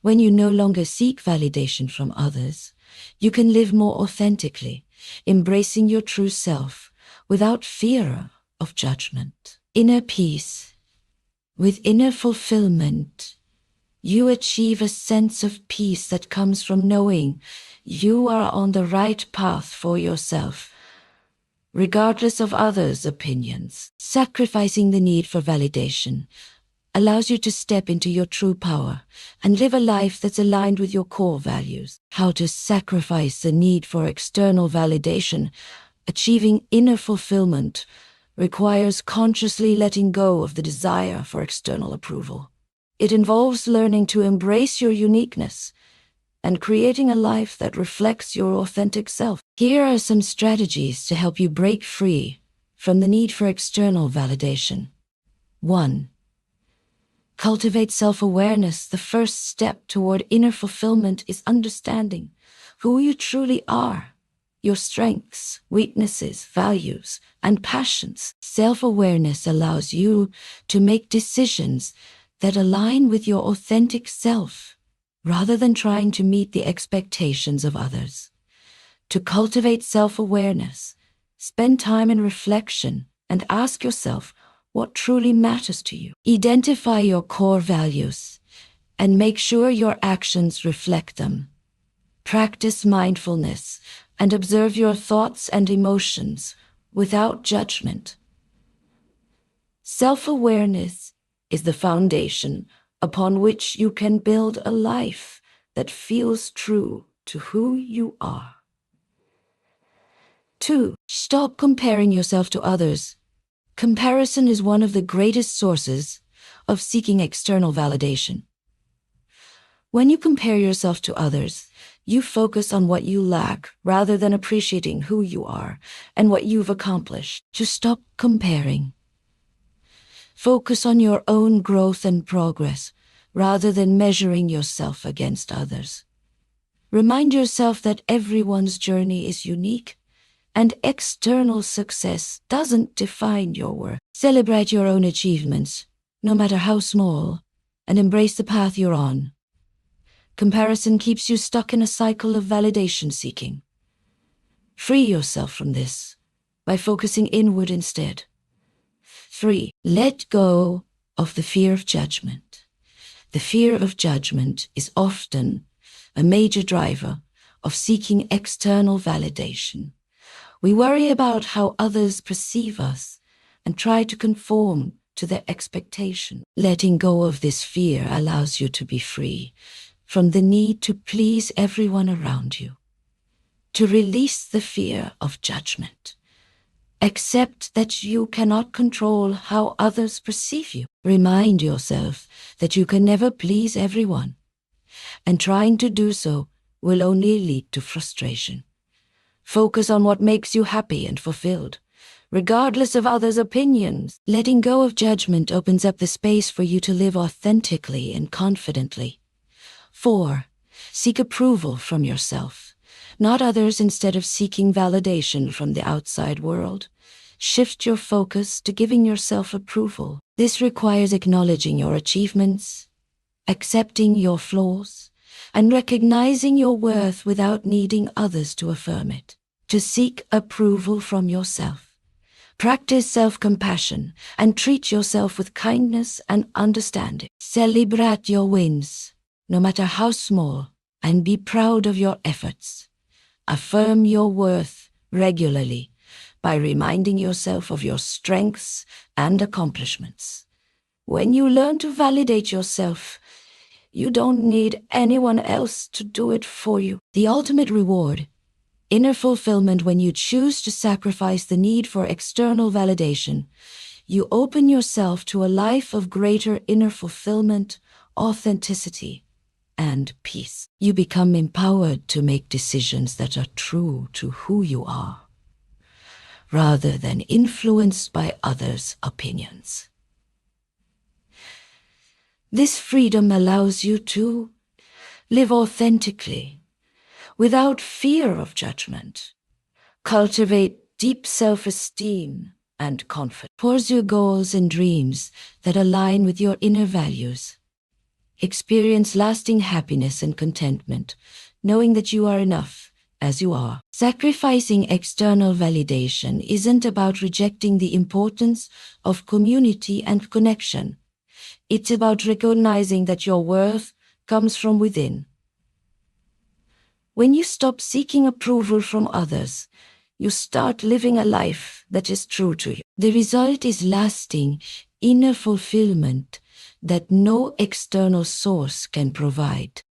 When you no longer seek validation from others, you can live more authentically, embracing your true self without fear of judgment. Inner peace. With inner fulfillment, you achieve a sense of peace that comes from knowing you are on the right path for yourself, regardless of others' opinions. Sacrificing the need for validation allows you to step into your true power and live a life that's aligned with your core values. How to sacrifice the need for external validation. Achieving inner fulfillment requires consciously letting go of the desire for external approval. It involves learning to embrace your uniqueness and creating a life that reflects your authentic self. Here are some strategies to help you break free from the need for external validation. 1. Cultivate self-awareness. The first step toward inner fulfillment is understanding who you truly are, your strengths, weaknesses, values, and passions. Self-awareness allows you to make decisions that align with your authentic self, rather than trying to meet the expectations of others. To cultivate self-awareness, spend time in reflection and ask yourself what truly matters to you. Identify your core values and make sure your actions reflect them. Practice mindfulness and observe your thoughts and emotions without judgment. Self-awareness is the foundation upon which you can build a life that feels true to who you are. 2. Stop comparing yourself to others. Comparison is one of the greatest sources of seeking external validation. When you compare yourself to others, you focus on what you lack rather than appreciating who you are and what you've accomplished. To stop comparing, focus on your own growth and progress rather than measuring yourself against others. Remind yourself that everyone's journey is unique and external success doesn't define your worth. Celebrate your own achievements, no matter how small, and embrace the path you're on. Comparison keeps you stuck in a cycle of validation seeking. Free yourself from this by focusing inward instead. 3. Let go of the fear of judgment. The fear of judgment is often a major driver of seeking external validation. We worry about how others perceive us and try to conform to their expectation. Letting go of this fear allows you to be free from the need to please everyone around you. To release the fear of judgment, accept that you cannot control how others perceive you. Remind yourself that you can never please everyone, and trying to do so will only lead to frustration. Focus on what makes you happy and fulfilled, regardless of others' opinions. Letting go of judgment opens up the space for you to live authentically and confidently. 4. Seek approval from yourself, not others, instead of seeking validation from the outside world. Shift your focus to giving yourself approval. This requires acknowledging your achievements, accepting your flaws, and recognizing your worth without needing others to affirm it. To seek approval from yourself, practice self-compassion and treat yourself with kindness and understanding. Celebrate your wins, no matter how small, and be proud of your efforts. Affirm your worth regularly by reminding yourself of your strengths and accomplishments. When you learn to validate yourself, you don't need anyone else to do it for you. The ultimate reward, inner fulfillment. When you choose to sacrifice the need for external validation, you open yourself to a life of greater inner fulfillment, authenticity, and peace. You become empowered to make decisions that are true to who you are, rather than influenced by others' opinions. This freedom allows you to live authentically without fear of judgment. Cultivate deep self-esteem and confidence. Pursue goals and dreams that align with your inner values. Experience lasting happiness and contentment, knowing that you are enough as you are. Sacrificing external validation isn't about rejecting the importance of community and connection. It's about recognizing that your worth comes from within. When you stop seeking approval from others, you start living a life that is true to you. The result is lasting inner fulfillment that no external source can provide.